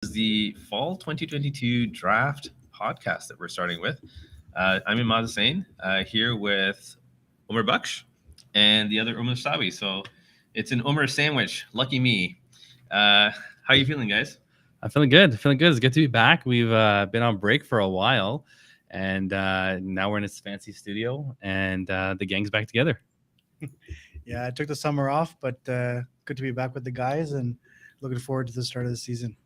is the fall 2022 draft podcast that we're starting with. I'm Imad Hussain, here with Umar Baksh and the other Umar Sawi. So it's an Umar sandwich. Lucky me. How you feeling, guys? I'm feeling good. Feeling good. It's good to be back. We've been on break for a while, and now we're in this fancy studio, and the gang's back together. Yeah, I took the summer off, but good to be back with the guys and looking forward to the start of the season.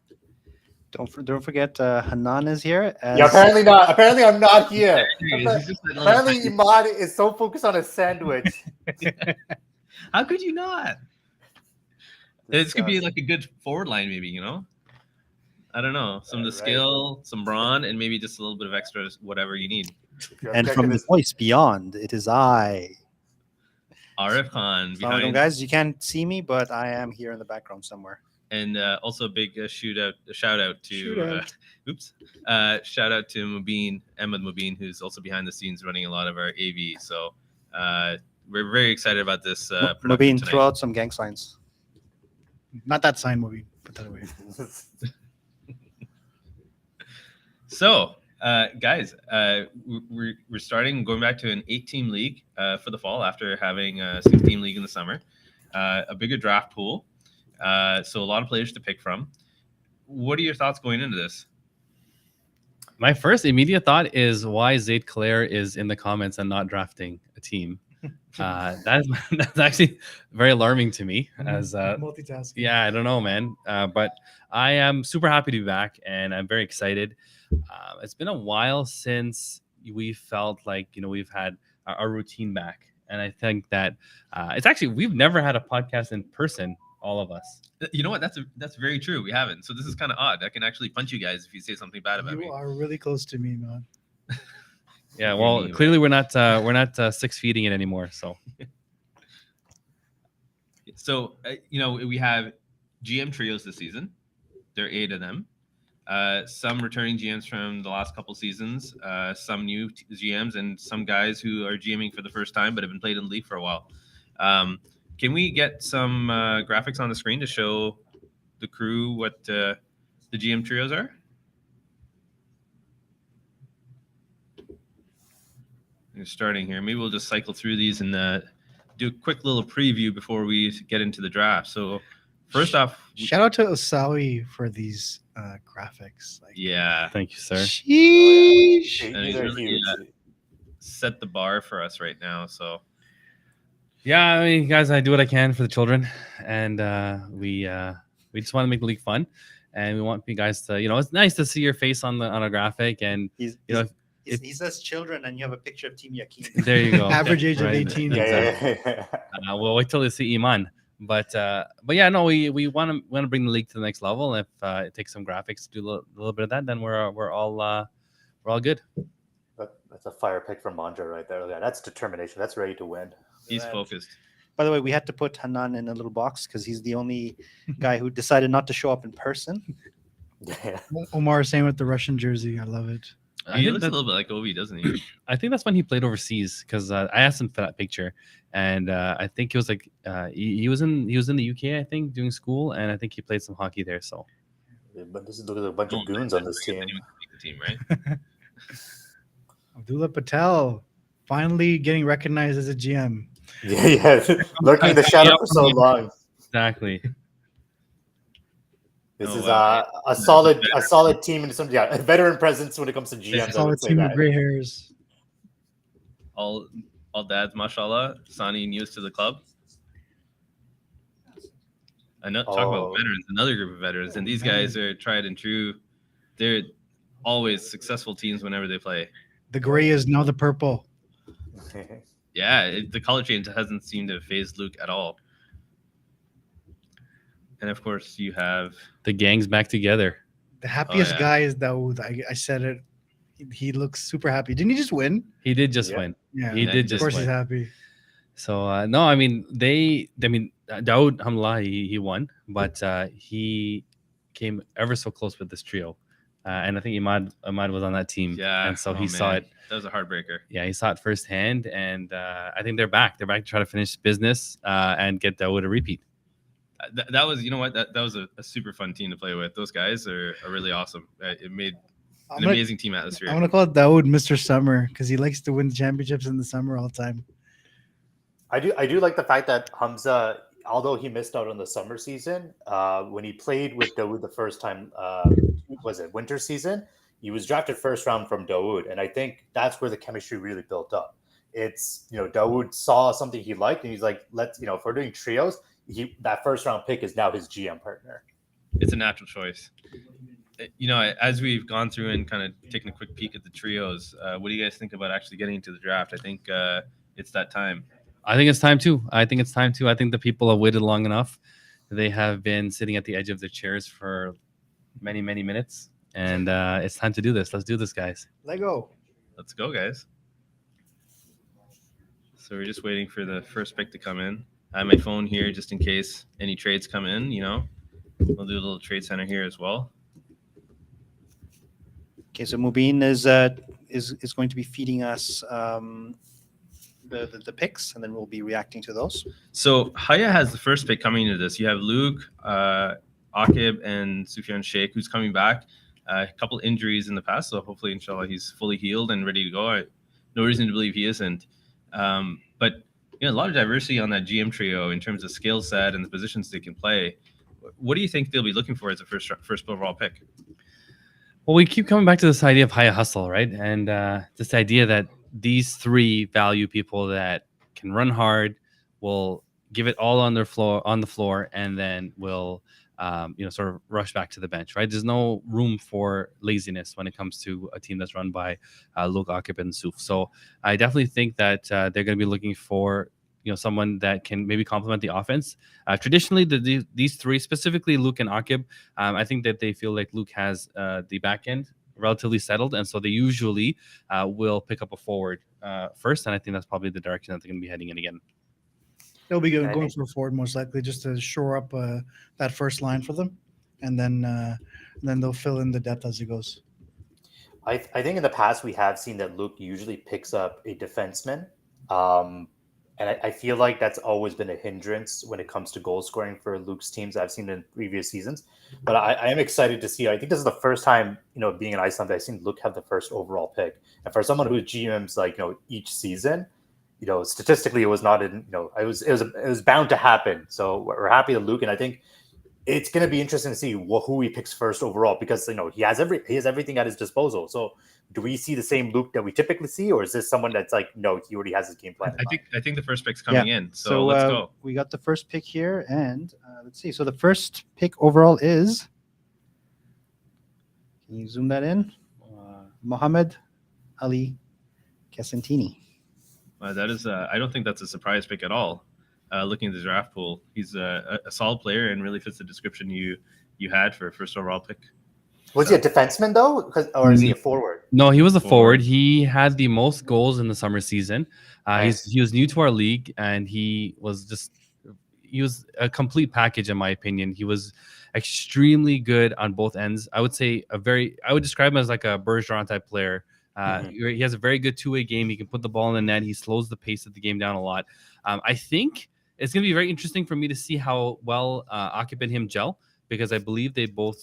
Don't forget Hanan is here. Yeah, apparently not. Apparently, I'm not here. He's just another Apparently, fucking- Imad is so focused on a sandwich. How could you not? This could be like a good forward line, maybe, you know? I don't know. Some of the Right. skill, some brawn, and maybe just a little bit of extra, whatever you need. Your And from objective the is- voice beyond, it is I. Arif Khan Assalamu alaikum, behind, guys. You can't see me, but I am here in the background somewhere. and also a big shout out to shout out to Mubin, Ahmed Mubin, who's also behind the scenes running a lot of our AV. So we're very excited about this production Mubin, tonight. throw out some gang signs. Not that sign movie, put that away. So, guys, we're going back to an 8-team league for the fall after having a 6-team league in the summer. A bigger draft pool, so a lot of players to pick from. What are your thoughts going into this? My first immediate thought is why Zaid Claire is in the comments and not drafting a team. That's actually very alarming to me. As Multitasking. yeah, I don't know, man. But I am super happy to be back, and I'm very excited. It's been a while since we felt like we've had our routine back, and I think that it's actually we've never had a podcast in person, all of us. You know what? That's very true. We haven't. So this is kind of odd. I can actually punch you guys if you say something bad about me. You are really close to me, man. Yeah, well, Anyway. clearly we're not 6 feeding it anymore. So So we have GM trios this season. There are 8 of them. Some returning GMs from the last couple seasons, some new GMs, and some guys who are GMing for the first time but have been played in the league for a while. Can we get some graphics on the screen to show the crew what the GM trios are? We're starting here. Maybe we'll just cycle through these and do a quick little preview before we get into the draft. So first off, Shout out to Osawi for these graphics. Like, yeah, thank you, sir. sheesh. These And he's are really, huge. set the bar for us right now. So Yeah, I mean, guys, I do what I can for the children, and we just want to make the league fun, and we want you guys to, it's nice to see your face on a graphic, and He's, you know, he says children, and you have a picture of Team Yakin. there you go. Average age of Right. 18. Yeah. We'll wait till they see Iman, but yeah, no, we want to bring the league to the next level. If it takes some graphics to do a little bit of that, then we're all good. That's a fire pick from Manja right there. Yeah, that's determination. That's ready to win. he's Right. focused. By the way, we had to put Hanan in a little box because he's the only guy who decided not to show up in person. Yeah. Omar is saying with the Russian jersey. I love it. I He think, looks a that, little bit like Ovi, doesn't he? I think that's when he played overseas because I asked him for that picture, and I think it was like he was in the UK, I think, doing school, and I think he played some hockey there. So But this is look at a bunch of goons on this team. Anyone can make the team, right? Abdullah Patel finally getting recognized as a GM. Yeah. Lurking in the shadow for so long. exactly. This Oh, is wow. a solid team and some a veteran presence when it comes to GMs. I Solid would say team with that. gray hairs. all dads, mashallah. Sani news to the club. I know. Talk about Oh. veterans. Another group of veterans, and these guys are tried and true. They're always successful teams whenever they play. The gray is now the purple. Yeah, the color change hasn't seemed to phase Luke at all. And of course, you have The gang's back together. The happiest yeah. guy is Dawood. I said it. He looks super happy. Didn't he just win? He did just Yeah. win. Yeah. He did Of just course he's win. happy. So no, I mean Daoud, alhamdulillah, he won, but he came ever so close with this trio, and I think Imad was on that team. yeah. and so oh, he saw man. it. That was a heartbreaker. Yeah, he saw it firsthand, and I think they're back. They're back to try to finish business and get Daoud a repeat. That was, you know what, that was a super fun team to play with. Those guys are really awesome. It made I'm an gonna, amazing team atmosphere. I'm gonna call it Daoud Mr. Summer because he likes to win championships in the summer all the time. I do like the fact that Hamza, although he missed out on the summer season, when he played with Dawood the first time, was it winter season? He was drafted first round from Dawood, and I think that's where the chemistry really built up. It's Dawood saw something he liked, and he's like, let's if we're doing trios, that first round pick is now his GM partner. It's a natural choice. As we've gone through and kind of taken a quick peek at the trios, what do you guys think about actually getting into the draft? I think it's that time. I think it's time too. I think the people have waited long enough. They have been sitting at the edge of their chairs for many, many minutes, and it's time to do this. Let's do this, guys. Lego. Let's go, guys. So we're just waiting for the first pick to come in. I have my phone here just in case any trades come in. We'll do a little trade center here as well. Okay, so Mubin is going to be feeding us the picks, and then we'll be reacting to those. So Haya has the first pick coming into this. You have Luke, Akib, and Sufyan Sheikh, who's coming back. A couple injuries in the past, so hopefully, inshallah, he's fully healed and ready to go. No reason to believe he isn't. But a lot of diversity on that GM trio in terms of skill set and the positions they can play. What do you think they'll be looking for as a first overall pick? Well, we keep coming back to this idea of Haya hustle, right? And this idea that these three value people that can run hard, will give it all on the floor, and then will sort of rush back to the bench, right? There's no room for laziness when it comes to a team that's run by Luke, Akib, and Suf. So I definitely think that they're going to be looking for someone that can maybe complement the offense. Traditionally, these three, specifically Luke and Akib, I think that they feel like Luke has the back end relatively settled, and so they usually will pick up a forward first, and I think that's probably the direction that they're going to be heading in again. They'll be going for a forward most likely, just to shore up that first line for them, and then they'll fill in the depth as it goes. I think in the past we have seen that Luke usually picks up a defenseman. And I feel like that's always been a hindrance when it comes to goal scoring for Luke's teams I've seen in previous seasons. But I am excited to see. I think this is the first time, being in Iceland, I've seen Luke have the first overall pick. And for someone who GMs each season, statistically it was not in. It was bound to happen. So we're happy to Luke, and I think it's going to be interesting to see who he picks first overall, because he has everything at his disposal. So do we see the same Luke that we typically see, or is this someone that's he already has his game plan? I think the first pick's coming in. So let's go. We got the first pick here, and let's see. So the first pick overall is. Can you zoom that in? Mohamed Ali Casentini. That is. I don't think that's a surprise pick at all. Looking at the draft pool, he's a solid player and really fits the description you had for a first overall pick. Was he a defenseman though, or is he a forward? No, he was a forward. He had the most goals in the summer season. He was new to our league, and he was a complete package in my opinion. He was extremely good on both ends. I would describe him as like a Bergeron type player. He has a very good two-way game. He can put the ball in the net. He slows the pace of the game down a lot. I think it's going to be very interesting for me to see how well Akib and him gel, because I believe they both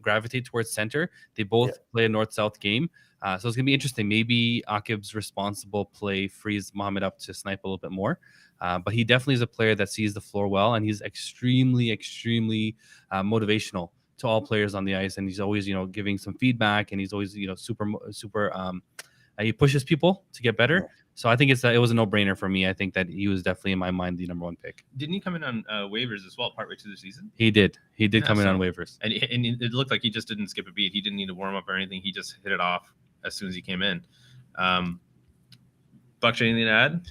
gravitate towards center. They both play a north-south game. So it's going to be interesting. Maybe Akib's responsible play frees Mohamed up to snipe a little bit more. But he definitely is a player that sees the floor well, and he's extremely, extremely motivational to all players on the ice. And he's always, giving some feedback, and he's always, super, he pushes people to get better. So I think it was a no-brainer for me. I think that he was definitely in my mind the number one pick. Didn't he come in on waivers as well, partway through the season? He did. He did come in on waivers, and it looked like he just didn't skip a beat. He didn't need to warm up or anything. He just hit it off as soon as he came in. Buck, anything to add?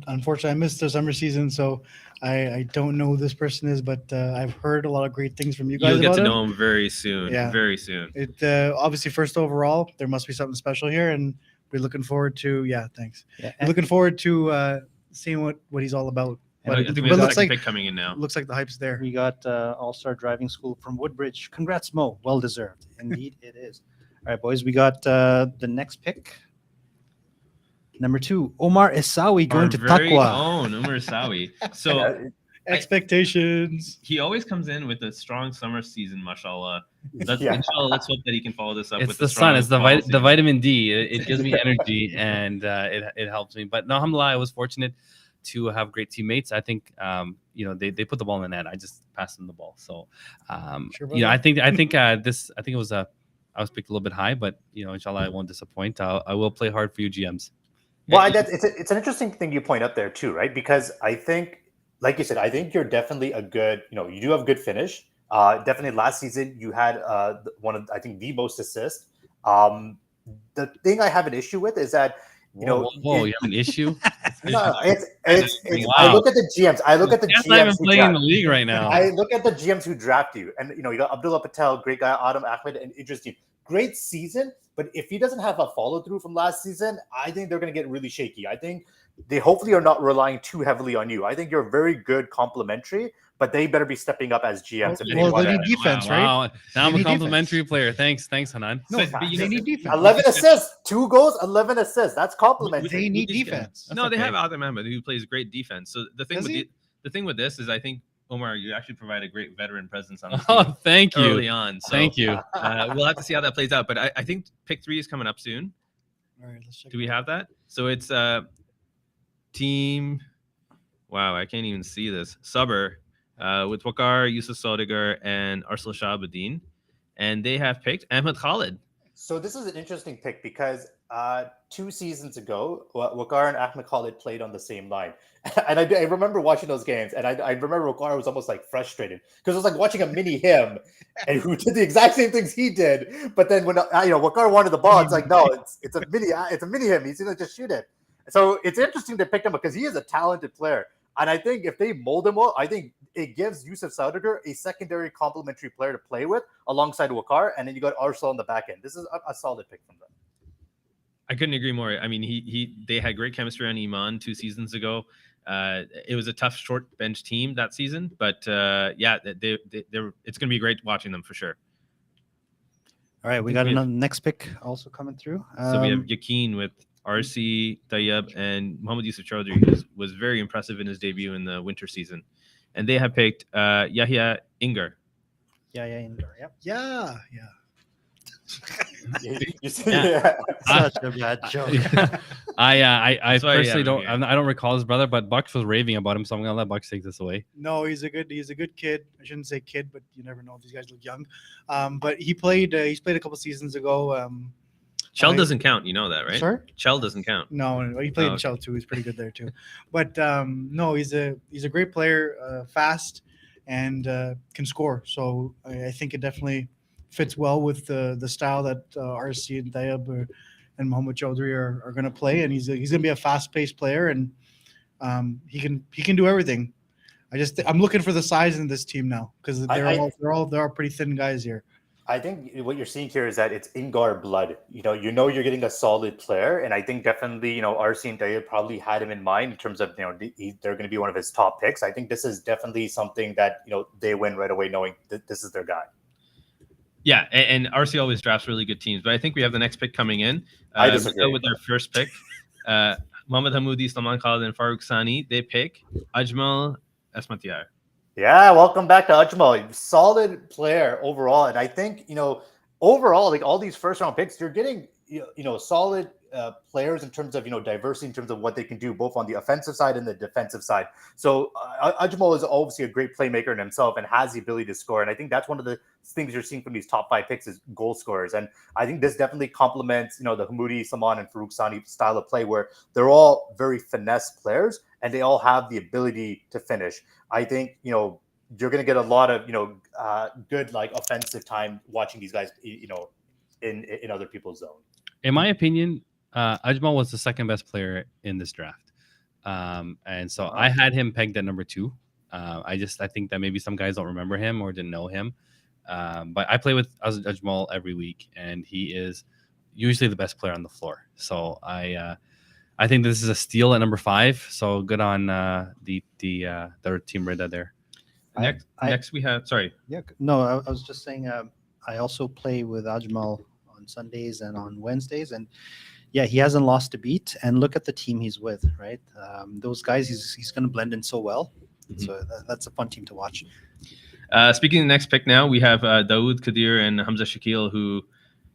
Unfortunately, I missed the summer season, so I don't know who this person is, but I've heard a lot of great things from you guys. You'll get to know him very soon. Yeah. Very soon. It obviously first overall, there must be something special here, and we're looking forward to. Yeah, thanks. Yeah, we're looking forward to seeing what he's all about. But I think we have a second pick coming in now. Looks like the hype's there. We got All-Star Driving School from Woodbridge. Congrats, Mo. Well deserved. Indeed, it is. All right, boys. We got the next pick. Number 2, Omar Isawi going to Takwa. Omar Isawi. So Expectations. He always comes in with a strong summer season, mashallah. Yeah. Inshallah, let's hope that he can follow this up It's with the a sun. strong It's the fall the season. vitamin D. It gives me energy, and it helps me. But no, alhamdulillah, I was fortunate to have great teammates. I think they put the ball in the net. I just passed them the ball. So Sure, I brother. think it was I was picked a little bit high, but inshallah I won't disappoint. I will play hard for you GMs. Well, it's an interesting thing you point out there too, right? Because I think, like you said, I think you're definitely a good. You do have good finish. Definitely, last season you had one of, I think, the most assists. The thing I have an issue with is that Whoa, you have an issue? no, it's Wow. I look at the GMs. I look at the That's not even GMs who playing in the draft. league right now. I look at the GMs who draft you, and you got Abdullah Patel, great guy, Adam Ahmed, and interesting, great season. But if he doesn't have a follow through from last season, I think they're going to get really shaky. I think they hopefully are not relying too heavily on you. I think you're very good complimentary, but they better be stepping up as GMs. If they Well, want they to. need defense, right? Wow. Now I'm They a need complimentary player. Thanks, Hanan. No, But you they know, need defense. 11 assists, 2 goals, 11 assists. That's complimentary. They need We just- defense. No, they okay. have Adam Ahmed who plays great defense. So the thing Does with he? the thing with this is, I think Omar, you actually provide a great veteran presence on the Oh, team thank early you. on. So Thank you. we'll have to see how that plays out. But I think pick 3 is coming up soon. All right, let's check. Do we have that? So it's team. Wow, I can't even see this. Suber with Wakar, Yusuf Sodigar, and Arsenal Shahabudin. And they have picked Ahmed Khalid. So this is an interesting pick because 2 seasons ago, Wakar and Ahmed Khalid played on the same line. And I remember watching those games, and I remember Wakar was almost like frustrated because it was like watching a mini him, and who did the exact same things he did. But then when Wakar wanted the ball, it's like no, it's a mini him. He's gonna just shoot it. So it's interesting to pick him because he is a talented player, and I think if they mold him well, I think it gives Yusuf Saudiger a secondary complementary player to play with alongside Wakar, and then you got Arsenal on the back end. This is a solid pick from them. I couldn't agree more. I mean, they had great chemistry on Iman 2 seasons ago. It was a tough short bench team that season, but yeah, they're it's going to be great watching them for sure. All right, we got another next pick also coming through. So we have Yakin with RC Tayyab and Mohamed Yusuf Chaudhry, who was very impressive in his debut in the winter season, and they have picked Yahya Ingar. Indoor. Yep. Yeah. Such a bad joke. I That's why, personally yeah, I don't recall his brother, but Bucks was raving about him, so I'm gonna let Bucks take this away. No, he's a good kid. I shouldn't say kid, but you never know. These guys look young. But he's played a couple seasons ago. Chell doesn't count, you know that, right? Sorry? Chell doesn't count. No, he played in okay. Chell too. He's pretty good there too. But no, he's a great player, fast and can score. So I think it definitely fits well with the style that RC and Tayyab and Mohamed Chaudhry are going to play. And he's going to be a fast paced player, and he can do everything. I'm looking for the size in this team now because they're all pretty thin guys here. I think what you're seeing here is that it's Ingar blood. You're getting a solid player, and I think definitely RC and Tayyab probably had him in mind in terms of they're going to be one of his top picks. I think this is definitely something that they win right away, knowing that this is their guy. Yeah, and RC always drafts really good teams, but I think we have the next pick coming in. I disagree. So with our first pick, Mohamed Hamoudi, Salman Khalid, and Farouk Sani, they pick Ajmal Esmatiar. Yeah, welcome back to Ajmal. Solid player overall, and I think overall, like all these first round picks, you're getting solid players in terms of diversity in terms of what they can do both on the offensive side and the defensive side. So Ajmal is obviously a great playmaker in himself and has the ability to score, and I think that's one of the things you're seeing from these top 5 picks is goal scorers. And I think this definitely complements the Hamoudi, Salman, and Farouk Sani style of play, where they're all very finesse players and they all have the ability to finish. I think you're going to get a lot of good like offensive time watching these guys in other people's zone. In my opinion, Ajmal was the second best player in this draft, and so I had him pegged at number 2. I think that maybe some guys don't remember him or didn't know him, but I play with Ajmal every week, and he is usually the best player on the floor. So I think this is a steal at number 5. So good on the team Reda there. Next we have I was just saying I also play with Ajmal on Sundays and on Wednesdays, and yeah, he hasn't lost a beat. And look at the team he's with, right? Those guys, he's going to blend in so well. So that's a fun team to watch. Speaking of the next pick now, we have Daoud Kadir and Hamza Shakil, who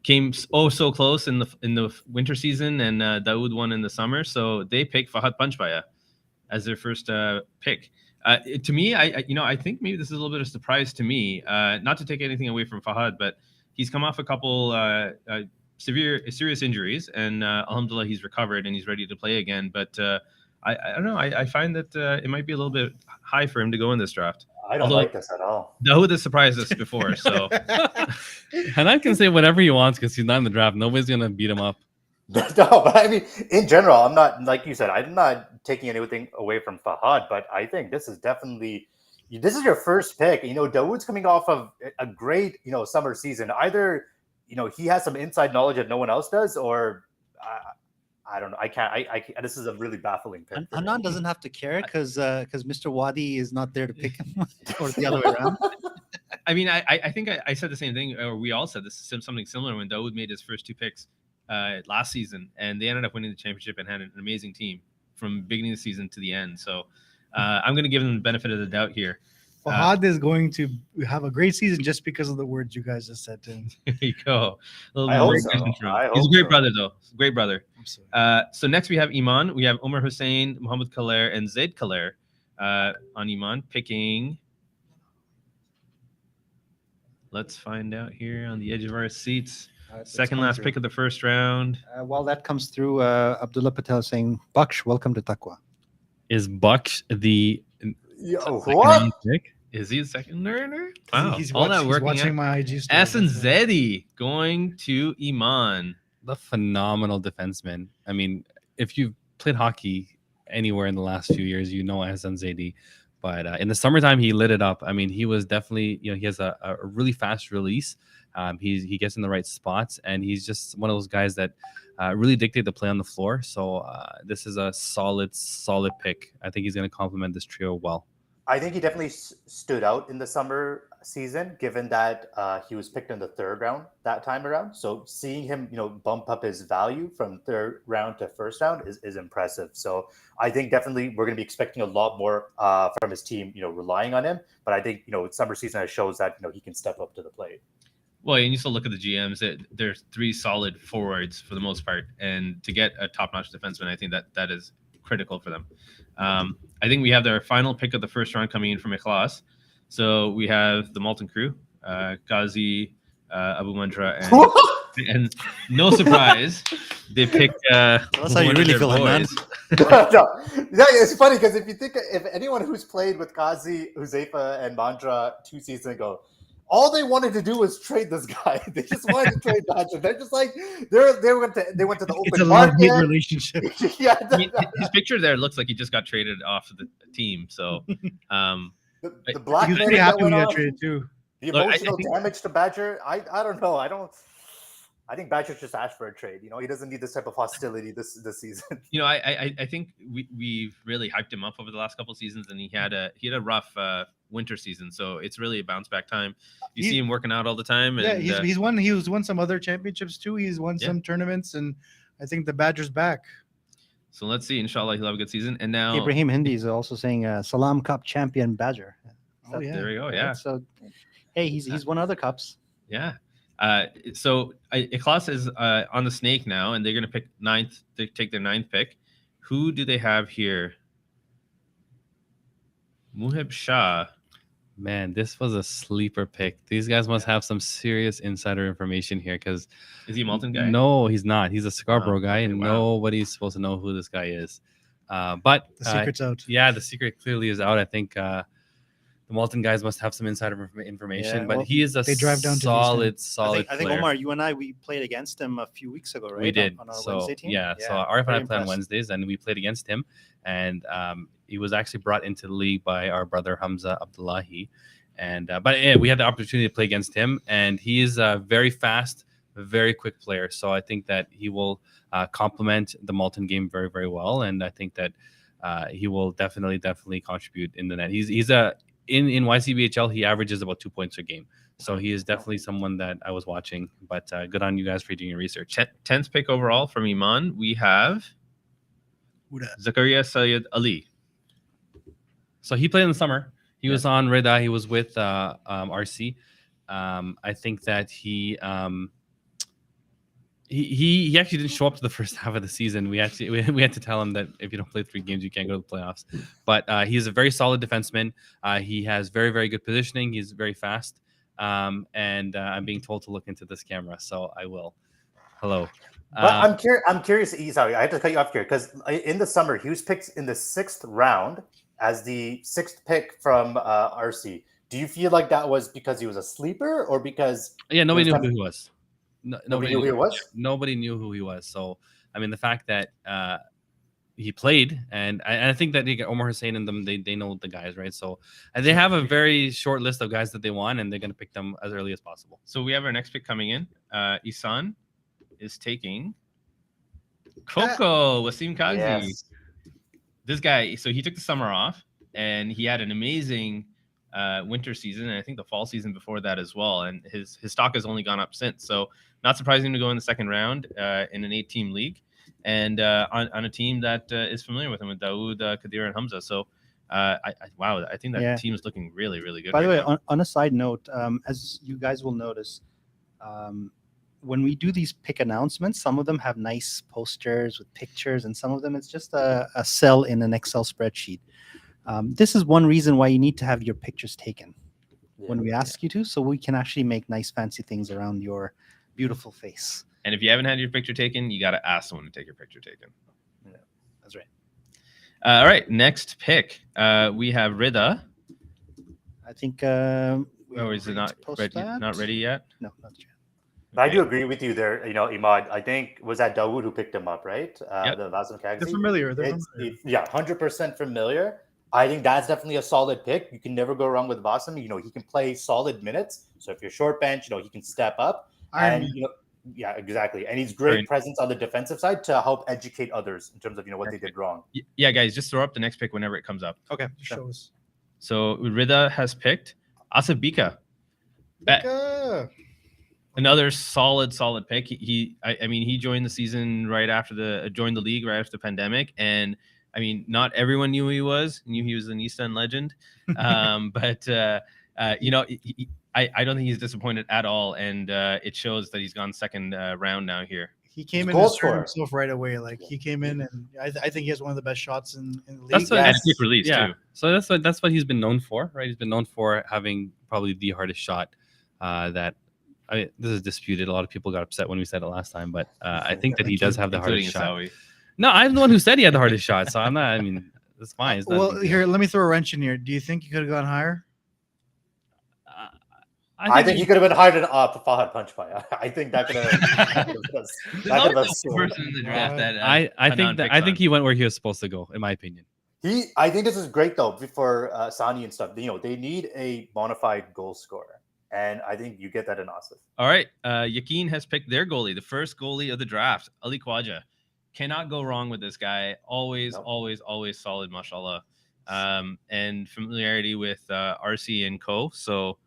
came so close in the winter season, and Daoud won in the summer. So they picked Fahad Panchbaya as their first pick. To me, I think maybe this is a little bit of a surprise to me. Not to take anything away from Fahad, but he's come off a couple serious injuries, and alhamdulillah, he's recovered and he's ready to play again. But I don't know. I find that it might be a little bit high for him to go in this draft. I don't like this at all. Daoud has surprised us before, so Hanan can say whatever he wants because he's not in the draft. Nobody's gonna beat him up. No, but I mean, in general, I'm not, like you said, I'm not taking anything away from Fahad, but I think this is definitely, this is your first pick. Dawood's coming off of a great, summer season. Either, he has some inside knowledge that no one else does, or I don't know. I can't. This is a really baffling pick. Hanan doesn't have to care because Mr. Wadi is not there to pick him, or the other way around. I mean, I think I said the same thing, or we all said this, something similar when Daoud made his first two picks last season, and they ended up winning the championship and had an amazing team from beginning of the season to the end. So I'm going to give them the benefit of the doubt here. Fahad is going to have a great season just because of the words you guys just said to him. There you go. I hope so. He's a great brother, though. Great brother. Absolutely. So next we have Iman. We have Omar Hussein, Mohamed Khaler, and Zaid Khaler on Iman picking. Let's find out here on the edge of our seats. Second last pick of the first round. While that comes through, Abdullah Patel saying, Baksh, welcome to Taqwa. Is Baksh the what? round pick? Is he a second learner? Wow. He's All that working watching out. my IG story. Asan Zedi going to Iman. The phenomenal defenseman. I mean, if you've played hockey anywhere in the last few years, you know Hassan Zaidi. But in the summertime, he lit it up. I mean, he was definitely, he has a really fast release. He gets in the right spots, and he's just one of those guys that really dictate the play on the floor. So this is a solid pick. I think he's going to complement this trio well. I think he definitely stood out in the summer season, given that he was picked in the third round that time around. So seeing him, bump up his value from third round to first round is impressive. So I think definitely we're going to be expecting a lot more from his team, relying on him. But I think, summer season shows that, he can step up to the plate. Well, and you still look at the GMs. There's three solid forwards for the most part, and to get a top-notch defenseman, I think that is critical for them. I think we have their final pick of the first round coming in from Ikhlas. So we have the Malton crew, Ghazi, Abu Mandra, and no surprise, they picked. That's how you really feel, man. No, it's funny because if anyone who's played with Ghazi, Huzaifa, and Mandra 2 seasons ago, all they wanted to do was trade this guy. They just wanted to trade Badger. They're just like they went to the open It's a market. love-hate relationship. Yeah, I mean, his picture there looks like he just got traded off of the team. So, the black He was man pretty that happy when went he got off, traded too. the Look, I emotional think- damage to Badger. I don't know. I think Badger just asked for a trade. He doesn't need this type of hostility this season. I think we've really hyped him up over the last couple of seasons, and he had a rough winter season. So it's really a bounce back time. You see him working out all the time. And, Yeah, he's won some other championships too. He's won some tournaments, and I think the Badger's back. So let's see. Inshallah, he'll have a good season. And now Ibrahim Hindi is also saying Salam Cup champion Badger. Oh yeah. there we go. Yeah. So, hey, he's won other cups. Yeah. So Ikhlas is on the snake now, and they're going to pick ninth. They take their ninth pick. Who do they have here? Muhib Shah. Man, this was a sleeper pick. These guys must have some serious insider information here because Is he a Malton guy? no, he's not. He's a Scarborough guy, okay, and wow. nobody's supposed to know who this guy is. But The secret's out. yeah, the secret clearly is out. I think the Malton guys must have some insider information, Yeah, but well, he is a they drive down to solid I think player. Omar, you and I, we played against him a few weeks ago, right? We did. on our So Wednesday team. yeah, so Arif and I very play on impressed. Wednesdays, and we played against him. And he was actually brought into the league by our brother Hamza Abdullahi. And but yeah, we had the opportunity to play against him, and he is a very fast, very quick player. So I think that he will complement the Malton game very, very well, and I think that he will definitely contribute in the net. He's in YCBHL, he averages about 2 points a game. So he is definitely someone that I was watching. But good on you guys for doing your research. 10th pick overall from Iman. We have Who dat? Zakaria Sayed Ali. So he played in the summer. He was on Rida. He was with RC. I think that he actually didn't show up to the first half of the season. We had to tell him that if you don't play 3 games, you can't go to the playoffs. But he's a very solid defenseman. He has very, very good positioning. He's very fast. And I'm being told to look into this camera, so I will. Hello. But I'm curious. Sorry, I have to cut you off here because in the summer he was picked in the 6th round as the 6th pick from RC. Do you feel like that was because he was a sleeper or because nobody knew who he was? Nobody knew who he was. Nobody knew who he was. So I mean, the fact that he played, and I think that Omar Hussein and them, they know the guys, right? So they have a very short list of guys that they want, and they're going to pick them as early as possible. So we have our next pick coming in. Isan is taking Coco Wasim Kazi. Yes. This guy, so he took the summer off, and he had an amazing winter season, and I think the fall season before that as well. And his stock has only gone up since. So not surprising to go in the second round in an 8-team league, and on a team that is familiar with him, with Daoud, Kadir, and Hamza. So I think that team is looking really, really good. By the way, on a side note, as you guys will notice, when we do these pick announcements, some of them have nice posters with pictures, and some of them it's just a cell in an Excel spreadsheet. This is one reason why you need to have your pictures taken when we ask you to, so we can actually make nice fancy things around your beautiful face. And if you haven't had your picture taken, you got to ask someone to take your picture taken. Yeah, that's right. All right, next pick. We have Rida. I think. Or is it not ready? Not ready yet? No, not yet. I do agree with you there, Imad. I think was that Dawood who picked him up, right? Yep. The Vasim Kagzi. They're familiar. Yeah, 100% familiar. I think that's definitely a solid pick. You can never go wrong with Vasim. He can play solid minutes. So if you're short bench, he can step up. Yeah, exactly. And he's great presence on the defensive side to help educate others in terms of what they did wrong. Yeah, guys, just throw up the next pick whenever it comes up. Okay. Shows. So Rida has picked Asif Bika. Another solid pick. He joined the season joined the league right after the pandemic, and I mean, not everyone knew who he was. Knew he was an East End legend, but I don't think he's disappointed at all, and it shows that he's gone second round now here. He came in and started himself right away. Like he came in, and I think he has one of the best shots in the league. That's a quick release too. So that's what he's been known for, right? He's been known for having probably the hardest shot. This is disputed. A lot of people got upset when we said it last time, but I think that he does have the hardest shot. No, I'm the one who said he had the hardest shot, so I'm not. I mean, it's fine. Here, let me throw a wrench in here. Do you think he could have gone higher? I think he could have been higher than Fahad Panchpai. I think that could have. person in the draft that I think he went where he was supposed to go, in my opinion. I think this is great though for Sani and stuff. They need a bona fide goal scorer. And I think you get that in Asif. All right. Yakin has picked their goalie, the first goalie of the draft, Ali Khwaja. Cannot go wrong with this guy. Always solid, mashallah. And familiarity with RC and Co. So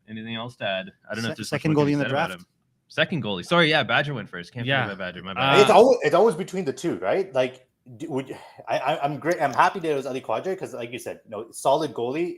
anything else to add? I don't know if there's second goalie in the draft. Second goalie. Sorry, Badger went first. Can't forget about Badger. My bad. It's always between the two, right? Like, I'm great. I'm happy that it was Ali Khwaja because, like you said, solid goalie.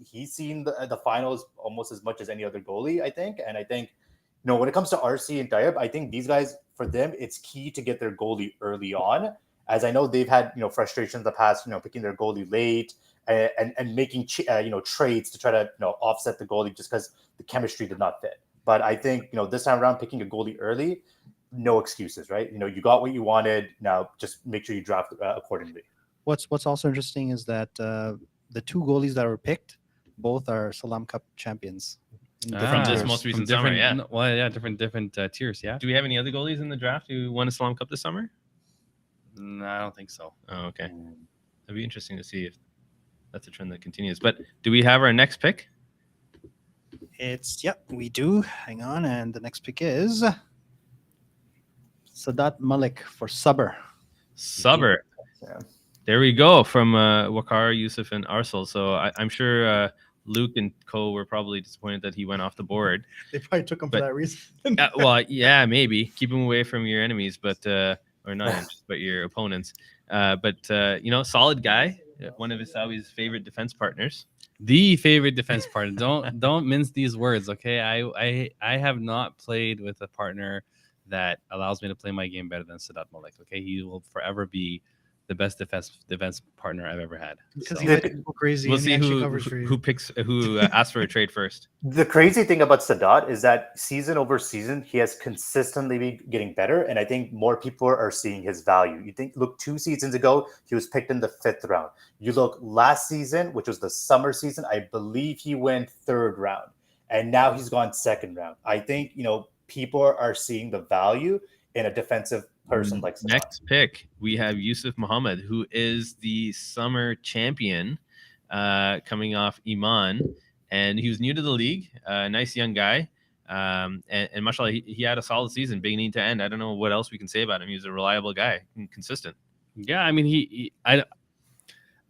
He's seen the finals almost as much as any other goalie, I think. And I think, when it comes to RC and Tayyip, I think these guys, for them, it's key to get their goalie early on. As I know, they've had frustrations in the past, picking their goalie late and making trades to try to offset the goalie just because the chemistry did not fit. But I think this time around, picking a goalie early. No excuses, right? You got what you wanted. Now just make sure you draft accordingly. What's also interesting is that the two goalies that were picked, both are Salam Cup champions. From this most recent summer, different tiers, yeah. Do we have any other goalies in the draft who won a Salam Cup this summer? No, I don't think so. Oh, okay. It'd be interesting to see if that's a trend that continues. But do we have our next pick? We do. Hang on, and the next pick is Sadat Malik for Subber. Yeah. There we go from Waqar, Yusuf, and Arsal. So I'm sure Luke and Co were probably disappointed that he went off the board. They probably took him for that reason. Maybe keep him away from your enemies, but or not enemies, but your opponents. Solid guy. one of Isawi's favorite defense partners. The favorite defense partner. Don't mince these words, okay? I have not played with a partner that allows me to play my game better than Sadat Malik. Okay, he will forever be the best defense partner I've ever had. Because So, he lets you go crazy. We'll and he see actually who covers for you. who asks for a trade first. The crazy thing about Sadat is that season over season, he has consistently been getting better, and I think more people are seeing his value. You think, look, 2 seasons ago, he was picked in the 5th round. You look last season, which was the summer season, I believe he went 3rd round, and now he's gone 2nd round. I think, people are seeing the value in a defensive person like Sadat. Next pick, we have Yusuf Muhammad, who is the summer champion, coming off Iman, and he was new to the league. Nice young guy, and mashallah, he had a solid season, beginning to end. I don't know what else we can say about him. He was a reliable guy, and consistent. yeah, I mean,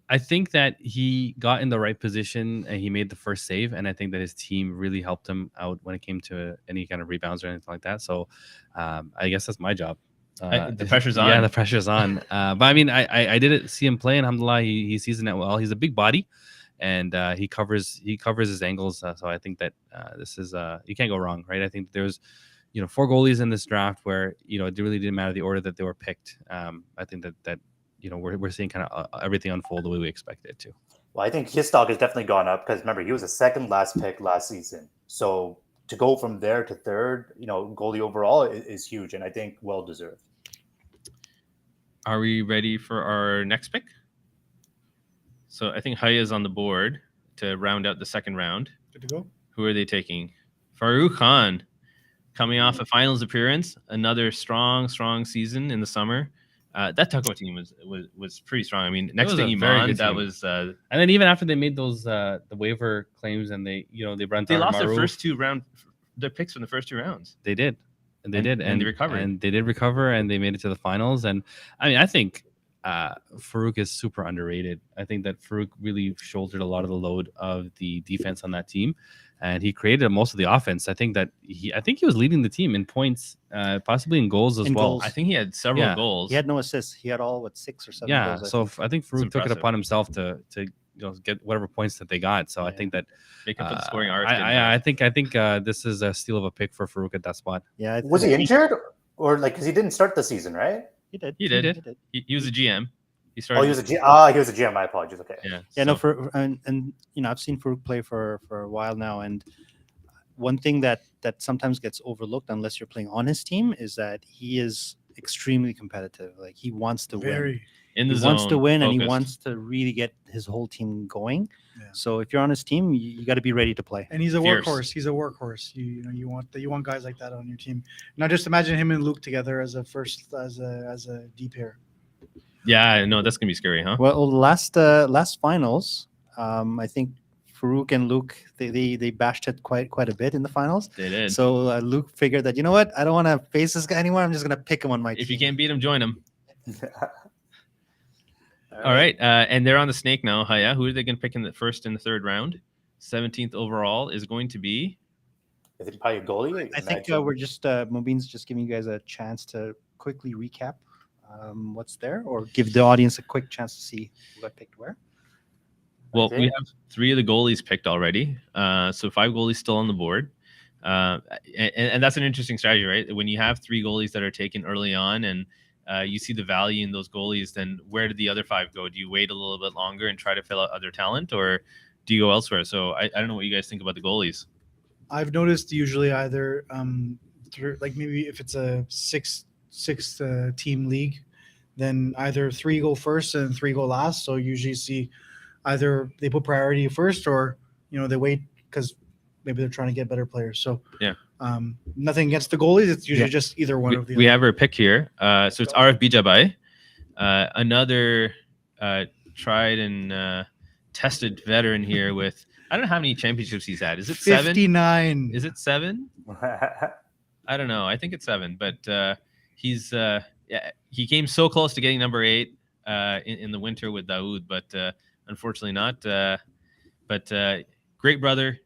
I think that he got in the right position and he made the first save, and I think that his team really helped him out when it came to any kind of rebounds or anything like that. So, I guess that's my job. The pressure's on. Yeah, the pressure's on. But I mean, I didn't see him play, and alhamdulillah, he seasoned it well. He's a big body, and he covers his angles. So I think that this is you can't go wrong, right? I think there's 4 goalies in this draft where it really didn't matter the order that they were picked. I think that we're seeing kind of everything unfold the way we expected it to. Well, I think his stock has definitely gone up because remember, he was a 2nd last pick last season. So to go from there to 3rd, goalie overall is huge, and I think well deserved. Are we ready for our next pick? So I think Haya is on the board to round out the 2nd round. Good to go. Who are they taking? Farouk Khan, coming off a finals appearance, another strong season in the summer. That Tucko team was pretty strong. I mean, next was to a very Iman, good that team. was. And then even after they made those the waiver claims and they run They lost their picks from the first 2 rounds. They did. And they did. And they recovered. And they did recover and they made it to the finals. And I mean, I think Farouk is super underrated. I think that Farouk really shouldered a lot of the load of the defense on that team. And he created most of the offense. I think he was leading the team in points, possibly in goals as well. Goals. I think he had several goals. He had no assists. He had all 6 or 7 Yeah. goals. So I think Farouk took it impressive. upon himself to get whatever points that they got. So I think that Make up for the scoring arc. I think this is a steal of a pick for Farouk at that spot. Yeah. Was he injured or because he didn't start the season, right? He did. He did. He was a GM. He started. Oh, he was a GM. My apologies. Okay. Yeah. Yeah, so- no, and I've seen Farouk play for a while now, and one thing that sometimes gets overlooked unless you're playing on his team is that he is extremely competitive. Like he wants to win. Very. in the He zone, wants to win, and he focused. wants to really get his whole team going. Yeah. So if you're on his team, you got to be ready to play. And he's a Fierce. workhorse. He's a workhorse. You want guys like that on your team. Now just imagine him and Luke together as a D pair. Yeah, no, that's gonna be scary, huh? Well, last finals, I think Farouk and Luke they bashed it quite a bit in the finals. They did. So Luke figured that I don't want to face this guy anymore. I'm just gonna pick him on my team. If you can't beat him, join him. All right, and they're on the snake now. Haya, who are they going to pick in the 1st and the 3rd round? 17th overall is going to be. I think probably a goalie. I think we're just Mobeen's just giving you guys a chance to quickly recap what's there, or give the audience a quick chance to see who got picked where. Well, Okay. we have 3 of the goalies picked already, so 5 goalies still on the board, and that's an interesting strategy, right? When you have 3 goalies that are taken early on, and you see the value in those goalies, then where did the other 5 go? Do you wait a little bit longer and try to fill out other talent, or do you go elsewhere? So I don't know what you guys think about the goalies. I've noticed usually either through like maybe if it's a six team league, then either 3 go first and 3 go last. So usually you see either they put priority first, or they wait because maybe they're trying to get better players. So Yeah. Nothing against the goalies. It's usually just either one of the We other. have our pick here. So it's RF Bijabai, another tried and tested veteran here with, I don't know how many championships he's had. Is it 7? 59. Is it 7? I don't know. I think it's 7, but he came so close to getting number 8 in the winter with Daoud, but unfortunately not. But great brother,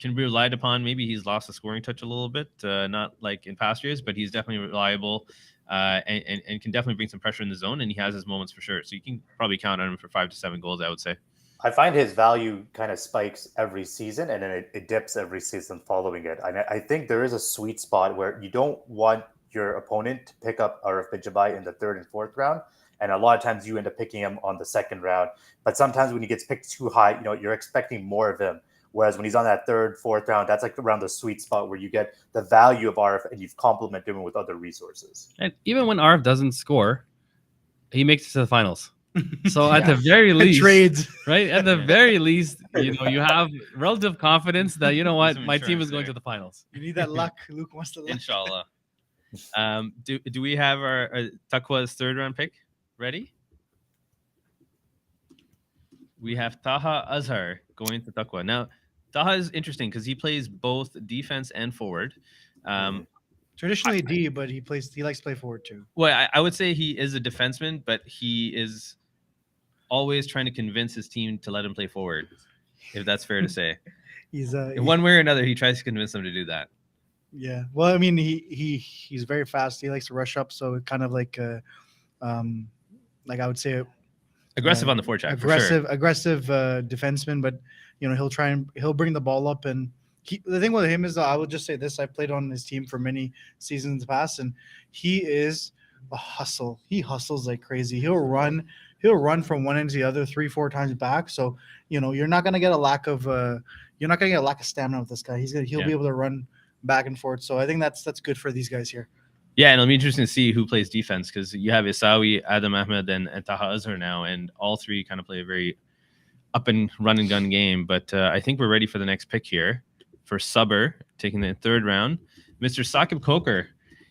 can be relied upon. Maybe he's lost the scoring touch a little bit, not like in past years, but he's definitely reliable and can definitely bring some pressure in the zone. And he has his moments for sure. So you can probably count on him for 5 to 7 goals, I would say. I find his value kind of spikes every season and then it dips every season following it. I think there is a sweet spot where you don't want your opponent to pick up Arif Bijabai in the 3rd and 4th round. And a lot of times you end up picking him on the 2nd round. But sometimes when he gets picked too high, you're expecting more of him. Whereas when he's on that 3rd, 4th round, that's like around the sweet spot where you get the value of RF and you've complemented him with other resources. And even when RF doesn't score, he makes it to the finals. So at the very least, trades. right? At the very least, you have relative confidence that Some my team insurance is going there. to the finals. You need that luck. Luke wants the luck. Inshallah. Do we have our Takwa's 3rd round pick ready? We have Taha Azhar going to Takwa. Now, Taha is interesting because he plays both defense and forward. Traditionally D, but he likes to play forward too. Well, I would say he is a defenseman, but he is always trying to convince his team to let him play forward, if that's fair to say. He's In one way or another, he tries to convince them to do that. yeah. Well, I mean, he's very fast. He likes to rush up, so it kind of like I would say Aggressive on the forecheck, for sure. aggressive defenseman, but he'll bring the ball up. And the thing with him is, I would just say this: I played on his team for many seasons past, and he is a hustle. He hustles like crazy. He'll run from one end to the other 3-4 times back. So you're not gonna get a lack of stamina with this guy. He'll be able to run back and forth. So I think that's good for these guys here. Yeah, and it'll be interesting to see who plays defense because you have Isawi, Adam Ahmed, and Taha Azhar now, and all three kind of play a very up and run and gun game. But I think we're ready for the next pick here for Subber, taking the 3rd round. Mr. Saqib Koker.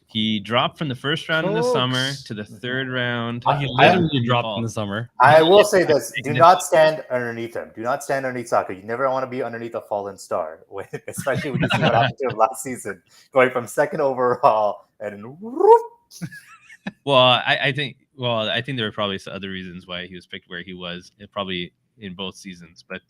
He dropped from the 1st round in the summer to the 3rd round. He literally dropped in the summer. I will say this: do not stand underneath him. Do not stand underneath Saka. You never want to be underneath a fallen star, especially when you see what happened to him last season, going from 2nd overall and whoop. Well, I think there were probably some other reasons why he was picked where he was, probably in both seasons. But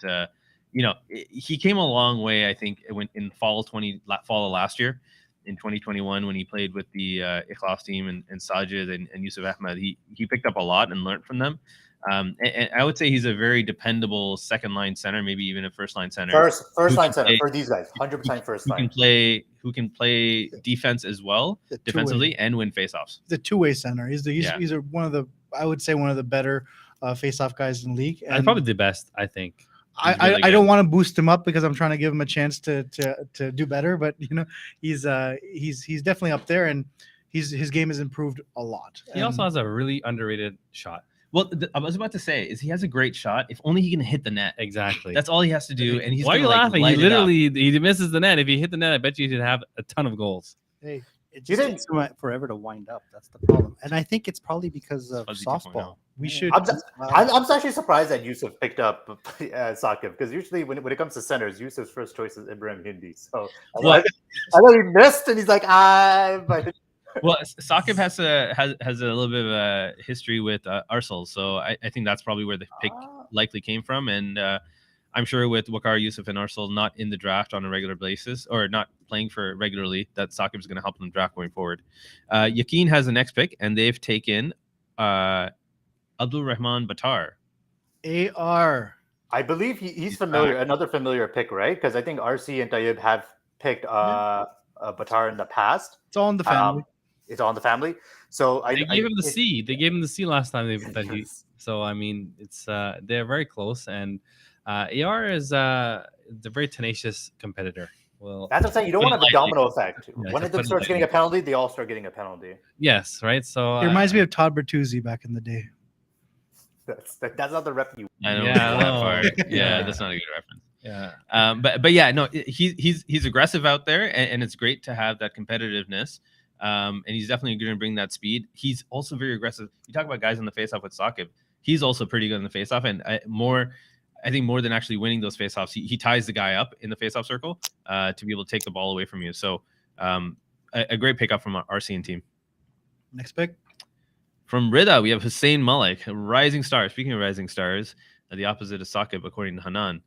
he came a long way. I think in fall of last year. In 2021, when he played with the Ikhlas team and Sajid and Yusuf Ahmed, he picked up a lot and learned from them. And I would say he's a very dependable 2nd-line center, maybe even a 1st-line center. First-line center for these guys, 100% first line. Who can play defense as well, defensively, and win faceoffs. The two-way center. He's one of the better faceoff guys in the league. And probably the best, I think. I don't want to boost him up because I'm trying to give him a chance to do better, but he's definitely up there, and his game has improved a lot. He also has a really underrated shot. Well, I was about to say is he has a great shot. If only he can hit the net. Exactly. That's all he has to do. And he's why are you laughing? He misses the net. If he hit the net, I bet you he'd have a ton of goals. Hey, it just takes him forever to wind up. That's the problem. And I think it's probably because of softball. We should. I'm actually surprised that Yusuf picked up Saqib because usually when it comes to centers, Yusuf's first choice is Ibrahim Hindi. So I know he missed, and he's like, but. Well, Saqib has a little bit of a history with Arsenal, so I think that's probably where the pick likely came from. And I'm sure with Waqar Yusuf and Arsenal not in the draft on a regular basis or not playing for regularly, that Saqib is going to help them draft going forward. Yakin has the next pick, and they've taken Abdul Rahman Batar. AR. I believe he's familiar. Another familiar pick, right? Because I think RC and Tayyib have picked Batar in the past. It's all in the family. It's all in the family. So they gave him the C. They gave him the C last time So I mean, it's they're very close, and AR is a very tenacious competitor. Well, that's what I'm saying. You don't want to have a domino effect. Yeah, when it starts getting a penalty, they all start getting a penalty. Yes, right. So it reminds me of Todd Bertuzzi back in the day. That's not the rep you. I don't know that part. Yeah, that's not a good reference. Yeah. But yeah, no, he's aggressive out there, and it's great to have that competitiveness. And he's definitely going to bring that speed. He's also very aggressive. You talk about guys on the faceoff with Saqib. He's also pretty good on the faceoff, and I think more than actually winning those faceoffs, he ties the guy up in the faceoff circle to be able to take the ball away from you. So a great pickup from our RCN team. Next pick. From Rida, we have Hussein Malik, a rising star. Speaking of rising stars, the opposite of Saqib, according to Hanan.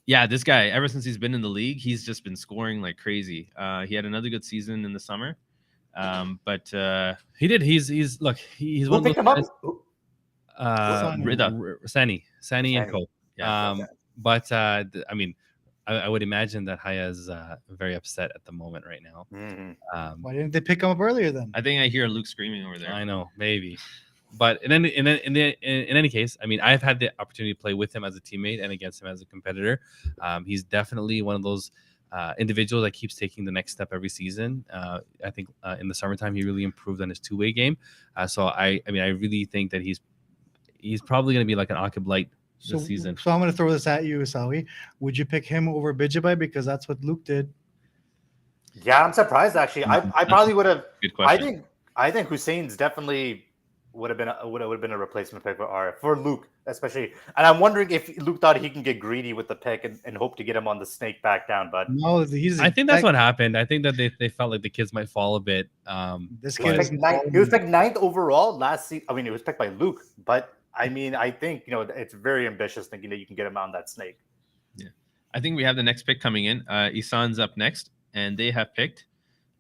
Yeah, this guy, ever since he's been in the league, he's just been scoring like crazy. He had another good season in the summer, but He did. He's look. He's Who one of those picked him guys. up? Who- Rida. Sani and Sani. Co. Yeah, okay. But I mean, I would imagine that Haya is very upset at the moment right now. Mhm. Why didn't they pick him up earlier then? I think I hear Luke screaming over there. I know, maybe. But in any case, I mean, I've had the opportunity to play with him as a teammate and against him as a competitor. He's definitely one of those individuals that keeps taking the next step every season. I think in the summertime he really improved on his two-way game. So I mean, I really think that he's probably going to be like an Akib Light this season. So I'm going to throw this at you, Asawi. Would you pick him over Bijibai because that's what Luke did? Yeah, I'm surprised actually. I probably would have. Good question. I think Hussein's definitely would have been a replacement pick for Luke, especially. And I'm wondering if Luke thought he can get greedy with the pick and hope to get him on the snake back down. But No, I think that's what happened. I think that they felt like the kids might fall a bit. This he kid was, is picked he was picked 9th overall last season. I mean, it was picked by Luke, but I mean, I think it's very ambitious thinking that you can get him on that snake. Yeah, I think we have the next pick coming in. Isan's up next, and they have picked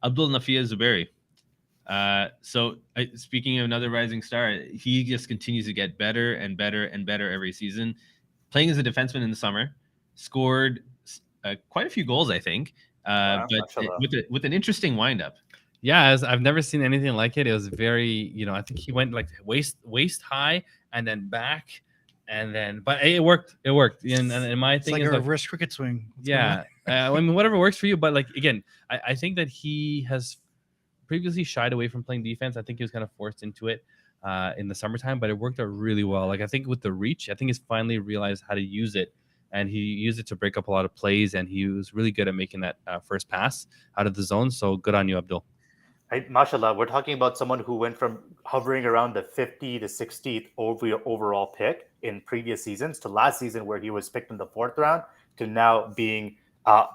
Abdul Nafia Zuberi. So speaking of another rising star, he just continues to get better and better and better every season. Playing as a defenseman in the summer, scored quite a few goals, I think, Wow, but mashallah. with an interesting windup. Yeah, I've never seen anything like it. It was very, I think he went like waist high and then back, and then but it worked. It worked. And my It's thing like is a like, reverse cricket swing. What's yeah, I mean whatever works for you. But like again, I think that he has previously shied away from playing defense. I think he was kind of forced into it in the summertime, but it worked out really well. Like I think with the reach, I think he's finally realized how to use it, and he used it to break up a lot of plays. And he was really good at making that first pass out of the zone. So good on you, Abdul. Mashallah, we're talking about someone who went from hovering around the 50 to 60th overall pick in previous seasons to last season where he was picked in the 4th round to now being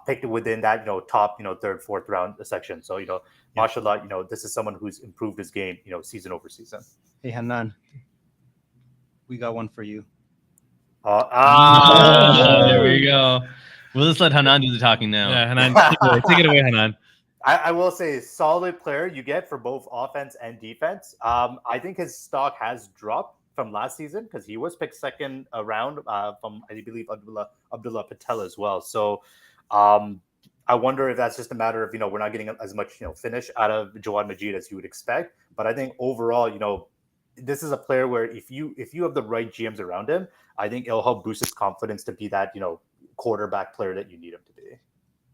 picked within that top 3rd, 4th round section. So mashallah, this is someone who's improved his game season over season. Hey, Hanan, we got one for you. There we go. We'll just let Hanan do the talking now. Yeah, Hanan, take it away, Hanan. I will say solid player you get for both offense and defense. I think his stock has dropped from last season because he was picked 2nd round from, I believe, Abdullah Patel as well. So I wonder if that's just a matter of, we're not getting as much, finish out of Jawad Majid as you would expect. But I think overall, this is a player where if you have the right GMs around him, I think it'll help boost his confidence to be that, quarterback player that you need him to be.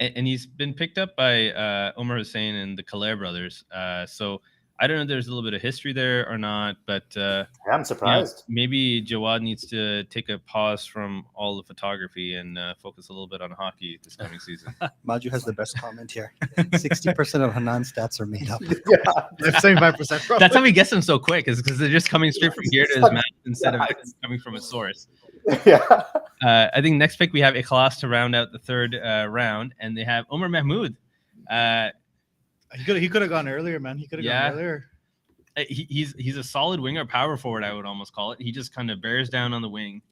And he's been picked up by Omar Hussein and the Kalair brothers. So I don't know if there's a little bit of history there or not, but I'm surprised. Maybe Jawad needs to take a pause from all the photography and focus a little bit on hockey this coming season. Maju has the best comment here. 60% of Hanan's stats are made up. Yeah. 75%. That's how he gets them so quick, is because they're just coming straight from here to his mouth instead of coming from a source. Yeah. I think next pick we have Ikhlas to round out the 3rd round, and they have Omar Mahmoud. He could have gone earlier, man. He could have gone earlier. He's a solid winger, power forward, I would almost call it. He just kind of bears down on the wing.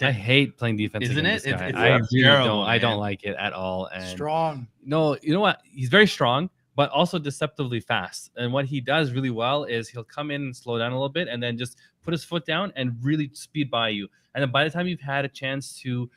I hate playing defense. Isn't against it? This guy. It's I really terrible, don't. I don't man. like it at all. And Strong. No, you know what? He's very strong, but also deceptively fast. And what he does really well is he'll come in and slow down a little bit, and then just put his foot down and really speed by you. And then by the time you've had a chance to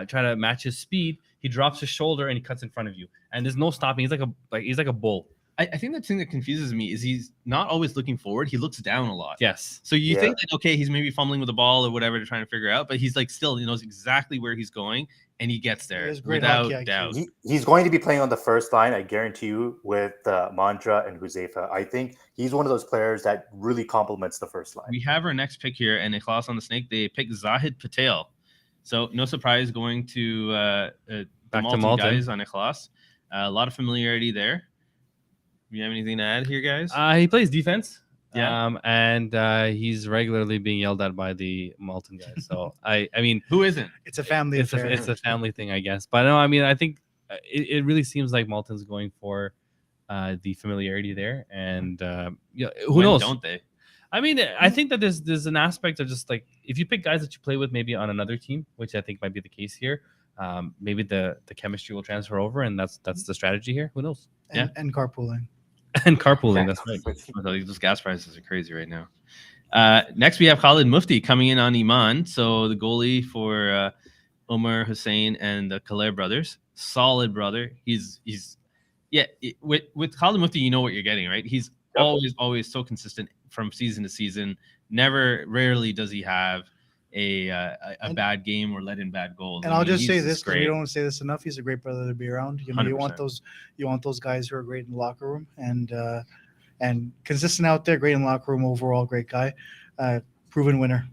try to match his speed, he drops his shoulder and he cuts in front of you. And there's no stopping. He's like a bull. I think the thing that confuses me is he's not always looking forward. He looks down a lot. Yes. So you think that, okay, he's maybe fumbling with the ball or whatever to try to figure out, but he's like still, he knows exactly where he's going, and he gets there without doubt. He's going to be playing on the first line, I guarantee you, with Mandra and Huzaifa. I think he's one of those players that really complements the first line. We have our next pick here, and Ikhlas on the snake. They pick Zahid Patel. So no surprise going to the Malton guys on Ikhlas. A lot of familiarity there. You have anything to add here, guys? He plays defense. Yeah. And he's regularly being yelled at by the Malton guys. So I mean, who isn't? It's a family affair. It's a family thing, I guess. But no, I mean, I think it really seems like Malton's going for the familiarity there, and who knows? Don't they? I mean, I think that there's an aspect of just like if you pick guys that you play with maybe on another team, which I think might be the case here. maybe the chemistry will transfer over, and that's the strategy here. Who knows? And carpooling. And carpooling. That's right. Those gas prices are crazy right now. Next, we have Khalid Mufti coming in on Iman. So the goalie for Omar Hussein and the Khaled brothers. Solid brother. With Khalid Mufti, you know what you're getting, right? He's always so consistent from season to season. Rarely does he have a bad game or let in bad goals. And I'll just say he's this because we great. don't say this enough. He's a great brother to be around. You know, 100%. you want those guys who are great in the locker room and consistent out there, great in the locker room overall, great guy, proven winner.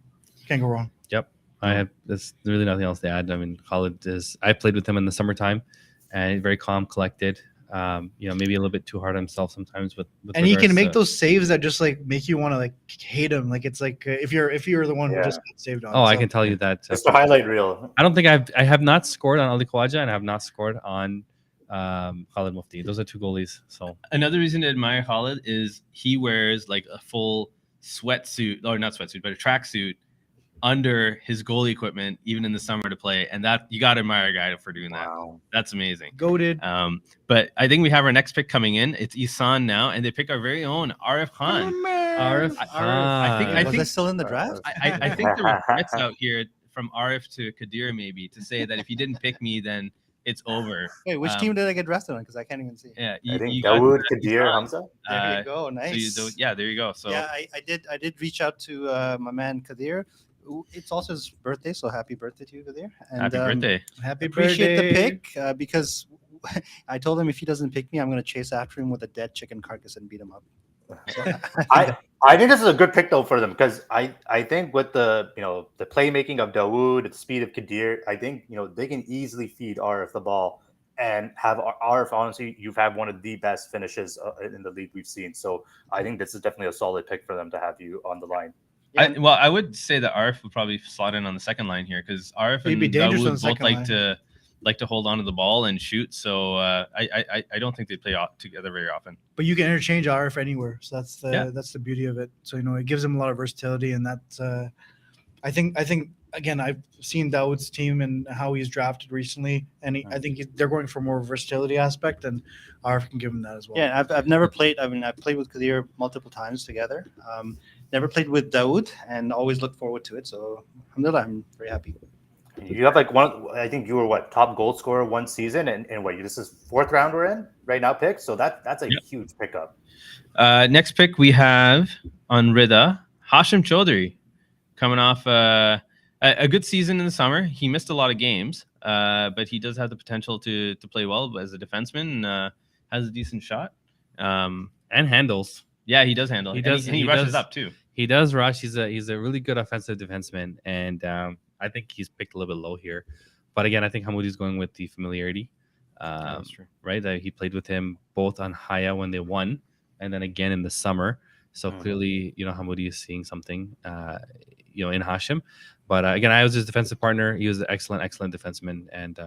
Can't go wrong. Yep. There's really nothing else to add. I mean, Khalid I played with him in the summertime, and he's very calm, collected. Maybe a little bit too hard on himself sometimes with and he can make those saves that just like make you want to like hate him. Like it's like if you're the one who just got saved on. Oh, I can tell you that. It's the highlight reel. I don't think I have not scored on Ali Khawaja, and I have not scored on Khalid Mufti. Those are two goalies. So another reason to admire Khalid is he wears like a full sweatsuit, or not sweatsuit, but a tracksuit under his goalie equipment, even in the summer to play. And that you got to admire a guy for doing that. That's amazing. Goated. But I think we have our next pick coming in. It's Isan now, and they pick our very own Arif Khan. Arif Khan. I Was think that still in the draft? I think there were threats out here from Arif to Kadir maybe to say that if he didn't pick me, then it's over. Wait, which team did I get drafted on? Because I can't even see. Yeah, I think Dawood, Kadir, Hamza. There you go. Nice. So there you go. So yeah, I did reach out to my man Kadir. It's also his birthday, so happy birthday to you, Kadir. And, happy birthday. Happy appreciate birthday. the pick because I told him if he doesn't pick me, I'm going to chase after him with a dead chicken carcass and beat him up. I think this is a good pick though for them because I think with the the playmaking of Dawood, the speed of Kadir, I think they can easily feed Arif the ball and have Arif. Honestly, you've had one of the best finishes in the league we've seen. So I think this is definitely a solid pick for them to have you on the line. Yeah. I would say that Arif would probably slot in on the second line here because Arif and Dawood both like to hold on to the ball and shoot. So I don't think they play together very often. But you can interchange RF anywhere, so that's the beauty of it. So it gives them a lot of versatility, and that's I think again I've seen Dawood's team and how he's drafted recently, and I think they're going for more versatility aspect, and RF can give them that as well. Yeah, I've never played. I mean, I've played with Kadir multiple times together. Never played with Dawood, and always look forward to it. So alhamdulillah, I'm very happy. You have I think you were top goal scorer one season, and this is fourth round we're in right now pick. So that's a huge pickup. Next pick we have on Rida, Hashim Chaudhry, coming off a good season in the summer. He missed a lot of games, but he does have the potential to play well as a defenseman. Has a decent shot and handles. Yeah, he does handle. He rushes up too. He does rush. He's a really good offensive defenseman, and I think he's picked a little bit low here. But again, I think Hamoudi's going with the familiarity. That's true. Right? He played with him both on Haya when they won, and then again in the summer. So clearly, Hamoudi is seeing something, in Hashim. But again, I was his defensive partner. He was an excellent defenseman, and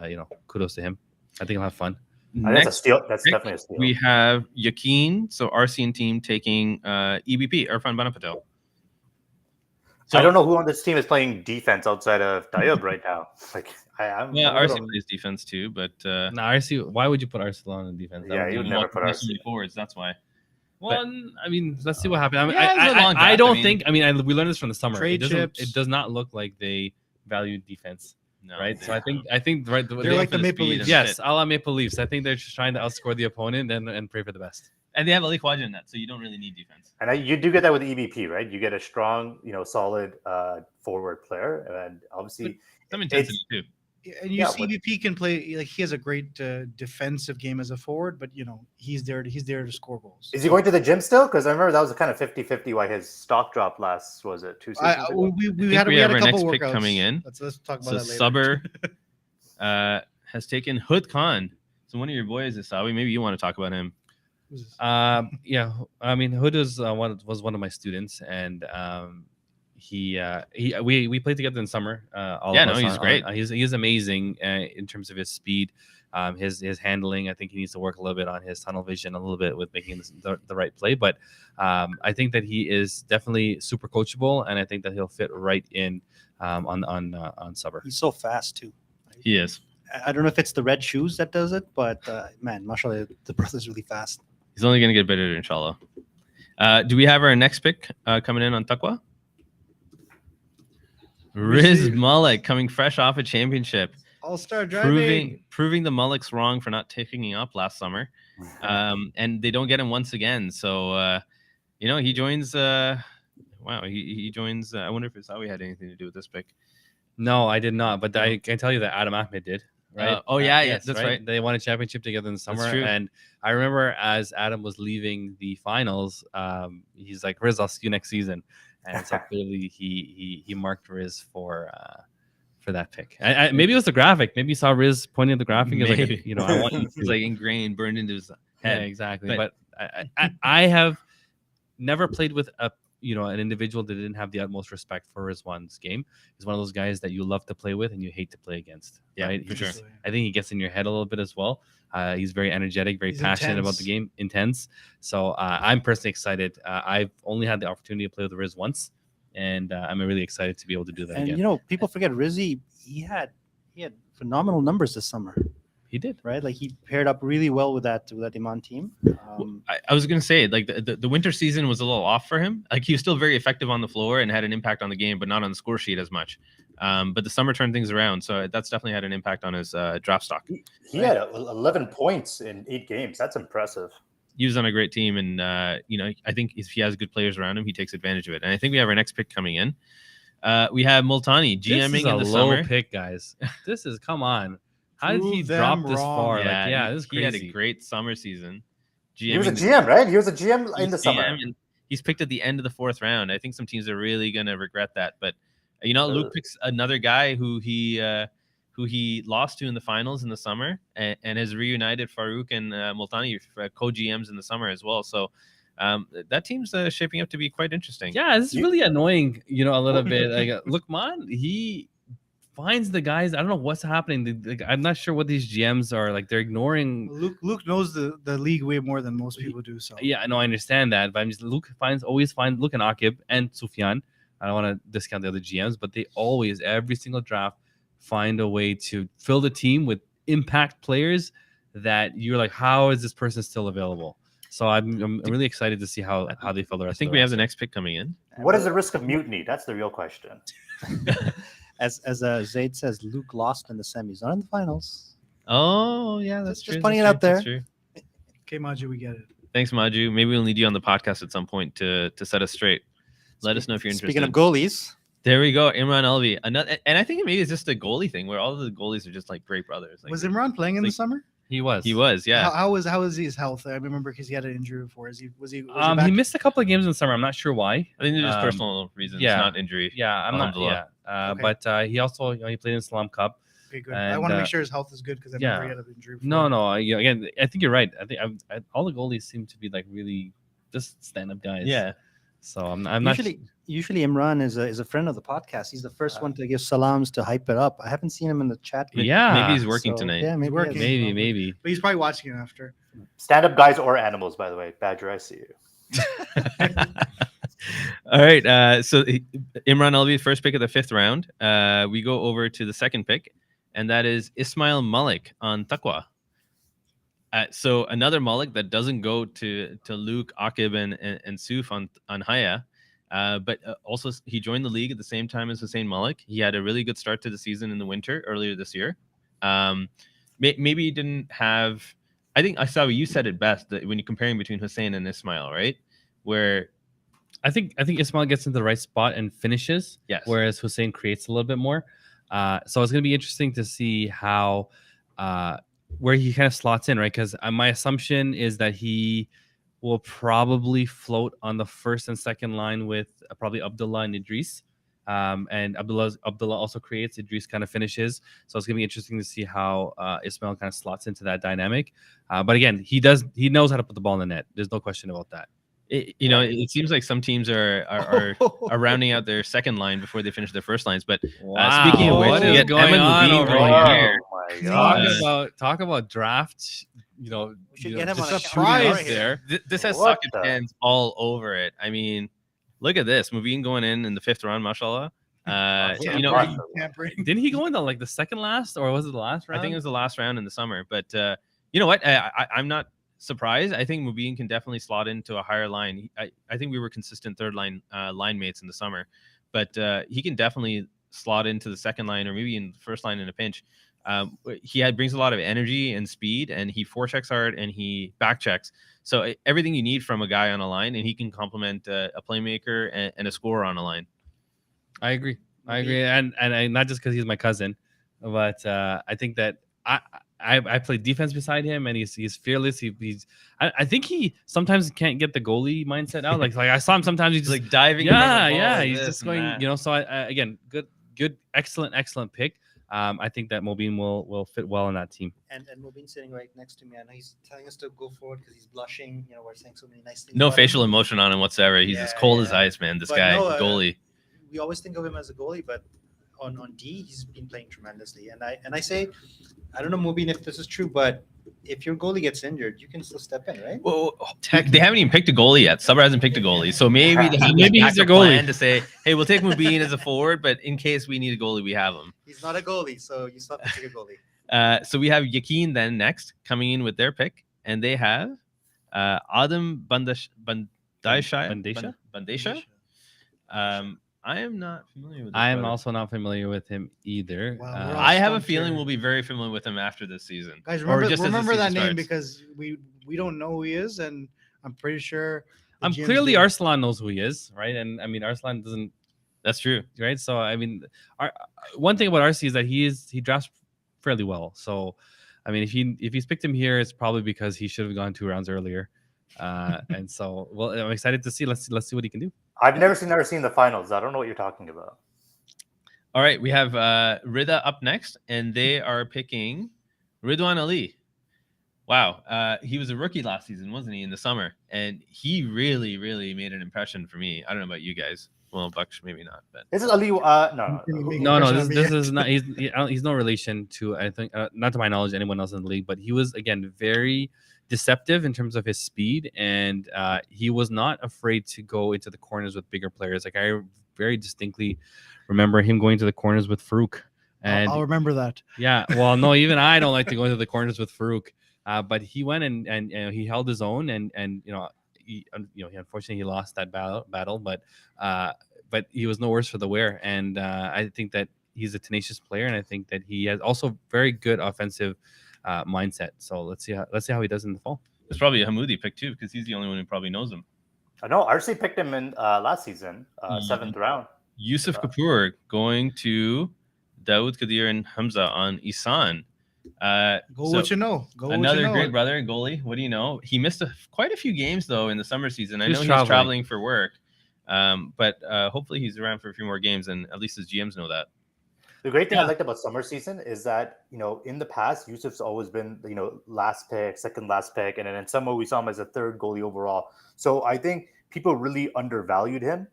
kudos to him. I think he'll have fun. That's a steal. That's definitely a steal. We have Yakin, so RCN team taking EBP, Irfan Banapatel. So I don't know who on this team is playing defense outside of Diab right now. RC plays defense too, but RC. Why would you put Arsenal on defense? Yeah, you would never put RC forwards. That's why. Well, I mean, let's see what happens. I don't think. I mean, we learned this from the summer. It does not look like they value defense. No, right. So I think right. They're like the Maple Leafs. Yes, a la Maple Leafs. I think they're just trying to outscore the opponent and pray for the best. And they have Ali Khawaja in that, so you don't really need defense. And you do get that with EBP, right? You get a strong, solid forward player, and obviously some intensity too. And EBP can play. Like he has a great defensive game as a forward, but he's there to score goals. Is he going to the gym still? Because I remember that was a kind of 50-50 why his stock dropped last. Was it 2 seasons ago? We had a couple workouts. Pick coming in. Let's talk about that later. Subber has taken Hood Khan. So one of your boys is Sawi. Maybe you want to talk about him. Yeah, I mean, Hood was one of my students, and we played together in summer. He's great. He's amazing in terms of his speed, his handling. I think he needs to work a little bit on his tunnel vision, a little bit with making the right play. But I think that he is definitely super coachable, and I think that he'll fit right in on Subber. He's so fast too. He is. I don't know if it's the red shoes that does it, but man, mashallah, the brother's really fast. He's only going to get better, inshallah. Do we have our next pick coming in on Taqwa? Riz Malik coming fresh off a championship. All-star driving. Proving the Mullocks wrong for not taking up last summer. And they don't get him once again. So, he joins. He joins. I wonder if Isawi had anything to do with this pick. No, I did not. But I can tell you that Adam Ahmed did. Right? That's right. They won a championship together in the summer. true. And I remember as Adam was leaving the finals, he's like, Riz, I'll see you next season. And so clearly he marked Riz for that pick. Maybe it was the graphic. Maybe you saw Riz pointing at the graphic. He was like, I want you to. It's like ingrained, burned into his head. Yeah, exactly. But I have never played with an individual that didn't have the utmost respect for Rizwan's game. He's one of those guys that you love to play with and you hate to play against. Yeah, right? for sure. I think he gets in your head a little bit as well. He's very energetic, very passionate about the game, intense. So I'm personally excited. I've only had the opportunity to play with Riz once, and I'm really excited to be able to do that And again. people forget Rizzy. He had phenomenal numbers this summer. He did. Right, like he paired up really well with that Iman team. I was gonna say, like, the winter season was a little off for him. Like, he was still very effective on the floor and had an impact on the game, but not on the score sheet as much. But the summer turned things around, so that's definitely had an impact on his draft stock. He had 11 points in 8 games. That's impressive. He was on a great team, and I think if he has good players around him, he takes advantage of it. And I think we have our next pick coming in. We have Multani GMing in the summer. Pick, guys. This is, come on. How did he Prove them drop this wrong. far? Yeah, this is he had crazy. a great summer season. He was a GM, right? He was a GM in the summer. And he's picked at the end of the 4th round. I think some teams are really going to regret that. But, Luke picks another guy who he lost to in the finals in the summer and has reunited Farouk and Multani co-GMs in the summer as well. So that team's shaping up to be quite interesting. Yeah, this is really annoying, a little bit. Like, Lukman, he finds the guys. I don't know what's happening. I'm not sure what these GMs are like. They're ignoring. Luke knows the league way more than most people do. So yeah, I know, I understand that. But Luke always finds Luke and Akib and Sufyan. I don't want to discount the other GMs, but they always, every single draft, find a way to fill the team with impact players that you're like, how is this person still available? So I'm really excited to see how they fill the rest. I think we have the next pick coming in. What is the risk of mutiny? That's the real question. As Zaid says, Luke lost in the semis, not in the finals. Oh, yeah, that's Just true. pointing That's it out true. there. That's true. okay, Maju, we get it. Thanks, Maju. Maybe we'll need you on the podcast at some point to set us straight. Let us know if you're interested. Speaking of goalies, there we go, Imran Alvi. Another, and I think maybe it's just a goalie thing where all of the goalies are just like great brothers. Like, Was Imran playing in the summer? He was. He was, yeah. How was his health? I remember because he had an injury before. Was he He back? missed a couple of games in the summer. I'm not sure why. I think they're just personal reasons, not injury. Yeah, I'm not. Alhamdulillah. Yeah, Okay. But he also he played in Salam Cup. Okay, good. I want to and, make sure his health is good because I yeah. remember he had an injury before. No. Again, I think you're right. I think all the goalies seem to be like really just stand-up guys. Yeah. So I'm not. Usually Imran is a friend of the podcast. He's the first one to give salams to hype it up. I haven't seen him in the chat. Yeah. Maybe he's working tonight. Yeah, maybe working. he is. Maybe. But he's probably watching it after. Stand-up guys or animals, by the way. Badger, I see you. All right. So Imran Alvi, first pick of the 5th round. We go over to the second pick, and that is Ismail Malik on Taqwa. So another Malik that doesn't go to Luke, Akib, and Suf on Haya. But also he joined the league at the same time as Hussein Malik. He had a really good start to the season in the winter earlier this year. Maybe he didn't have. I think I saw you said it best that when you're comparing between Hussein and Ismail, right? Where I think Ismail gets into the right spot and finishes. Yes. Whereas Hussein creates a little bit more. So it's going to be interesting to see how where he kind of slots in, right? Because my assumption is that he will probably float on the first and second line with probably Abdullah and Idris. And Abdullah also creates, Idris kind of finishes. So it's going to be interesting to see how Ismail kind of slots into that dynamic. But again, he knows how to put the ball in the net. There's no question about that. It seems like some teams are rounding out their second line before they finish their first lines. But speaking of which, what we is get going Emin on Levine over right here? here. Oh my god. Talk about draft. We should get him just on a shooting surprise out there. This has What socket the- fans all over it. I mean, look at this. Mubin going in the 5th round, mashallah. You know, Tampering. Tampering. Didn't he go in the second last, or was it the last round? I think it was the last round in the summer. But you know what? I'm not surprised. I think Mubin can definitely slot into a higher line. I think we were consistent third line line mates in the summer, but he can definitely slot into the second line or maybe in the first line in a pinch. He brings a lot of energy and speed, and he forechecks hard and he back checks. So everything you need from a guy on a line, and he can complement a playmaker and a scorer on a line. I agree. And not just because he's my cousin, but I think that I play defense beside him, and he's fearless. I think he sometimes can't get the goalie mindset out. Like I saw him sometimes he's He's just like diving. above the ball like he's this just and going. that. So again, good, excellent pick. I think that Mobin will fit well in that team. And Mobin's sitting right next to me. I know he's telling us to go forward because he's blushing. We're saying so many nice things. No about him. facial emotion on him whatsoever. He's as cold as ice, man. This But guy, no, goalie. We always think of him as a goalie, but on D, he's been playing tremendously. And I say, I don't know, Mubin, if this is true, but if your goalie gets injured, you can still step in, right? Well, they haven't even picked a goalie yet. Subber hasn't picked a goalie, so maybe they have Maybe this he's their backup goalie. plan to say, "Hey, we'll take Mubin as a forward, but in case we need a goalie, we have him." He's not a goalie, so you still have to take a goalie. So we have Yakin then next coming in with their pick, and they have Adam Bandesha. I am not familiar with. This I am brother. also not familiar with him either. Wow, we're all I have a stumped feeling here. we'll be very familiar with him after this season. Guys, Or remember, just as the remember that season name starts. because we don't know who he is, and I'm pretty sure. the I'm GMs clearly do. Arslan knows who he is, right? And I mean, Arslan doesn't, That's true. right? So I mean, one thing about RC is that he drafts fairly well. So I mean, if he's picked him here, it's probably because he should have gone 2 rounds earlier. And so, well, I'm excited to see. Let's see what he can do. I've never seen the finals. I don't know what you're talking about. All right, we have Rida up next, and they are picking Ridwan Ali. Wow, he was a rookie last season, wasn't he, in the summer? And he really, really made an impression for me. I don't know about you guys. Well, Bucks maybe not, but This is Ali. No. No, Impression on me this yet. is not. He's no relation to, I think, not to my knowledge, anyone else in the league. But he was again very deceptive in terms of his speed, and he was not afraid to go into the corners with bigger players. Like I very distinctly remember him going to the corners with Farouk. And I'll remember that. yeah, well, no, even I don't like to go into the corners with Farouk. But he went and he held his own, and he unfortunately he lost that battle, but he was no worse for the wear. And I think that he's a tenacious player, and I think that he has also very good offensive mindset. So let's see how he does in the fall. it's probably a Hamoudi pick too, because he's the only one who probably knows him. I know. RC picked him in last season, 7th round. Yusuf Kapoor going to Daoud Kadir and Hamza on Isan. Go So what you know. Go what another you know. great brother, goalie. What do you know? He missed quite a few games though in the summer season. I He know was he's traveling for work, but hopefully he's around for a few more games, and at least his GMs know that. The great thing I Yeah. liked about summer season is that, in the past, Yusuf's always been, last pick, second last pick. And then in summer, we saw him as a third goalie overall. So I think people really undervalued him,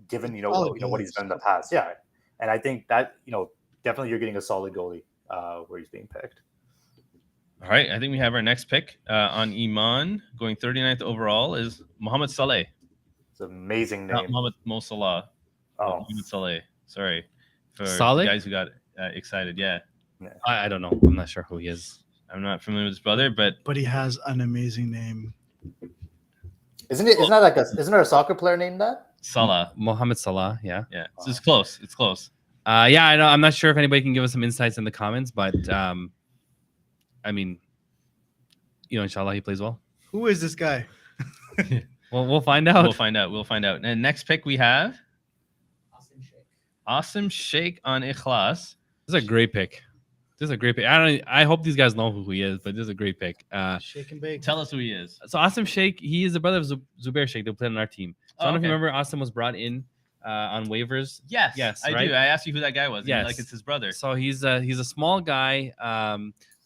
given, what he's done in the past. Yeah. And I think that, definitely you're getting a solid goalie where he's being picked. All right, I think we have our next pick on Iman going 39th overall is Mohamed Saleh. It's an amazing Not name. Mohamed Mo Salah. Oh, Mohamed Saleh. Sorry for Saleh? the guys who got excited. Yeah, I don't know. I'm not sure who he is. I'm not familiar with his brother, but But he has an amazing name. isn't there a soccer player named that? Salah. Mohamed Salah. Yeah. Yeah, so it's close. It's close. Yeah. I know. I'm not sure if anybody can give us some insights in the comments, but I mean, inshallah he plays well. Who is this guy? Well, we'll find out. We'll find out. And next pick we have Asim Sheikh on Ikhlas. This is a great pick. I hope these guys know who he is, but this is a great pick. Shake and bake. Tell us who he is. So Asim Sheikh, he is the brother of Zubair Sheikh. They played on our team. So I don't know if you okay. remember, Asim was brought in on waivers. Yes, I right? do. I asked you who that guy was. and you're Yes. like it's his brother. So he's a small guy,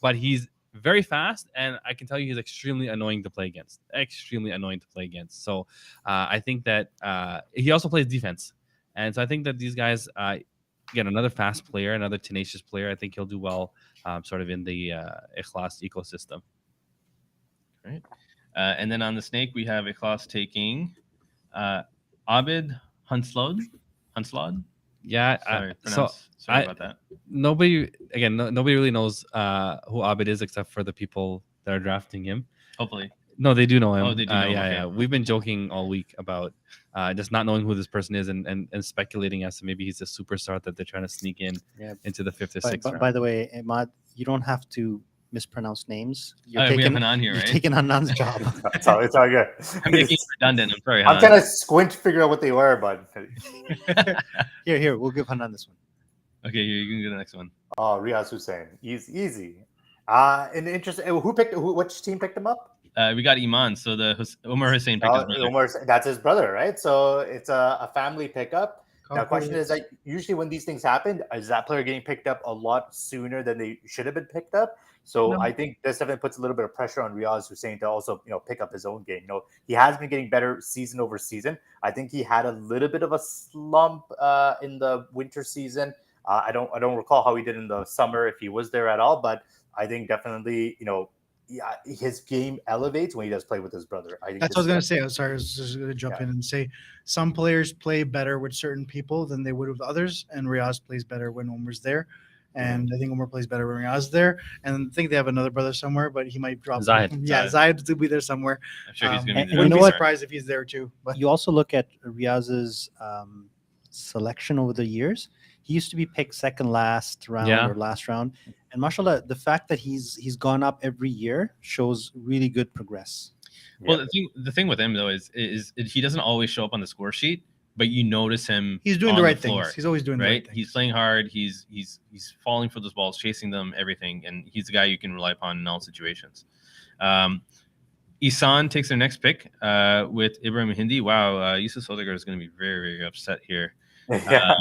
but he's very fast, and I can tell you he's extremely annoying to play against. So I think that he also plays defense, and so I think that these guys, again, another fast player, another tenacious player. I think he'll do well, sort of in the Ikhlas ecosystem. Right. And then on the snake, we have Ikhlas taking Abid Hunslod Hunslod. Yeah. Sorry I- about that. Nobody really knows who Abid is except for the people that are drafting him. Hopefully. No, they do know him. Oh, they do know him, Yeah, okay. yeah. We've been joking all week about just not knowing who this person is and speculating as to maybe he's a superstar that they're trying to sneak in Yeah. into the 5th or By, 6th by, round. by the way, Ahmad, you don't have to mispronounce names. You're We have taking Hanan here, you're right? taking Hanan's job. It's all good. I'm making it redundant. I'm sorry. I'm Hanan. trying to squint to figure out what they were, but Here, we'll give Hanan this one. Okay, you can go to the next one. oh, Riaz Hussein, easy. And interesting. Which team picked him up? We got Iman. So Umar Hussein picked his brother. That's his brother, right? So it's a family pickup. Now, the question is, like, usually when these things happen, is that player getting picked up a lot sooner than they should have been picked up? So No. I think this definitely puts a little bit of pressure on Riaz Hussein to also, pick up his own game. He has been getting better season over season. I think he had a little bit of a slump in the winter season. I don't recall how he did in the summer, if he was there at all, but I think definitely, his game elevates when he does play with his brother. I think That's what I was going to say. I'm sorry. I was just going to jump Yeah. in and say some players play better with certain people than they would with others. And Riaz plays better when Omar's there. And I think Omar plays better when Riaz's there. And I think they have another brother somewhere, but he might drop. Zayed. Yeah, Zayed will be there somewhere. I'm sure he's going to be and the Wouldn't you know be what? surprised if he's there too. But You also look at Riaz's selection over the years. He used to be picked second last round Yeah. or last round. And mashallah, the fact that he's gone up every year shows really good progress. Well, the thing with him though is he doesn't always show up on the score sheet, but you notice him. he's doing on the right floor, things. He's always doing the right right. things. He's playing hard. He's falling for those balls, chasing them, everything, and he's the guy you can rely upon in all situations. Isan takes their next pick with Ibrahim Hindi. Wow, Yusuf Sodegar is going to be very, very upset here. Yeah.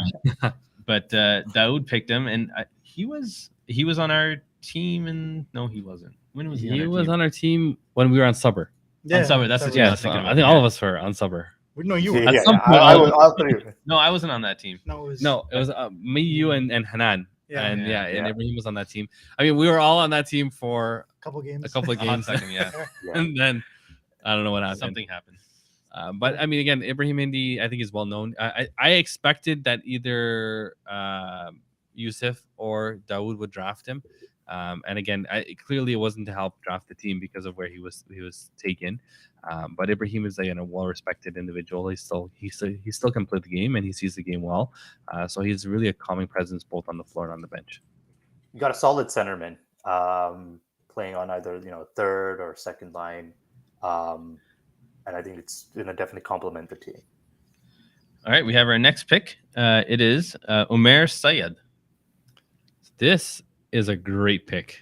But Daoud picked him, and he was on our team, and no, he wasn't. When was he? He on our was team? on our team when we were on Subber. Yeah, Subber, that's the Subber. team I Yeah, was thinking I about, think yeah. all of us were on Subber. No, you were. At some point, I'll tell you. No, I wasn't on that team. No, it was, No, it was me, you, and Hanan. Yeah, and yeah, and yeah. Ibrahim was on that team. I mean, we were all on that team for a couple games. a couple of A hot games, second, yeah. and then I don't know what happened. Something happened. But I mean, again, Ibrahim Hindi, I think is well known. I expected that either Yusuf or Dawood would draft him. And again, clearly it wasn't to help draft the team because of where he was taken. But Ibrahim is a well-respected individual. He still can play the game, and he sees the game well. So he's really a calming presence both on the floor and on the bench. You got a solid centerman playing on either third or second line, and I think it's going to definitely complement the team. All right, we have our next pick. It is Omer Sayed. This is a great pick.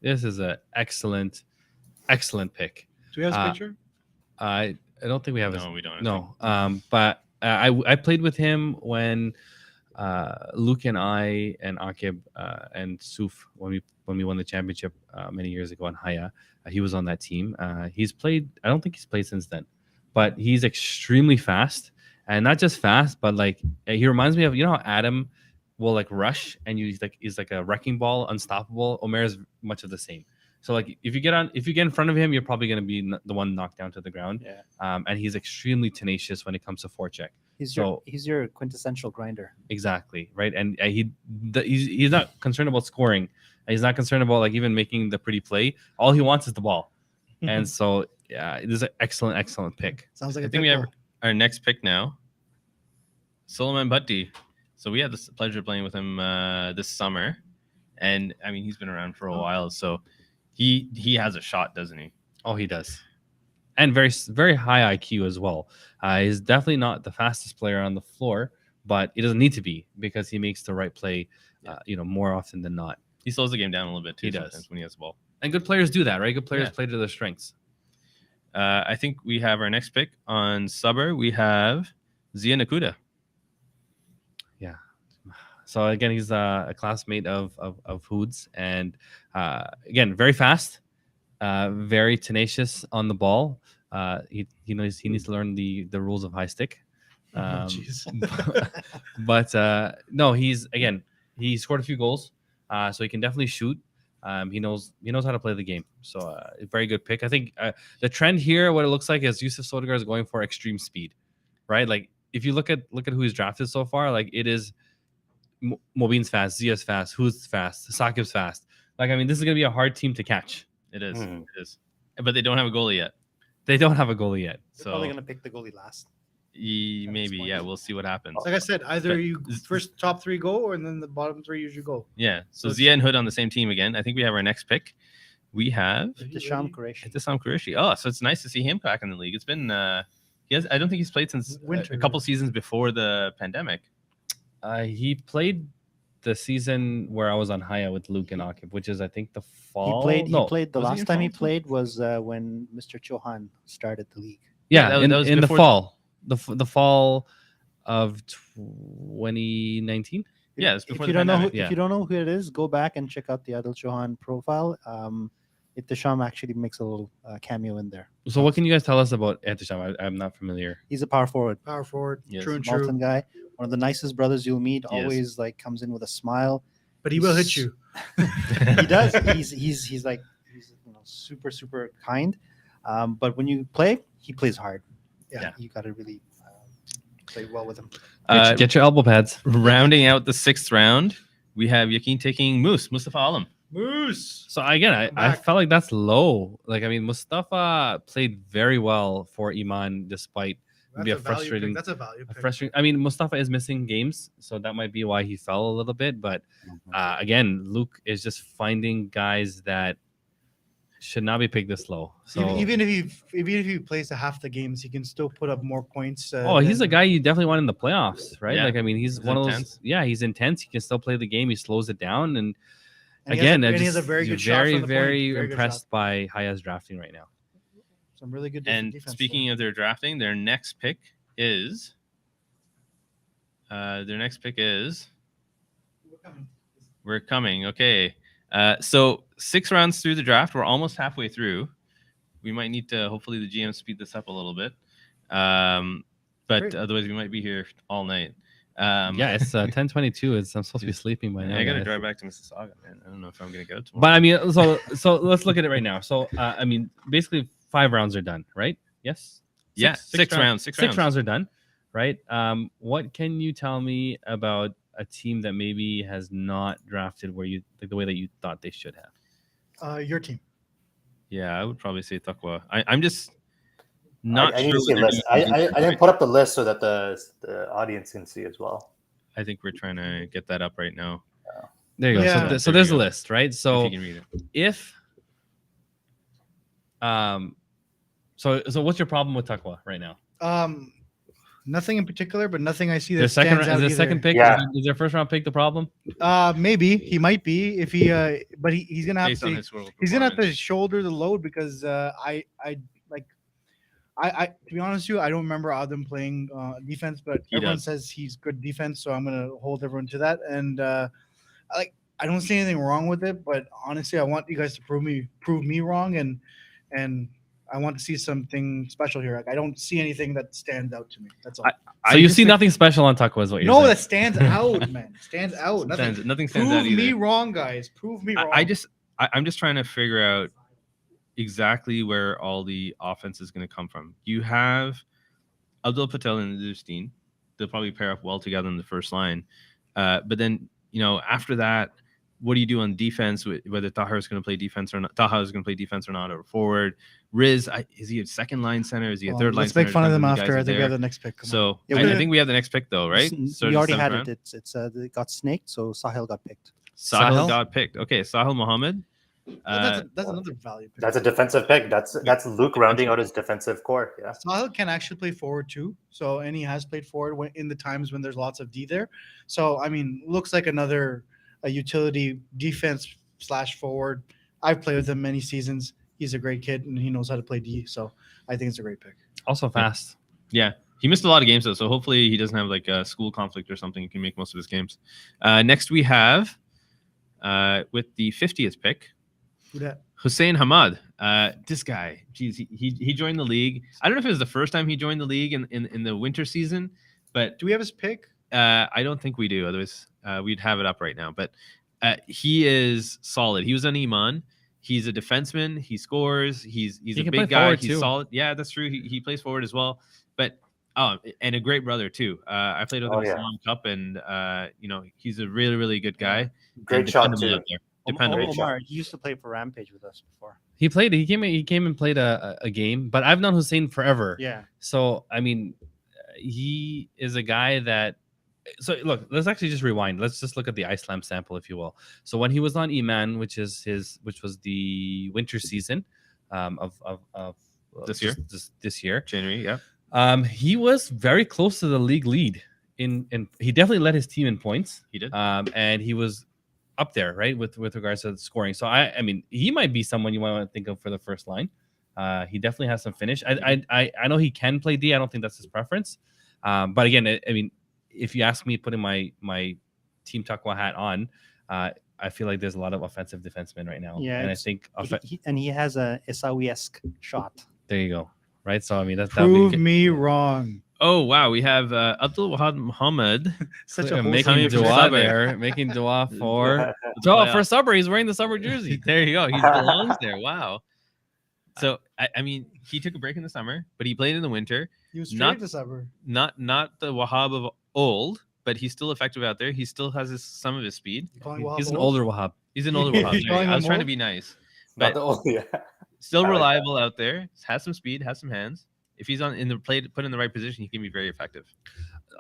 This is an excellent pick. Do we have a picture? I don't think we have. No, we don't. No. But I played with him when Luke and I and Akib and Suf when we won the championship many years ago in Haya. He was on that team. He's played. I don't think he's played since then, but he's extremely fast, and not just fast, but like he reminds me of how Adam will like rush and he's like a wrecking ball, unstoppable. Omer is much of the same. So like if you get in front of him, you're probably going to be the one knocked down to the ground. Yeah. And he's extremely tenacious when it comes to forecheck. He's So- your quintessential grinder. Exactly, right. And he's not concerned about scoring. He's not concerned about like even making the pretty play. All he wants is the ball. And so yeah, it is an excellent pick. Sounds like I a think we have pitbull. our next pick now. Solomon Bhatti. So we had the pleasure of playing with him this summer, and I mean he's been around for a while, so he has a shot, doesn't he? Oh, he does. And very, very high IQ as well. He's definitely not the fastest player on the floor, but he doesn't need to be because he makes the right play, more often than not. He slows the game down a little bit too. He does. Sometimes when he has the ball. And good players do that, right? Good players Yeah. play to their strengths. I think we have our next pick on Subber. We have Zia Nakuda. So again, he's a classmate of Hoods, and again, very fast, very tenacious on the ball. He needs to learn the rules of high stick. Jeez. But no, he scored a few goals, so he can definitely shoot. He knows how to play the game. So a very good pick. I think the trend here, what it looks like, is Yusuf Sodegar is going for extreme speed, right? Like if you look at who he's drafted so far, like it is Mobin's fast, Zia's fast, who's fast, Sakib's fast. Like I mean, this is gonna be a hard team to catch. It is. Mhm. It is. But they don't have a goalie yet. They don't have a goalie yet, They're So probably gonna pick the goalie last. maybe, point. yeah, we'll see what happens. Like I said, either But- you first top three go, or then the bottom three usually go. Yeah. So So Zia and Hood on the same team again. I think we have our next pick. We have Desham Qureshi. Itesam Kurishi. Oh, so it's nice to see him back in the league. It's been he has. I don't think he's played since Winter, a couple yeah. seasons before the pandemic. he played the season where I was on Haya with Luke and Akib, which is I think the fall. He No, played the was he last in time he fall too? played was when Mr. Chohan started the league. yeah, that was- in, that was in the before- fall, the fall of 2019. Yeah, it's before if you the don't know pandemic. yeah. if you don't know who it is, go back and check out the Adil Chohan profile. Desham actually makes a little cameo in there. So what can you guys tell us about Etisham? I'm not familiar. He's a power forward, Power forward, Yes. true and true. Malton guy, one of the nicest brothers you'll meet. He is. Always like comes in with a smile. But he will hit you. He does. He's like super kind. But when you play, he plays hard. Yeah. You got to really play well with him. Get your elbow pads. Rounding out the 6th round, we have Yakin taking Mustafa Alam. Moose. So again, I Back. felt like that's low. Like I mean, Mustafa played very well for Iman, despite That's be a a value frustrating- pick. That's a value pick. frustrating. I mean, Mustafa is missing games, so that might be why he fell a little bit. But again, Luke is just finding guys that should not be picked this low. So Even if he plays to half the games, he can still put up more points. he's a than- guy you definitely want in the playoffs, right? Yeah. Like I mean, he's He's one of those. intense. Yeah, he's intense. He can still play the game. He slows it down, and And he has again, a- I and he has a just- very good shot very, from the point. very Very good impressed shot. by Haya's drafting right now. Some really good And defense. speaking of their drafting, their next pick is we're coming. Okay. So 6 rounds through the draft, we're almost halfway through. We might need to hopefully the GM speed this up a little bit. But Great. otherwise we might be here all night. Yeah, it's 10:22. I'm supposed to be sleeping by now. I gotta guys. drive back to Mississauga, man. I don't know if I'm gonna go tomorrow. But I mean, so let's look at it right now. So I mean, basically 5 rounds are done, right? Yes. Yeah, six rounds. Six rounds are done, right? What can you tell me about a team that maybe has not drafted where you like the way that you thought they should have? Your team. Yeah, I would probably say Takwa. I'm just not I sure. need to see a what they're list. doing. I didn't put up the list so that the audience can see as well. I think we're trying to get that up right now. There you go. Yeah. So, so There there's you a go. list, right? If So you can read it. if so what's your problem with Takwa right now? Nothing in particular, but nothing I see Their that second stands out is their either. second pick. Yeah. Is their first round pick the problem? Maybe he might be if he. But he's gonna have Based on to. his world He's gonna have to performance. shoulder the load because I to be honest with you, I don't remember Adam playing defense, but He everyone does. says he's good defense, so I'm gonna hold everyone to that. And I don't see anything wrong with it, but honestly, I want you guys to prove me wrong, and I want to see something special here. Like I don't see anything that stands out to me. That's all. So you see nothing special on Takwa, is what you're No, saying. that stands out, man. Stands out. Nothing. Nothing stands out Prove either. me wrong, guys. Prove me wrong. I'm just trying to figure out exactly where all the offense is going to come from. You have Abdul Patel and Justine. They'll probably pair up well together in the first line. But then, after that, what do you do on defense? Whether Taha is going to play defense or not, or forward. Riz, is he a second line center? Is he a third line Let's center? make fun of them Depends on after. the I guys think we there. have the next pick. Come on. So Yeah, I we- think we have the next pick though, right? We Starting already seventh had round? it. It's it got snaked, so Sahil got picked. Sahil Sahil? got picked. Okay, Sahil Mohammed. That's another value pick. That's a defensive pick. That's Luke rounding out his defensive core. Yeah. Sahil can actually play forward too. So and he has played forward in the times when there's lots of D there. So I mean, looks like a utility defense / forward. I've played with him many seasons. He's a great kid and he knows how to play D. So I think it's a great pick. Also fast. Yeah, he missed a lot of games though, so hopefully he doesn't have like a school conflict or something. He can make most of his games. Next we have with the 50th pick, Who dat? Hussein Hamad. This guy, geez, he joined the league. I don't know if it was the first time he joined the league in the winter season, but Do we have his pick? I don't think we do. Otherwise, we'd have it up right now. But he is solid. He was on Iman. He's a defenseman. He scores. He's a can play big guy. forward, He's too. solid. Yeah, that's true. He plays forward as well. But Oh, and a great brother too. I played with him Oh, in yeah. Salon Cup, and he's a really, really good guy. Great and shot, dependable too. out there. Dependable. Great shot. Omar, he used to play for Rampage with us before. He played. He came and played a game. But I've known Hussein forever. Yeah. So I mean, he is a guy that. So look, let's actually just rewind. Let's just look at the Ice Slam sample, if you will. So when he was on Eman, which was the winter season, of This year? this year, January, yeah. he was very close to the league lead. In he definitely led his team in points. He did. And he was up there, right, with regards to scoring. So I mean, he might be someone you might want to think of for the first line. He definitely has some finish. I know he can play D. I don't think that's his preference. But again, I mean, if you ask me, putting my Team Tuckwa hat on, I feel like there's a lot of offensive defensemen right now. Yeah, and I it's- think And he has a Isawi-esque shot. there you go, right? So I mean, that'd Prove be me wrong. Oh wow, we have Abdul Wahab Muhammad. Such a making Coming wholesome from Dua Sabah. there, making Dua for Playoff. for Subber. He's wearing the Subber jersey. There you go. He belongs there. Wow. So I mean, he took a break in the summer, but he played in the winter. He was Not- straight to summer. Not the Wahab of old, but he's still effective out there. He still has some of his speed. You calling Wahab He's an old? older Wahab. He's an older You're Wahab. calling I was him trying to old? be nice. Not But the yeah. still I like that. reliable out there. Has some speed. Has some hands. If he's put in the right position, he can be very effective.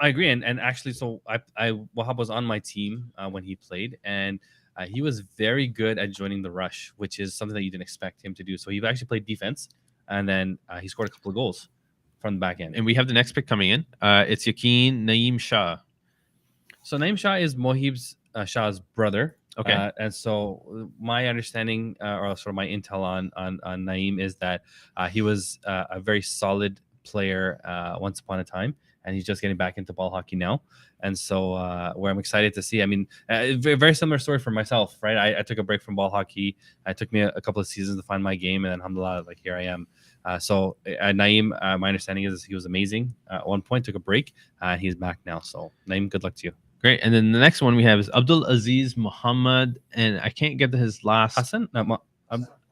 I agree, and actually, so Wahab was on my team when he played, and he was very good at joining the rush, which is something that you didn't expect him to do. So he actually played defense, and then he scored a couple of goals from the back end. And we have the next pick coming in. It's Yakin Naeem Shah. So Naeem Shah is Mohib's Shah's brother. Okay. And so my understanding, or sort of my intel on Naeem, is that he was a very solid player once upon a time, and he's just getting back into ball hockey now. And so where I'm excited to see, I mean, very, very similar story for myself, right? I took a break from ball hockey. It took me a couple of seasons to find my game, and then alhamdulillah, like here I am. So Naeem, my understanding is he was amazing. At one point, took a break. He's back now. So Naeem, good luck to you. Great. And then the next one we have is Abdul Aziz Muhammad, and I can't get his last Hassan? No,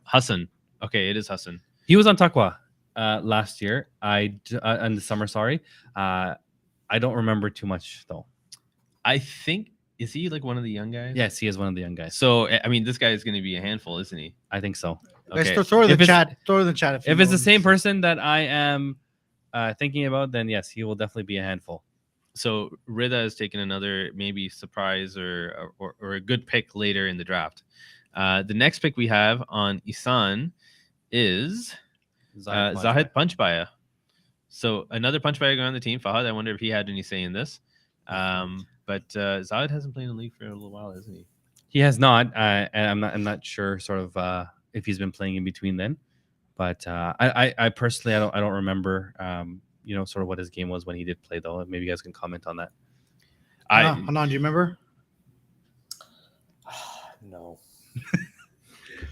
Hassan. Okay, it is Hassan. he was on Takwa last year. In the summer, sorry. I don't remember too much though. I think is he like one of the young guys? Yes, he is one of the young guys. So I mean, this guy is going to be a handful, isn't he? I think so. Guys, Okay. throw it in If the it's- chat. Throw it in the chat. If it's the same person that I am thinking about, then yes, he will definitely be a handful. So Rida has taken another maybe surprise or a good pick later in the draft. The next pick we have on Isan is Zahid Punchbaya. So another Punchbaya going on the team. Fahad, I wonder if he had any say in this. But Zahid hasn't played in the league for a little while, hasn't he? He has not, and I'm not sure sort of if he's been playing in between then. But I personally I don't remember sort of what his game was when he did play though. Maybe you guys can comment on that. Hanan, do you remember? No.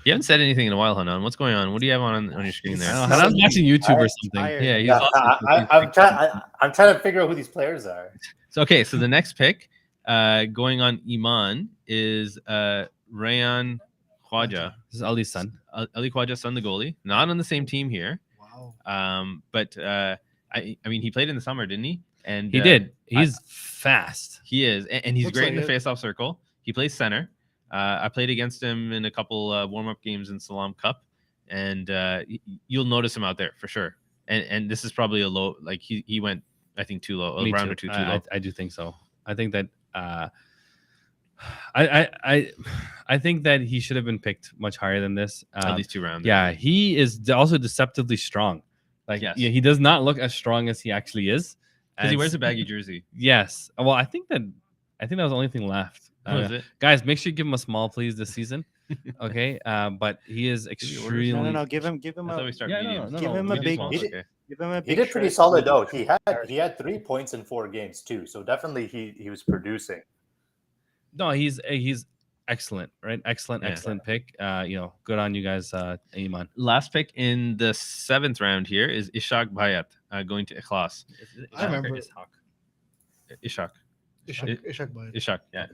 You haven't said anything in a while, Hanan. What's going on? What do you have on your screen there? I'm watching YouTube or something. Tired. Yeah, he's Yeah, awesome. I'm trying to figure out who these players are. So okay, so the next pick going on Iman is Rayan Khwaja. This is Ali's son. Ali Khwaja's son, the goalie. Not on the same team here. Wow. But I mean, he played in the summer, didn't he? And He did. He's fast. He is, and he's Looks great in like the it. face-off circle. He plays center. I played against him in a couple warm-up games in Salam Cup, and you'll notice him out there for sure. And this is probably a low, like he went, I think, too low, Me a round too. or two too low. I do think so. I think that I think that he should have been picked much higher than this. At least 2 rounds. Yeah, he is also deceptively strong. Like, Yes. yeah, he does not look as strong as he actually is. because he And wears a baggy jersey. Yes. Well, I think that was the only thing left. Oh, is it? Guys, make sure you give him a small, please, this season. Okay. But he is extremely. No. Give him I thought we started Yeah, no, medium. no, Give him a Medium big- small, he did- okay. give him a. He big did pretty shirt. solid though. He had 3 points in 4 games too. So definitely he was producing. No, he's excellent, right? Excellent Yeah. pick. Good on you guys, Iman. Last pick in the 7th round here is Ishaq Bayat going to Ikhlas. I remember. Ishaq. Ishak Bayat. Ishaq, yeah.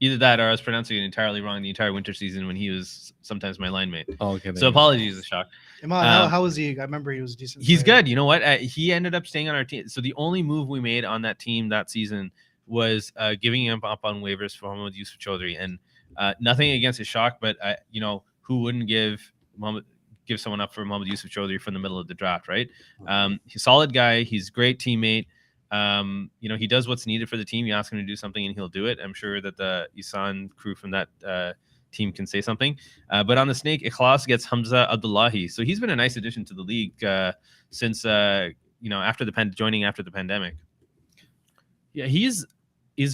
Either that or I was pronouncing it entirely wrong the entire winter season when he was sometimes my line mate. Oh, okay. So apologies, Ashok. Iman, how was he? I remember he was a decent. He's player. good. You know what? He ended up staying on our team. So the only move we made on that team that season was giving him up on waivers for Mohamed Yusuf Chaudhry. And nothing against Ashok, but who wouldn't give someone up for Mohamed Yusuf Chaudhry from the middle of the draft, right? He's a solid guy. He's a great teammate. He does what's needed for the team. You ask him to do something and he'll do it. I'm sure that the Isan crew from that team can say something. But on the Snake, Ikhlas gets Hamza Abdullahi. So he's been a nice addition to the league since after joining after the pandemic. Yeah, he's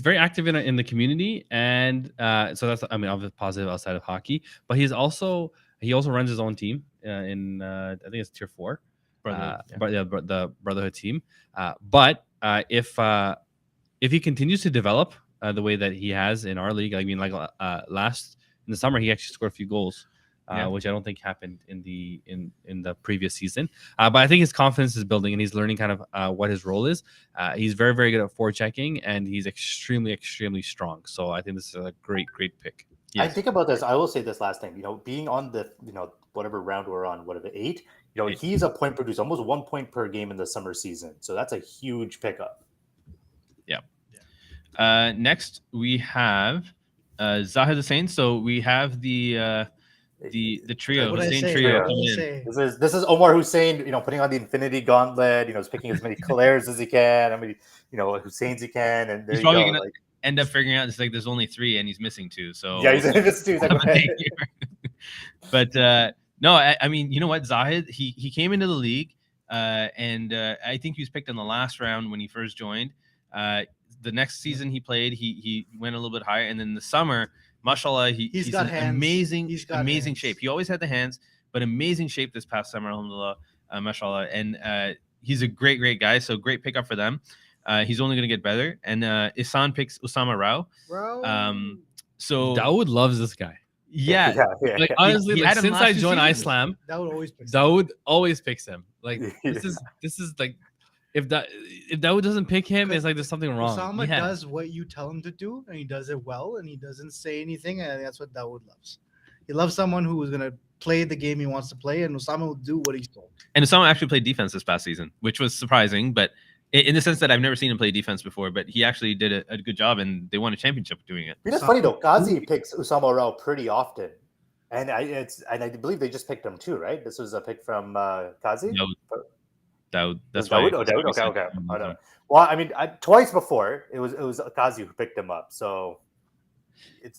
very active in the community, and so that's obviously positive outside of hockey. But he also runs his own team in I think it's Tier 4, the Brotherhood team. But if he continues to develop the way that he has in our league, last in the summer he actually scored a few goals, which I don't think happened in the previous season. But I think his confidence is building, and he's learning kind of what his role is. He's very, very good at forechecking, and he's extremely, extremely strong. So I think this is a great pick. Yes. I think about this. I will say this last thing. Being on the whatever round we're on, whatever 8. He's a point producer, almost 1 point per game in the summer season. So that's a huge pickup. Yeah. Next we have Zahid Hussein. So we have the trio, Hussein trio. This is Omar Hussein, putting on the Infinity Gauntlet, he's picking as many Claires as he can, how many, Husseins he can, and he's probably gonna end up figuring out it's like there's only 3 and he's missing 2. So yeah, he's missing 2. But no, I mean, you know what, Zahid, he came into the league, and I think he was picked in the last round when he first joined. The next season he played, he went a little bit higher, and then the summer, mashallah, he's got amazing shape. He always had the hands, but amazing shape this past summer, alhamdulillah, mashallah. And he's a great guy, so great pickup for them. He's only going to get better. And Isan picks Usama Rao. So Dawood loves this guy. Yeah. Honestly, since I joined Islam, Dawood always picks him. Like this is like if Dawood doesn't pick him, it's like there's something wrong. Usama does what you tell him to do, and he does it well, and he doesn't say anything, and that's what Dawood loves. He loves someone who is going to play the game he wants to play, and Usama will do what he's told. And Usama actually played defense this past season, which was surprising, but in the sense that I've never seen him play defense before, but he actually did a good job, and they won a championship doing it. It's funny though, Ghazi picks Usama Rao pretty often, and I believe they just picked him too, right? This was a pick from Ghazi. Dawood. That's Dawood. Oh, Dawood. Okay. Oh, no. Well, I mean, twice before it was Ghazi who picked him up, so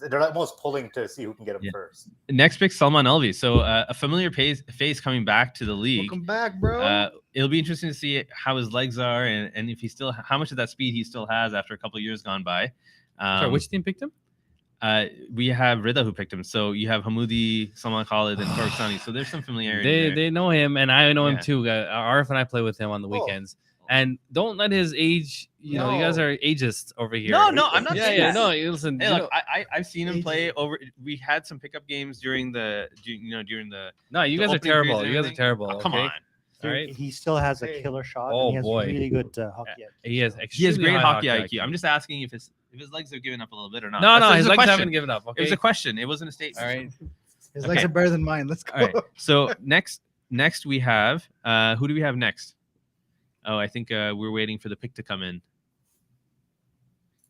they're almost pulling to see who can get him first. Next pick, Salman Alvi. So a familiar face coming back to the league. Welcome back, bro. It'll be interesting to see how his legs are and if how much of that speed he still has after a couple of years gone by. Sorry, which team picked him? We have Rida who picked him. So you have Hamoudi, Salman Khalid, and Farooq Sani. So there's some familiarity. They know him, and I know him too. Arif and I play with him on the weekends. And don't let his age, you guys are ageist over here. No, I'm not saying that. No, listen. Hey, look, I've seen him play over. We had some pickup games during the. No, you guys are terrible. You guys are terrible. Oh, come on. All right. He still has a killer shot. Oh, and he has boy. really good hockey IQ. He has great hockey IQ. I'm just asking if his legs are giving up a little bit or not. No, his legs haven't given up. Okay? It was a question. It wasn't a statement. All right. His legs are better than mine. Let's go. All right. So next we have who do we have next? Oh, I think we're waiting for the pick to come in.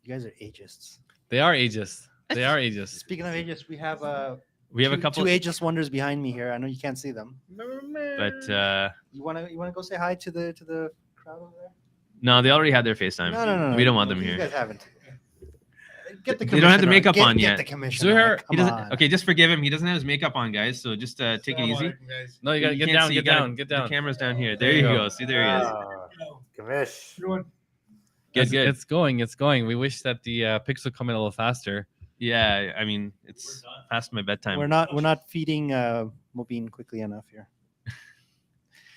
You guys are ageists. They are ageists. They are ageists. Speaking of ageists, we have a couple 2 ageless wonders behind me here. I know you can't see them, but you wanna go say hi to the crowd over there? No, they already had their FaceTime. No. We don't want them here. You guys haven't. Get the they don't have the makeup on yet. The commissioner. He doesn't. Okay, just forgive him. He doesn't have his makeup on, guys. So just take it easy. No, you gotta get down. Get down. The camera's down here. There you go. See, there he is. Commish. Good. It's going. We wish that the picks would come in a little faster. Yeah, I mean it's past my bedtime. We're not feeding Mobeen quickly enough here.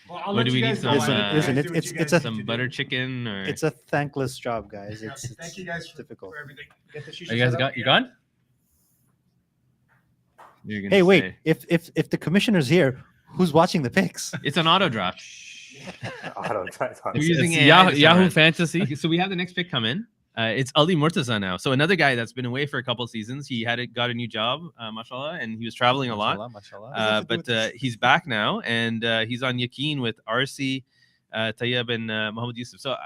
Well, what do we need? Listen, it's some butter chicken or it's a thankless job, guys. It's thank you guys difficult. for everything. You guys you gone? Hey, wait! If the commissioner's here, who's watching the picks? It's an auto draft. Auto draft. We're using Yahoo Fantasy. Okay, so we have the next pick come in. It's Ali Murtaza now. So another guy that's been away for a couple of seasons. He got a new job, mashallah, and he was traveling a lot. Mashallah. Does that have to do But with this? he's back now, and he's on Yaqeen with RC, Tayyab, and Mohamed Yusuf. So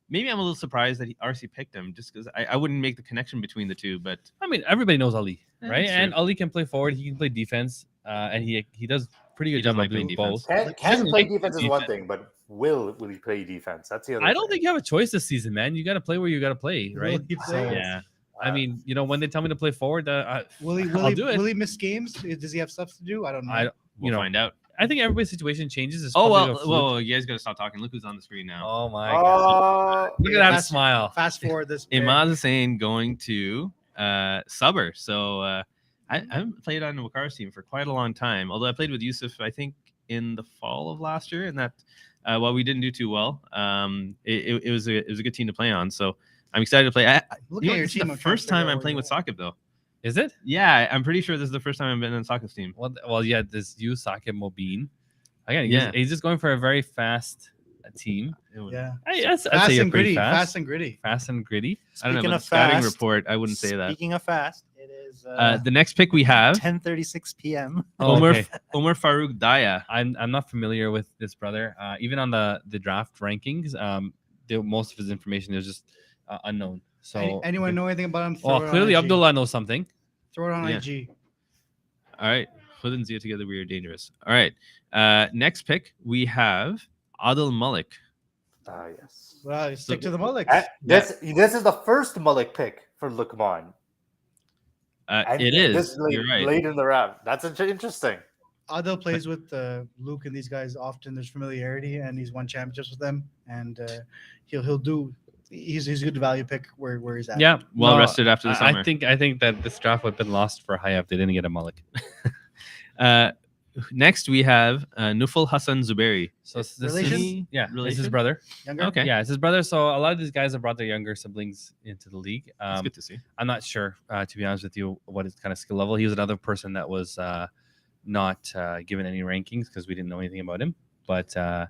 maybe I'm a little surprised that RC picked him, just because I wouldn't make the connection between the two. But I mean, everybody knows Ali, right? that's And true. Ali can play forward. He can play defense, and he does pretty He good does job like of doing playing both. defense. Can He play doesn't defense is like one defense. thing, but will he play defense? That's the other. I don't thing. think you have a choice this season, man. You got to play where you got to play, Will right? he play? So, Yeah. I mean, when they tell me to play forward, Will he? I'll do it. Will he miss games? Does he have stuff to do? I don't know. I We'll know, find out. I think everybody's situation changes. It's Oh probably well, a fluke. whoa, you guys gotta stop talking. Look who's on the screen now. Oh my god! Look at that Fast- smile. Fast forward this. pick. Imaz Hussain going to Subber. So I haven't played on the Wakars team for quite a long time. Although I played with Yusuf, I think in the fall of last year, and that while we didn't do too well, it was a good team to play on. So I'm excited to play. Look You know, at your this is team. the I'm trying to first time figure out I'm where playing you're with at. Saqib though. Is it? Yeah, I'm pretty sure this is the first time I've been on Saqib's team. Well, yeah. This you Sakib Mobeen. Again, Yeah. he's just going for a very fast team. Yeah. I'd Fast say you're and pretty gritty. fast. Fast and gritty. Fast and gritty. I don't know, Speaking but of the scouting fast, report, I wouldn't say that. Speaking of fast, it is The next pick we have 10:36 p.m. Oh, Omar okay. Omar Farouk Daya. I'm not familiar with this brother. Even on the draft rankings, most of his information is just unknown. So Anyone know anything about him? Throw Well, it on clearly IG. Abdullah knows something. Throw it on Yeah. IG. All right. Khud and Zia together, we are dangerous. All right. Next pick, we have Adil Malik. Yes. Well, stick to the Mullets. This is the first Mullik pick for Lukman. And It is. This late, You're right. late in the round. That's interesting. Adil plays with Luke and these guys often. There's familiarity, and he's won championships with them. And he'll do. He's a good value pick where he's at. Yeah, Well no, rested after the summer. I think that this draft would have been lost for Hayab. They didn't get a Malik. Next, we have Nufal Hassan Zubairi. So this Relation? is yeah, it's his Relation? brother. Younger. Okay. Yeah, it's his brother. So a lot of these guys have brought their younger siblings into the league. That's good to see. I'm not sure, to be honest with you, what his kind of skill level. He was another person that was not given any rankings because we didn't know anything about him. But I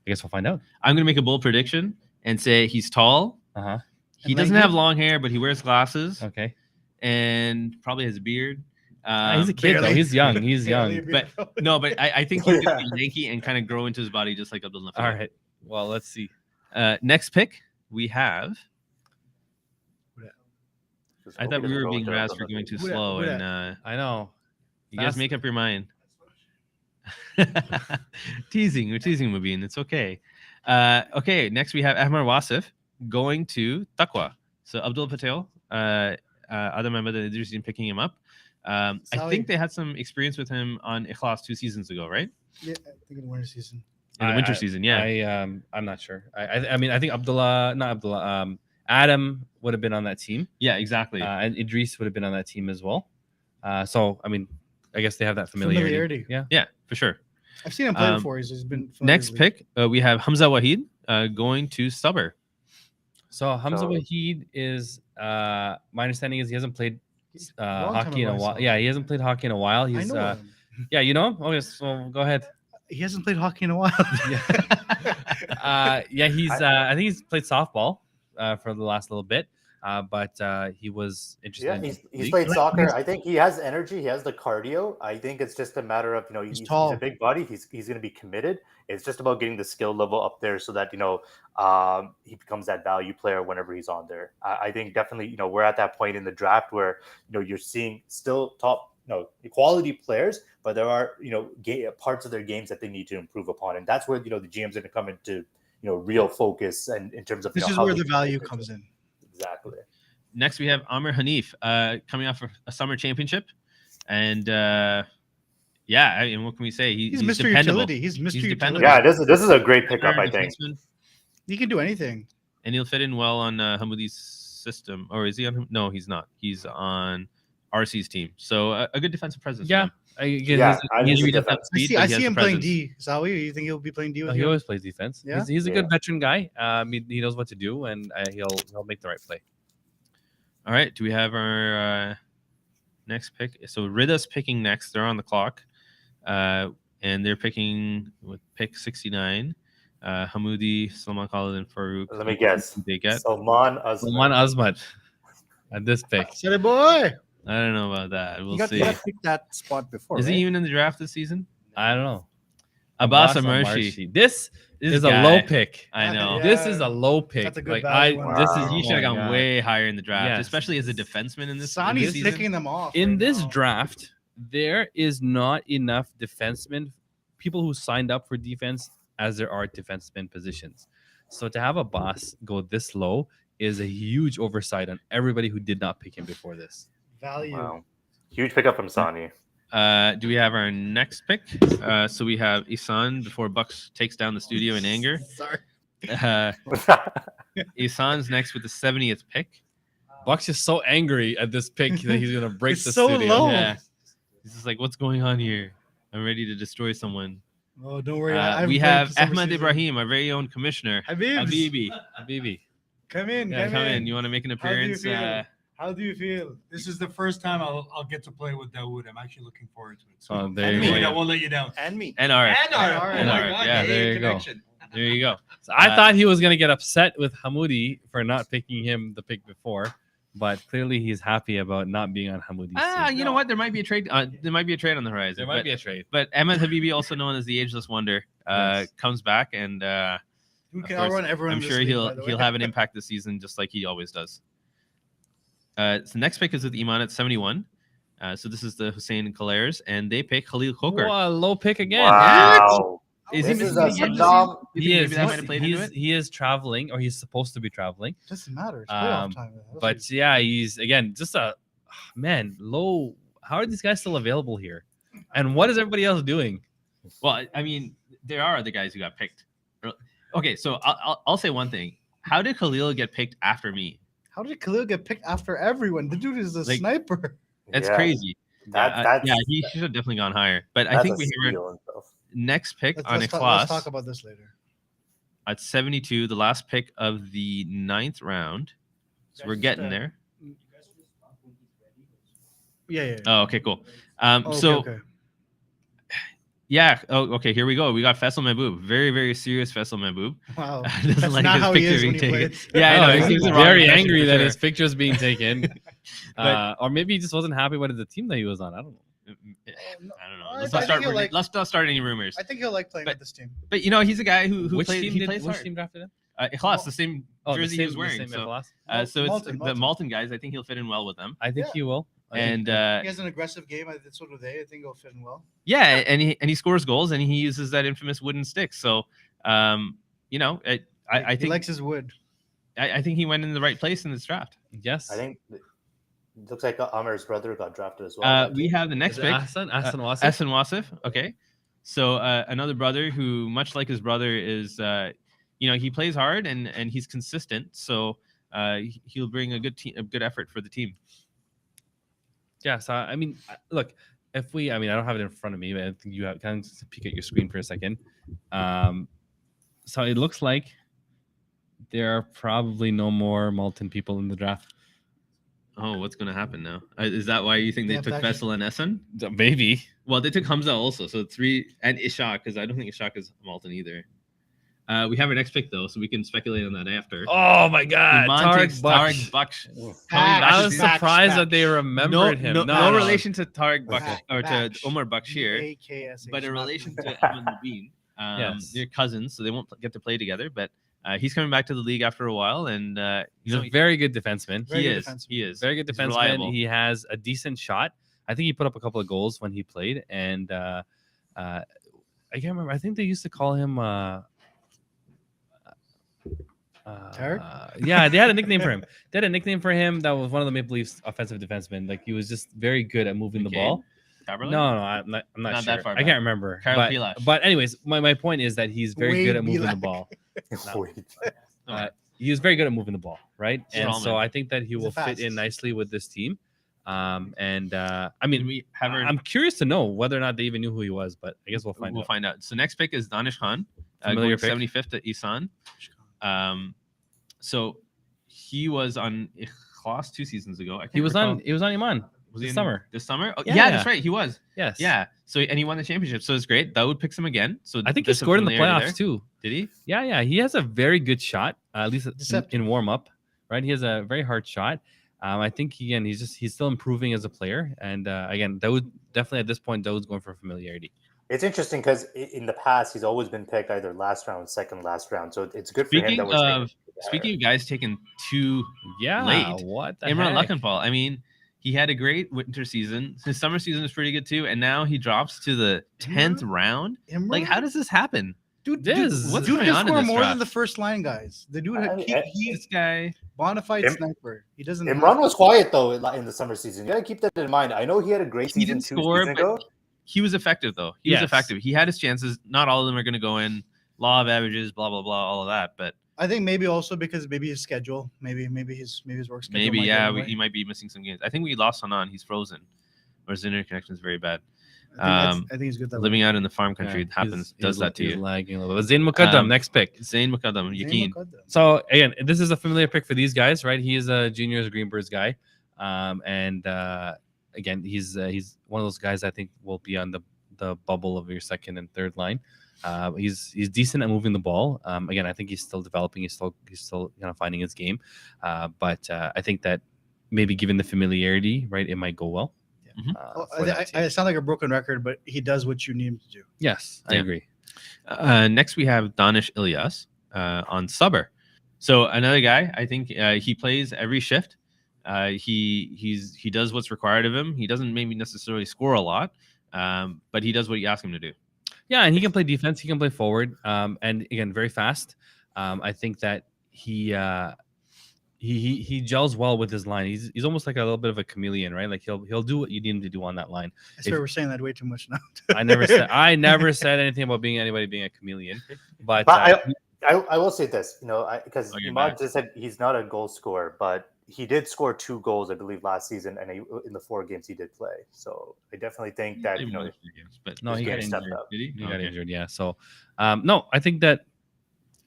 guess we'll find out. I'm going to make a bold prediction and say he's tall. Uh-huh. He And doesn't lanky? have long hair, but he wears glasses Okay. and probably has a beard. He's a kid though. barely. He's young. He's Barely young. a but- No, but I think he's going to be lanky and kind of grow into his body just like Abdul Nafi. All right. Well, let's see. Next pick, we have. Just I hope thought he we doesn't were go being into harassed Abdul for going too Nafi. Who dat? slow, Who and I know. you guys Fast- make up your mind. Teasing, we're teasing Mubin. It's okay. Okay, next we have Ahmad Wasif going to Taqwa. So Abdul Patel, Adam Ahmed and Idrisi picking him up. I Sally. think they had some experience with him on Ikhlas 2 seasons ago, right? Yeah, I think in the winter season. In the winter season, yeah. I'm not sure. I mean, I think Adam would have been on that team, Yeah, exactly. and Idris would have been on that team as well. So I mean, I guess they have that familiarity. Yeah. yeah, for sure. I've seen him play Um, before. He's been familiar Next with the league. pick, we have Hamza Wahid going to Stubber. So Hamza So- Wahid is my understanding is he hasn't played Long time hockey in ago a I while. saw Yeah, him. he hasn't played hockey in a while. I He's know him. yeah, you know him? Okay, so go ahead. He hasn't played hockey in a while. Yeah, he's I think he's played softball for the last little bit. But he was interested. Yeah, in he's league. played soccer. I think he has energy. He has the cardio. I think it's just a matter of he's tall. a big body. He's going to be committed. It's just about getting the skill level up there so that he becomes that value player whenever he's on there. I think definitely we're at that point in the draft where you're seeing still top quality players, but there are parts of their games that they need to improve upon, and that's where the GM's going to come into real focus and in terms of This is how where they the value focus comes it. in. Exactly. Next, we have Amr Hanif coming off a summer championship. And yeah, I mean, what can we say? He's He's Mr. dependable. Utility. He's Mr. dependable. Utility. Yeah, this is a great pickup. I think. Defenseman, He can do anything. and he'll fit in well on Hamoudi's system. Or is he on? No, he's not. He's on RC's team. So a good defensive presence. for Yeah, them. Yeah, I He think doesn't have defense. speed, I but he see has him the playing presence. D. Zawi, you think he'll be playing D with he you? always plays defense. Yeah? He's a Yeah. good veteran guy. He knows what to do, and he'll make the right play. All right. Do we have our next pick? So Rida's picking next. They're on the clock. And they're picking with pick 69. Hamoudi, Salman Khalid, and Farouk. Let me guess. They get. Salman Salman Azman. Azmat at this pick. Sorry, boy. I don't know about that. We'll You got see. picked that spot before. Is right? he even in the draft this season? I don't know. Abbas Amarshi. Amarshi. This is a guy- low pick. I know. Yeah. This is a low pick. That's a good like value I, one. this Wow. is He should have oh my gone God. way higher in the draft, Yes. especially as a defenseman in this. Sonny's season. picking them off. In right this now. draft. There is not enough defensemen, people who signed up for defense, as there are defenseman positions. So to have a boss go this low is a huge oversight on everybody who did not pick him before this. value. Wow. Huge pickup from Sani. Do we have our next pick? So we have Isan before Bucks takes down the studio in anger. Sorry. Isan's next with the 70th pick. Buck's just so angry at this pick that he's gonna break It's the so studio. low. Yeah. He's just like, what's going on here? I'm ready to destroy someone. Oh, don't worry. I've We played have for summer Ahmed season. Ibrahim, our very own commissioner. Habibs, Habibi. Habibi. come in. Yeah, come come in. in. You want to make an How do you appearance? feel? How do you feel? This is the first time I'll get to play with Dawood. I'm actually looking forward to it. So Oh, there you Dawood, go. I won't let you down. And me. And all right. And Art. And Oh my Art. God, Yeah, hey, there you go. connection. There you go. So I thought he was gonna get upset with Hamoudi for not picking him the pick before, but clearly he's happy about not being on Hamoudi's team. You know what? There might be a trade. There might be a trade on the horizon. There might be a trade. But Ahmed Habibi, also known as the ageless wonder, Yes. comes back, and We of can course, outrun everyone. I'm in this sure league, he'll by the way. he'll have an impact this season, just like he always does. So the next pick is with Iman at 71. So this is the Hussein and Kalares, and they pick Khalil Kokar. Wow, low pick again. Wow. Is he This is missing a the game this phenom- season? You He think is. maybe that might have played into it? He is traveling, or he's supposed to be traveling. Doesn't matter. It's Um, playoff time. That's But yeah, he's again just a man low. How are these guys still available here? And what is everybody else doing? Well, I mean, there are other guys who got picked. Okay, so I'll say one thing. How did Khalil get picked after me? How did Khalil get picked after everyone? The dude is a Like, sniper. That's Yeah. crazy. That's Yeah, he should have definitely gone higher. But I that's think a we have our steal and stuff. next pick on a Let's class talk about this later. at 72, the last pick of the 9th round. So we're getting there. Yeah, yeah. Oh, okay, cool. Oh, So okay. yeah. Oh, okay. Here we go. We got Faisal Mahbub. Very, very serious Faisal Mahbub. Wow. Doesn't That's like not his how he picture is being when he taken. plays. Yeah, I know. Oh, He he's gives the wrong very impression angry for that sure. his picture's being taken. But- Or maybe he just wasn't happy with the team that he was on. I don't know. I don't know. I Let's think not start. he'll like- Let's not start any rumors. I think he'll like playing But- with this team. But you know, he's a guy who Which plays. team He did plays which hard. team drafted him? Ikhlas, the same Oh, jersey he was the wearing. same So, Nicholas. so it's Malton. the Malton guys. I think he'll fit in well with them. I think Yeah. he will. I think- And He has an aggressive game. So do they. I think he'll fit in well. yeah, and he scores goals, and he uses that infamous wooden stick. So, you know, I He think likes his wood. I think he went in the right place in this draft. yes. I think it looks like Amar's brother got drafted as well. We have the next Is it pick, Ahsan Wasif? Hassan Wasif. Okay, so another brother who, much like his brother, is you know, he plays hard and he's consistent. So he'll bring a good effort for the team. Yeah, so I mean, look, I don't have it in front of me, but I think you have kind of peek at your screen for a second. So it looks like there are probably no more Malton people in the draft. Oh, what's going to happen now? Is that why you think they Yeah, took back- Faisal and Essen? Maybe. Well, they took Hamza also, so 3 and Ishak, because I don't think Ishak is Malton either. We have our next pick though, so we can speculate on that after. Oh my God, Iman takes Tariq Tariq Buck. Baksh. I was Facts, surprised facts. that they remembered him. No relation to Tariq Baksh Facts. or to Facts. Omar Bakshir, AKSH, but in not- relation to Ahmed Nabeen. Yes. They're cousins, so they won't get to play together. But he's coming back to the league after a while, and He's you know a very good defense,man. Very he good is. defenseman. He is Very good He's defenseman. reliable. He has a decent shot. I think he put up a couple of goals when he played, and I can't remember. I think they used to call him. Tarek? Yeah, they had a nickname for him. They had a nickname for him that was one of the Maple Leafs offensive defensemen. Like he was just very good at moving the McCabe? ball. Taberlin? No, I'm not Not sure. that far I back. can't remember. Kyle but, Pilash. but anyways, my point is that he's very Wade good at moving the Bilak. ball. Wait. He was very good at moving the ball, right? And so Strawman. I think that he He's the will fit in fastest. nicely with this team. I Can mean, we have our? I'm curious to know whether or not they even knew who he was, but I guess we'll find we'll out. find out. So next pick is Danish Khan, Familiar going pick. 75th to Isan. So he was on Ikhlas 2 seasons ago. I can't He was recall. on Iman Was this in summer. This summer? Oh, Yeah. yeah, that's right. He was. Yes. Yeah. So and he won the championship. So it's great. Dawood picks him again. So I think he there's some scored in the familiarity playoffs too. Did he? Yeah. He has a very good shot, at least Deceptive. in warm up, right? He has a very hard shot. I think he's still improving as a player, and again, Dawood definitely at this point, Dawood's going for familiarity. It's interesting because in the past he's always been picked either last round, second last round. So it's good for him that Speaking of guys taken too Yeah, late, what the Imran heck? Luckenfall. I mean, he had a great winter season. His summer season was pretty good too, and now he drops to the 10th round. Like, how does this happen? Dude, what's dude going can on in score this more draft? than the first line guys. The dude, This he's guy. bona fide Im- sniper. He doesn't. Imran was quiet though in the summer season. You got to keep that in mind. I know he had a great He season didn't 2 score, seasons but ago. he was effective though. He was Yes. effective. He had his chances. Not all of them are going to go in. Law of averages, blah blah blah, all of that. But I think maybe also because maybe his schedule, maybe his work schedule. maybe might get in the way. he might be missing some games. I think we lost Hanan. He's frozen, or his internet connection is very bad. I think he's good that Living way. out in the farm country does that to he's you. lagging a little bit. Zayn Muqaddam, next pick. Zayn Muqaddam, Yakin. So again, this is a familiar pick for these guys, right? He is a juniors Greenbirds guy, and again, he's one of those guys I think will be on the bubble of your second and third line. He's decent at moving the ball. Again, I think he's still developing. He's still finding his game, but I think that maybe given the familiarity, right, it might go well. For that team. I sound like a broken record, but he does what you need him to do. Yes, I Yeah. agree. Next, we have Danish Ilyas on Subber. So another guy, I think he plays every shift. He does what's required of him. He doesn't maybe necessarily score a lot, but he does what you ask him to do. Yeah, and he can play defense. He can play forward. And again, very fast. I think that he gels well with his line. He's almost like a little bit of a chameleon, right? Like he'll do what you need him to do on that line. I swear we're saying that way too much now. I never said anything about anybody being a chameleon. But I will say this, because you're Imad back. just said he's not a goal scorer, but he did score 2 goals, I believe, last season, and in the 4 games he did play. So I definitely think that But no, he got game stepped injured. up. did he? He got Okay. injured. Yeah. So no, I think that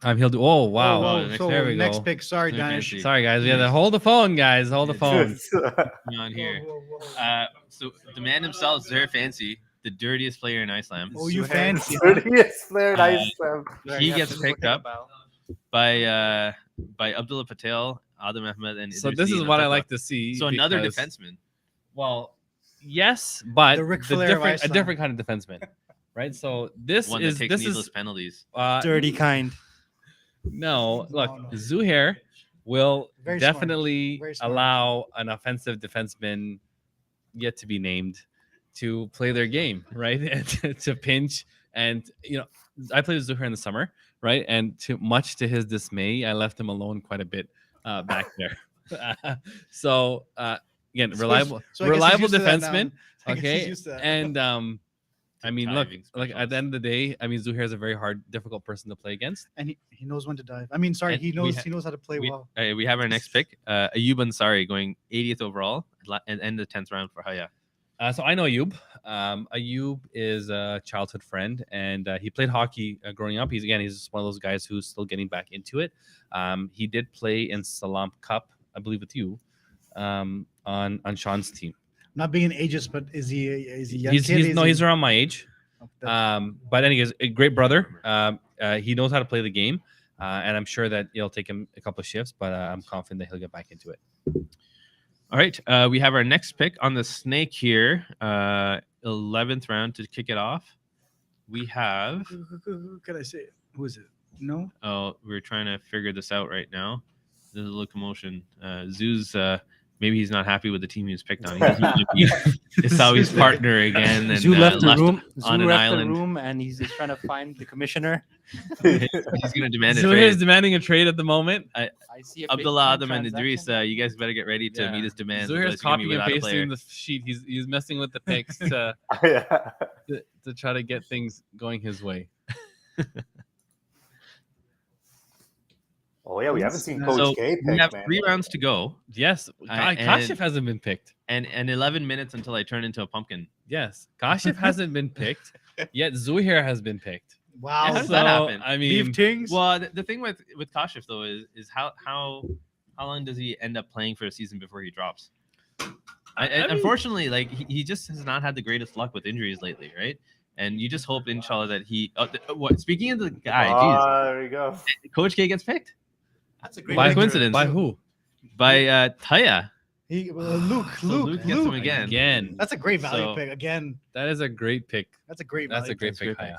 he'll do. Oh wow! whoa, So there we next go. pick. Sorry, Very Danish. fancy. Sorry guys, we had to hold the phone, guys. Hold the phone. On here. Whoa. So the man himself is very fancy, the dirtiest player in Iceland. Oh, you fancy? Huh? Dirtiest player in Uh, Iceland. He gets picked up by Abdullah Patel, Adam Ahmed, and So Idrissi this is and what I Atafa. like to see. So another because- defenseman. Well, yes, but The Ric Flair of a Iceland. different kind of defenseman, right? So this One is that takes this needless is penalties. Dirty kind. no. Look, No. Zuhair will Very smart. definitely Very smart. allow an offensive defenseman yet to be named to play their game, right? And to pinch. And I played with Zuhair in the summer, right? And much to his dismay, I left him alone quite a bit back there. So again, reliable So I guess he's reliable used to that now. defenseman. I guess he's Okay, used to that. and I mean, look, Diving like at the end of the day, I mean, Zuhair is a very hard, difficult person to play against. And he knows when to dive. I mean, sorry, And he knows we he knows how to play well. We have our next pick, Ayub Ansari, going 80th overall and end the 10th round for Haya. So I know Ayub. Ayub is a childhood friend, and he played hockey growing up. He's one of those guys who's still getting back into it. He did play in Salam Cup, I believe, with you, on Sean's team. Not being ageist, but is he young He's kid? Is he- he's around my age. Oh, that's- But anyways, a great brother. He knows how to play the game, and I'm sure that it'll take him a couple of shifts, but I'm confident that he'll get back into it. All right. We have our next pick on the snake here. 11th round to kick it off. We have. Who can I say? Who is it? No. Oh, we're trying to figure this out right now. There's a little commotion. Zeus, maybe he's not happy with the team he was picked on. It's how he's partner again. And Zoo left the left room. on Zoo an left island. the room, and he's just trying to find the commissioner. He's going to demand a Zuhair is trade. demanding a trade at the moment. I see a Abdullah, big Adam, and Idris, transaction. you guys better get ready to meet his demands. Zuhair's otherwise you're gonna be copying and without a pasting player. the sheet. He's messing with the picks to try to get things going his way. Oh yeah, we haven't seen Coach So K we pick, have man. 3 rounds to go Yes, and- Kashif hasn't been picked. and 11 minutes until I turn into a pumpkin. Yes, Kashif hasn't been picked yet. Zuhair has been picked. Wow. How does that happen? I mean, Beef Tings. Well, the thing with Kashif though is how long does he end up playing for a season before he drops? I mean- Unfortunately, like he just has not had the greatest luck with injuries lately, right? And you just hope, inshallah, that he. What? Speaking of the guy, There you go. Coach K gets picked That's a great What a pick. coincidence. By who? by Taya. Luke. So Luke gets him again. Again. That's a great value So- pick. Again, That is a great pick. that's a great That's value a great pick. pick. great pick. Haya.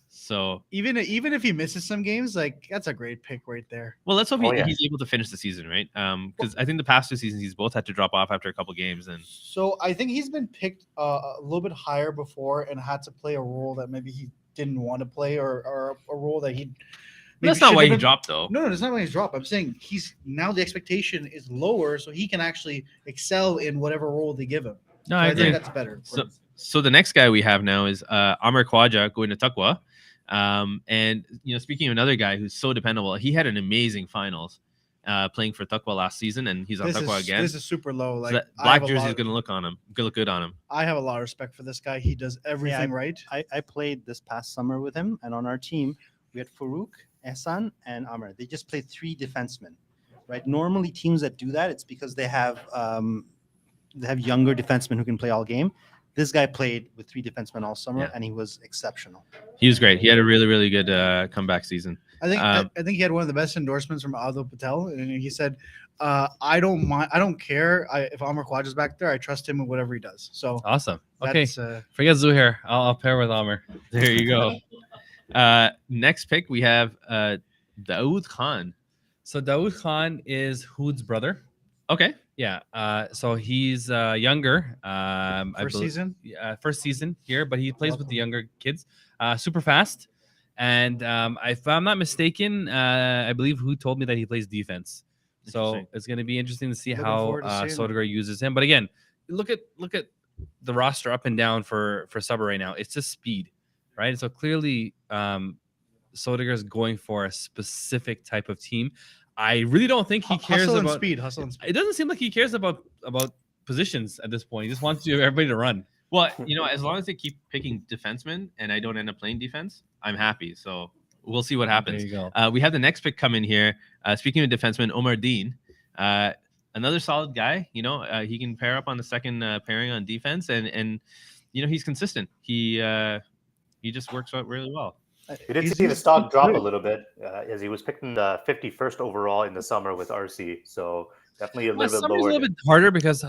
So Even if he misses some games, like that's a great pick right there. well, let's hope Oh, yeah. he's able to finish the season, right? Because I think the past 2 seasons he's both had to drop off after a couple games, and So I think he's been picked a little bit higher before and had to play a role that maybe he didn't want to play, or a role that he. that's not why he dropped. dropped though. No, that's not why he's dropped. I'm saying he's now the expectation is lower, so he can actually excel in whatever role they give him. No, So I I agree. think that's better. So the next guy we have now is Amr Khwaja going to Taqwa. And speaking of another guy who's so dependable, he had an amazing finals playing for Taqwa last season, and he's on Taqwa again. This is super low. So Like that I black have a jersey is lot- going to look good on him. I have a lot of respect for this guy. He does everything right. I played this past summer with him, and on our team we had Farouk, Ehsan, and Amr. They just played 3 defensemen, right? Normally teams that do that, it's because they have younger defensemen who can play all game. This guy played with 3 defensemen all summer, Yeah. and he was exceptional. He was great. He had a really, really good comeback season. I think Um, I think he had one of the best endorsements from Aldo Patel, and he said, "I don't mind. I don't care if Amr Khwaja's back there. I trust him in whatever he does." So Awesome. Okay. that's, Forget Zuhair. I'll pair with Amr. There you go. Next pick we have Daoud Khan. So Daoud Khan is Hood's brother. Okay. Yeah. So he's younger. I first believe- season. First season here, but he plays with the younger kids. Super fast. And if I'm not mistaken, I believe who told me that he plays defense. So Interesting. it's going to be interesting to see Looking how forward to seeing Sodergaard uses him. But again, look at the roster up and down for Suber right now. It's just speed, right? So clearly, Sodergaard is going for a specific type of team. I really don't think he cares Hustle and about speed. Hustle and speed. It doesn't seem like he cares about positions at this point. He just wants everybody to run. Well, as long as they keep picking defensemen and I don't end up playing defense, I'm happy. So we'll see what happens. There you go. We have the next pick come in here. Speaking of defensemen, Omar Dean, another solid guy. He can pair up on the second pairing on defense, and he's consistent. He just works out really well. We did see the stock drop a little bit as he was picked in the 51st overall in the summer with RC. So definitely a Well, little bit summer's lower. a little bit harder because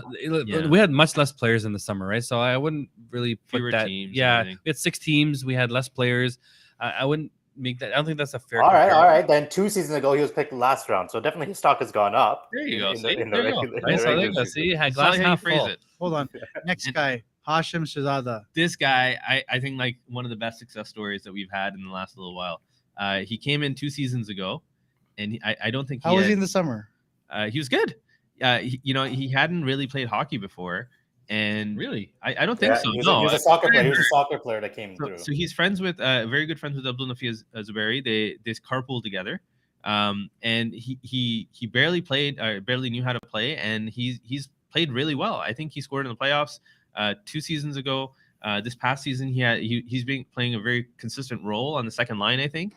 Yeah. we had much less players in the summer, right? So I wouldn't really put Fewer that. teams and Yeah, everything. we had 6 teams. We had less players. I wouldn't make that. I don't think that's a fair. All right. comparison. Then 2 seasons ago, he was picked last round. So definitely his stock has gone up. There you go. In See? the There you go. regular- in the Right, so regular there you go. season. See, had That's not glass how you half phrase full. it. Hold on. Next guy, Hashim Shahzada. This guy, I think like one of the best success stories that we've had in the last little while. He came in 2 seasons ago, and I don't think How was he in the summer? he was good. He hadn't really played hockey before, and Really? I don't think Yeah, so. he was, No, he was a soccer player. He was a soccer player that came So, through. so he's friends with very good friends with Abdul Nafi Zuberi. They carpool together, and he barely played, barely knew how to play, and he's played really well. I think he scored in the playoffs 2 seasons ago. This past season, he's been playing a very consistent role on the second line, I think.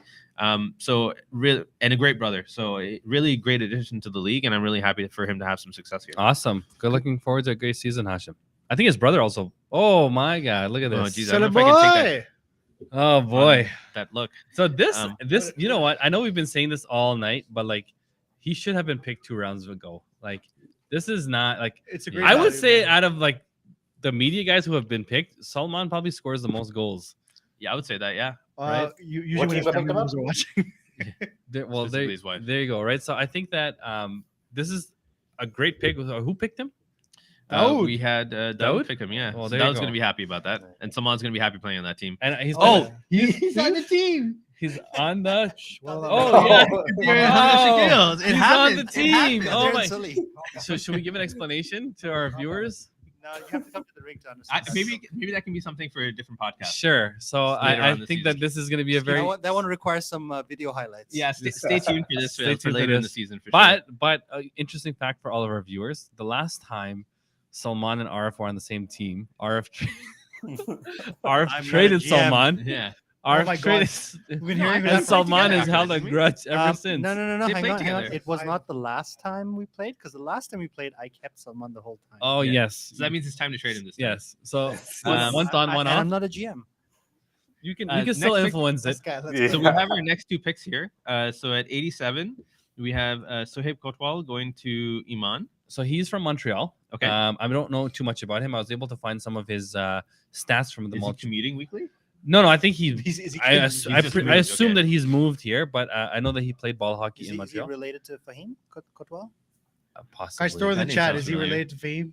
So really, and a great brother. So a really great addition to the league, and I'm really happy for him to have some success here. Awesome. Good looking forward to a great season, Hashim. I think his brother also. Oh my God! Look at Oh, this. geez, I don't know if I can take Oh boy. that look. So this Um, you know what? I know we've been saying this all night, but like he should have been picked 2 rounds ago. Like this is not like It's a Yeah. great. I would value, say man. out of like the media guys who have been picked, Salman probably scores the most goals. Yeah, I would say that. Yeah. right? Usually What when his team picked family him up? members are watching. Well, Specifically his wife. there you go. Right. So I think that this is a great pick. Who picked him? Daoud. We had Daoud Daoud? pick him. Yeah. Well, So there you Daoud's go. gonna be happy about that, and Salman's gonna be happy playing on that team. And he's He's on the team. he's on the Well, oh yeah. Oh, He's on the team. Oh They're my. silly. So should we give an explanation to our viewers? No, you have to come to the ring to understand. Maybe that can be something for a different podcast. Sure. So Later I on this think season. that this is going to be a That very one requires some video highlights. Yeah. Stay tuned for this Stay for tuned for later in the this. season. For sure. but interesting fact for all of our viewers: the last time Salman and Arif were on the same team, Arif I'm not a traded GM. Salman. Yeah. Arif my God. traded, We've been hearing and that Salman together has held a afterwards, grudge ever since. No, They hang played on. together. It was not the last time we played because the last time we played, I kept Salman the whole time. Oh Yeah. yes, So that means it's time to trade him this time. yes. So Um, one on, one and I'm off. not a GM. You can next still pick- influence it. So we have our next two picks here. So at 87, we have Sohaib Kotwal going to Iman. So he's from Montreal. Okay. I don't know too much about him. I was able to find some of his stats from the Is he commuting weekly? No, I think he. Is he I kidding? just moved, assume okay. that he's moved here, but I know that he played ball hockey Is in he Montreal. related to Fahim Kotwal? Possibly. Guys, throw in the That name chat. sounds Is he familiar. related to Fahim?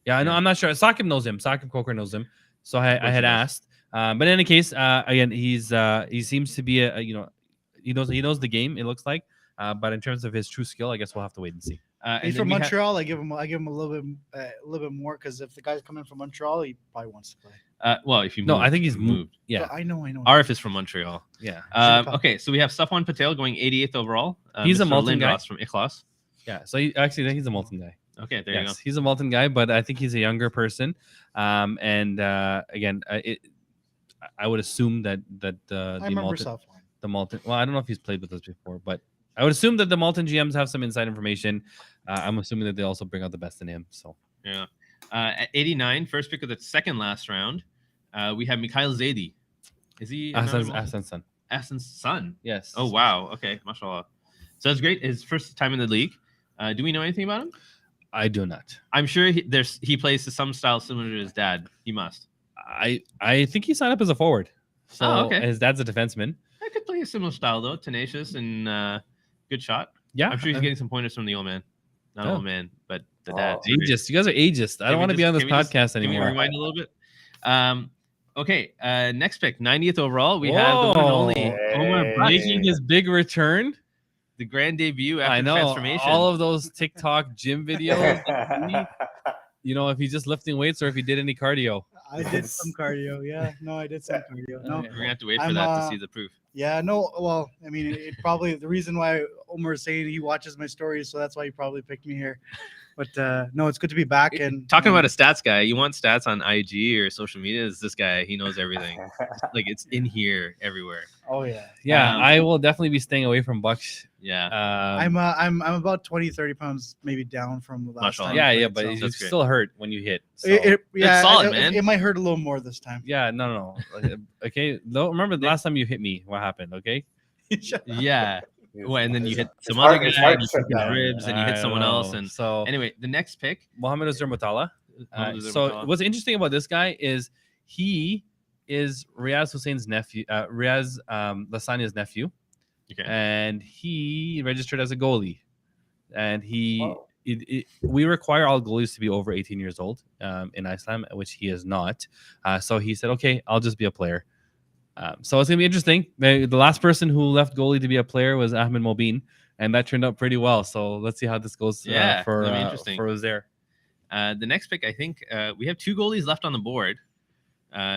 Yeah, I know. Yeah. I'm not sure. Sakib knows him. Sakib Coker knows him. So I course had he does. asked. But in any case, again, he seems to be he knows the game. It looks like. But in terms of his true skill, I guess we'll have to wait and see. And He's then from we have- Montreal. I give him a little bit more because if the guy's coming from Montreal, he probably wants to play. well, if you No, moved, I think he's you moved. Yeah, But I know. Arif is from Montreal. yeah, Okay, so we have Safwan Patel going 88th overall. He's a Mr. Malton guy. Lindros from Ikhlas. yeah. So I think he's a Malton guy. Okay, there you go. Yes, he's a Malton guy, but I think he's a younger person. Again, I would assume that I the remember Malton, South. the Malton. Well, I don't know if he's played with us before, but I would assume that the Malton GMs have some inside information. I'm assuming that they also bring out the best in him. So Yeah. At 89, first pick of the second last round, we have Mikhail Zaidi. Is he Ahsan's son. Ahsan's son? Yes. Oh, wow. Okay, mashallah. So that's great. His first time in the league. Do we know anything about him? I do not. I'm sure he plays to some style similar to his dad. He must. I think he signed up as a forward. So okay. his dad's a defenseman. I could play a similar style though, tenacious and good shot. Yeah, I'm sure he's getting some pointers from the old man. Not Oh. old man, but the dad. ageist. You guys are ageist. I Can don't we want to be just- on this can we just- podcast Can we anymore. rewind a little bit? Okay, next pick, 90th overall. We have the one and only Whoa. Omar Hey. Bush, Making his big return. the grand debut after I know transformation. all of those TikTok gym videos. You know, if he's just lifting weights or if he did any cardio. I did some cardio. Yeah, no, I did some cardio. No, We're gonna have to wait for I'm, that to see the proof. yeah, no. Well, I mean, it probably the reason why Omar is saying he watches my stories, so that's why he probably picked me here. But no, it's good to be back. And Talking about a stats guy, you want stats on IG or social media? Is this guy? He knows everything. Like it's in here everywhere. Oh yeah, Yeah, Um, I will definitely be staying away from Bucks. Yeah. I'm about 20-30 pounds maybe down from the last Mashallah. time. Yeah, I yeah, played, but so- you That's great. still hurt when you hit. So. yeah, solid, it, man. It might hurt a little more this time. Yeah, no. Okay, no, remember the last time you hit me? What happened? Okay. Yeah. Well, and then you hit some hard- other it's guy, hard and you to shut took his down. ribs, and you hit I someone else. know. And so anyway, the next pick. Mohamed Azhar Mutala. Mohamed Azhar So Mutala. what's interesting about this guy is he is Riaz Hussein's nephew, Riaz Lasagna's nephew, Okay. and he registered as a goalie. And Wow. we require all goalies to be over 18 years old in Iceland, which he is not. So he said, okay, I'll just be a player. So it's going to be interesting. The last person who left goalie to be a player was Ahmed Mobin, and that turned out pretty well. So let's see how this goes Yeah, for that'll be interesting. for Uzair. The next pick, I think we have two goalies left on the board,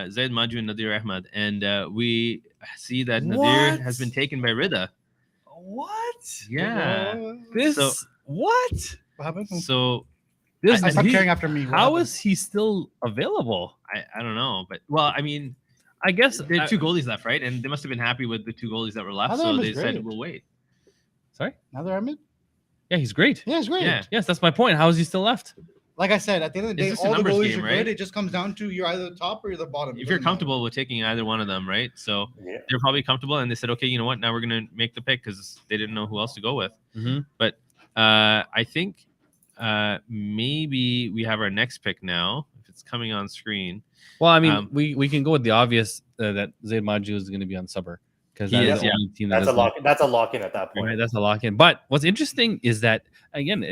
Zaid Maju and Nadir Ahmad, and we see that Nadir What? has been taken by Rida. What? Yeah. This So- what? What happened? So This I stopped he- caring after me. What how happened? is he still available? I don't know, but well, I mean, I guess there are two goalies left, right? And they must have been happy with the two goalies that were left, I thought so it they was said great. we'll wait. Sorry. Another Ahmed? Yeah, he's great. Yeah, it's great. Yeah. Yes, that's my point. How is he still left? Like I said, at the end of the It's day, just a all the numbers goalies game, are right? good. It just comes down to you're either the top or you're the bottom. It If you're doesn't matter. comfortable with taking either one of them, right? So Yeah. they're probably comfortable, and they said, okay, you know what? Now we're gonna make the pick because they didn't know who else to go with. Mm-hmm. But I think maybe we have our next pick now. If it's coming on screen, Well, I mean, Um, we can go with the obvious that Zaid Maju is going to be on Subber because He that is, is the yeah. only team that That's a has lock. That's a lock in at that Right, point. that's a lock in. But what's interesting is that again,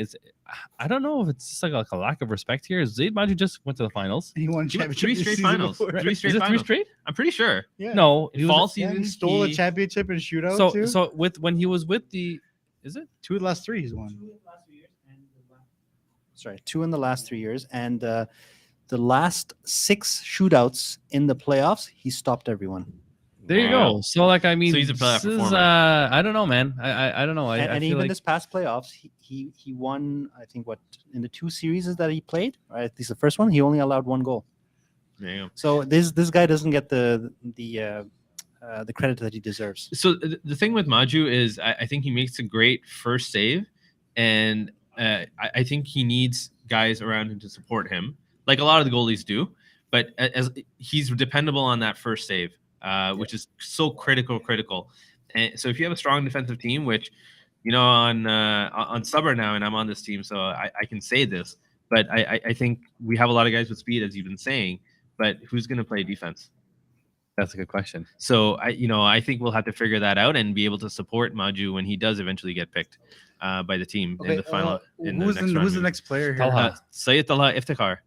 I don't know if it's just like a lack of respect here. Zaid Maju just went to the finals. He won He went championship three the straight season finals. before. Three Is straight it three finals. straight? I'm pretty sure. Yeah. No, he Fall was Yeah, season he stole a he- championship in shootout so too. so with when he was with the is it? 2 of the last 3 he's won. Sorry, 2 in the last 3 years, and the last 6 shootouts in the playoffs, he stopped everyone. There you Wow. go. So like I mean, So he's a playoff this is, performer. I don't know, man. I don't know. I And feel even like this past playoffs, he won. I think what in the 2 series that he played, right? At least the first one, he only allowed 1 goal. There you go. So this guy doesn't get the credit that he deserves. So the thing with Maju is I think he makes a great first save, and I think he needs guys around him to support him, like a lot of the goalies do. But as he's dependable on that first save, which is so critical. And so if you have a strong defensive team, which on Summer now, and I'm on this team, so I can say this, but I think we have a lot of guys with speed, as you've been saying, but who's going to play defense? That's a good question. So I think we'll have to figure that out and be able to support Maju when he does eventually get picked by the team in the final. Who's the next player here? Talha. Sayed Talha Iftikhar.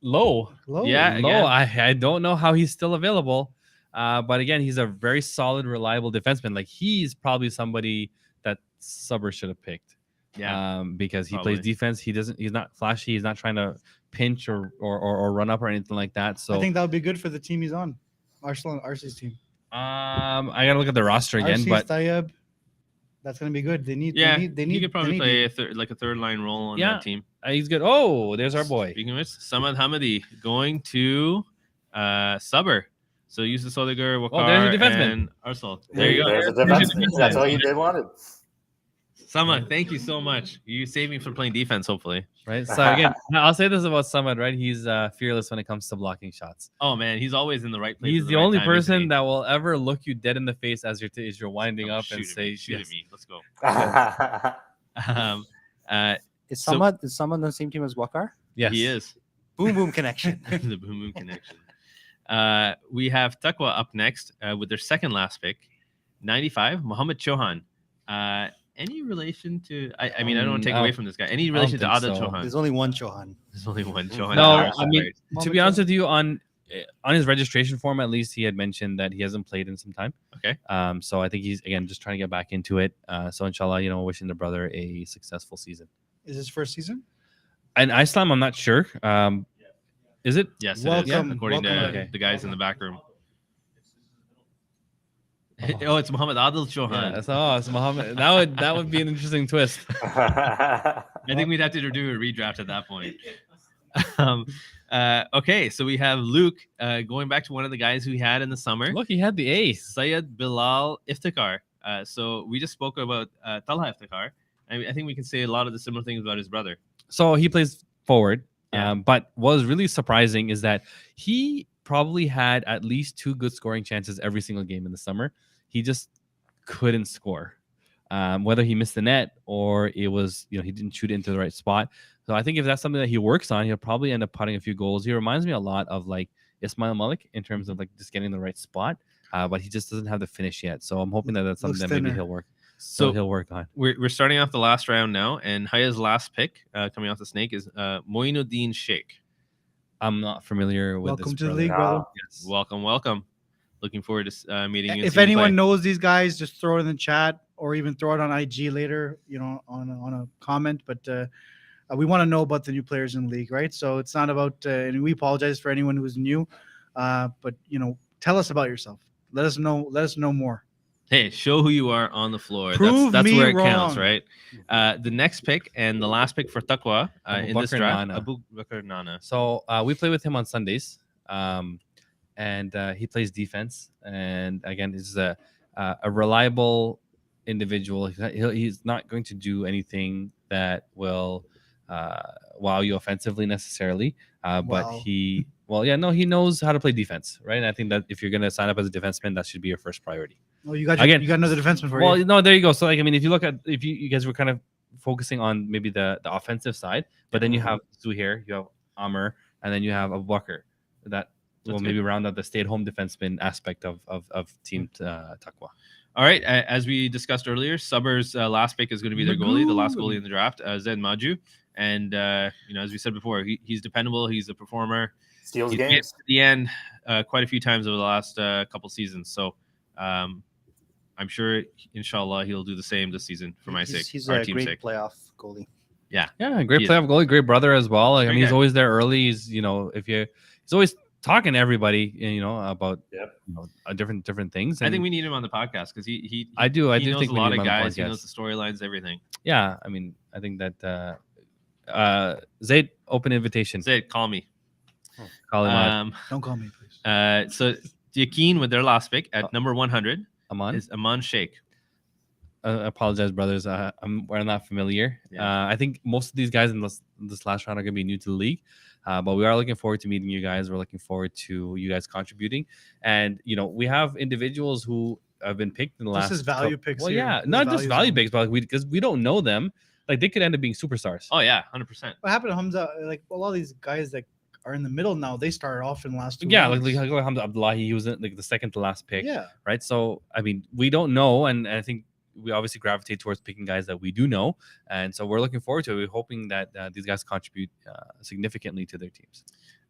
Low. Yeah, Low. again. I don't know how he's still available. But again, he's a very solid, reliable defenseman. Like, he's probably somebody that Subber should have picked. Yeah, because he probably. plays defense. He's not flashy. He's not trying to pinch or run up or anything like that. So I think that would be good for the team he's on. RC's team. I gotta look at the roster again, RC's but Tayyab, that's gonna be good. They need. He could probably play a third line role on that team. He's good. Oh, there's our boy. Speaking of which, Samad Hamadi going to Subber. So Yusuf Soliger, Wakar, there's a defenseman. and Arsal. There you go. There's a defenseman. That's all you did wanted. Samad, thank you so much. You saved me from playing defense, hopefully. Right. So again, I'll say this about Samad, right? He's fearless when it comes to blocking shots. Oh man, he's always in the right place. He's at the right only time, isn't person he? that will ever look you dead in the face as you're winding up and Shoot at say, me, shoot yes. at me. Let's go. Is So- someone on the same team as Wakar? Yes. He is. Boom boom connection. The boom boom connection. We have Takwa up next with their second last pick, 95, Mohammed Chauhan. Any relation to? I mean, I don't want to take away from this guy. Any relation to think Adil so. Chauhan? There's only one Chauhan. There's only one Chauhan. No, Right. I mean, to be honest with you, on his registration form, at least he had mentioned that he hasn't played in some time. Okay. So I think he's again just trying to get back into it. So inshallah, wishing the brother a successful season. Is his first season? And Islam, I'm not sure. Is it? Yes, Welcome, it is, according welcome. to Okay. the guys in the back room. Oh, it's Mohammed Adil Chauhan. Yeah, it's Muhammad. That would be an interesting twist. I think we'd have to do a redraft at that point. Okay, so we have Luke going back to one of the guys who we had in the summer. Look, he had the ace. Syed Bilal Iftikhar. So we just spoke about Talha Iftikhar. I think we can say a lot of the similar things about his brother. So he plays forward. Yeah. But what was really surprising is that he probably had at least 2 good scoring chances every single game in the summer. He just couldn't score. Whether he missed the net or it was, he didn't shoot it into the right spot. So I think if that's something that he works on, he'll probably end up putting a few goals. He reminds me a lot of like Ismail Malik in terms of like just getting the right spot. But he just doesn't have the finish yet. So I'm hoping that that's something Looks that maybe thinner. he'll work. So he'll work on. we're starting off the last round now, and Haya's last pick coming off the snake is Moinuddin Sheikh. I'm not familiar with Welcome this to the brother. league, brother. Yes. Welcome. Looking forward to meeting you. and If seeing you anyone play. knows these guys, just throw it in the chat or even throw it on IG later, on a comment. But we want to know about the new players in the league, right? So it's not about, and we apologize for anyone who's new, but tell us about yourself. Let us know more. Hey, show who you are on the floor. Prove That's me where it counts, wrong. right? The next pick and the last pick for Taqwa in this Abubakar draft, Nana. Abu Bakr Nana. So we play with him on Sundays, and he plays defense. And again, he's a reliable individual. He's not going to do anything that will wow you offensively necessarily. But Wow. he knows how to play defense, right? And I think that if you're going to sign up as a defenseman, that should be your first priority. Oh, you got Again, you got another defenseman for Well, you. no, there you go. So like, I mean, if you guys were kind of focusing on maybe the offensive side, but then you have Zuhair, you have Amr, and then you have Abubakar. That will That's maybe round out the stay-at-home defenseman aspect of Team Taqwa. All right. As we discussed earlier, Subber's last pick is going to be their goalie, the last goalie in the draft, Zed Maju. And as we said before, he's dependable. He's a performer. Steals He's made it games. to the end quite a few times over the last couple seasons. So I'm sure, inshallah, he'll do the same this season for my sake, He's our a team's great sake. playoff goalie. Yeah, great He is. playoff goalie, great brother as well. Like, I Great mean, he's guy. always there early. He's he's always talking to everybody, about Yep. different things. I think And we need him on the podcast because he I do he knows think a we lot need of him on the guys. He podcast. knows the storylines, everything. Yeah, I mean, I think that Zaid, open invitation. Zed, call me. Call him out. Don't call me, please. So Yakin with their last pick at number 100 Aman. is Aman Sheikh. apologize, brothers. We're not familiar. Yeah. I think most of these guys in this last round are going to be new to the league, but we are looking forward to meeting you guys. We're looking forward to you guys contributing, and we have individuals who have been picked in the last Just as value picks. Well, here. yeah, This not just value zone. picks, but because we don't know them, like they could end up being superstars. Oh yeah, 100%. What happened to Hamza? Like a lot of these guys that are in the middle now, they started off in the last 2 Yeah, rounds. like Hamza Abdullahi, he was like the second to last pick. Yeah. Right. So I mean, we don't know, and I think we obviously gravitate towards picking guys that we do know, and so we're looking forward to it. We're hoping that these guys contribute significantly to their teams.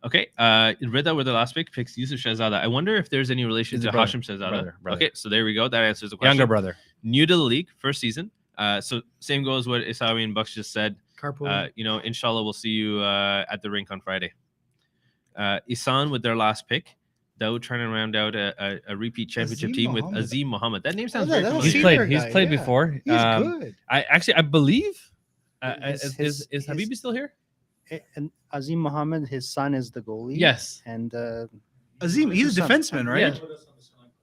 Okay, Rida with the last pick picks Yusuf Shahzada. I wonder if there's any relation He's to a brother. Hashim Shahzada. Brother. Okay, so there we go. That answers the question. Younger brother. New to the league, first season. So same goes what Isawi and Bucks just said. Carpool. Inshallah, we'll see you at the rink on Friday. Isan with their last pick. Dawood trying to round out a repeat championship Azim team Mohammed. with Azim Mohammed. That name sounds Yeah, very that's familiar. He's senior played. He's guy, played yeah. before. He's good. I believe. His- Is Habibi still here? And Azim Mohammed, his son, is the goalie. Yes. And Azim, he's a defenseman, right? Yeah.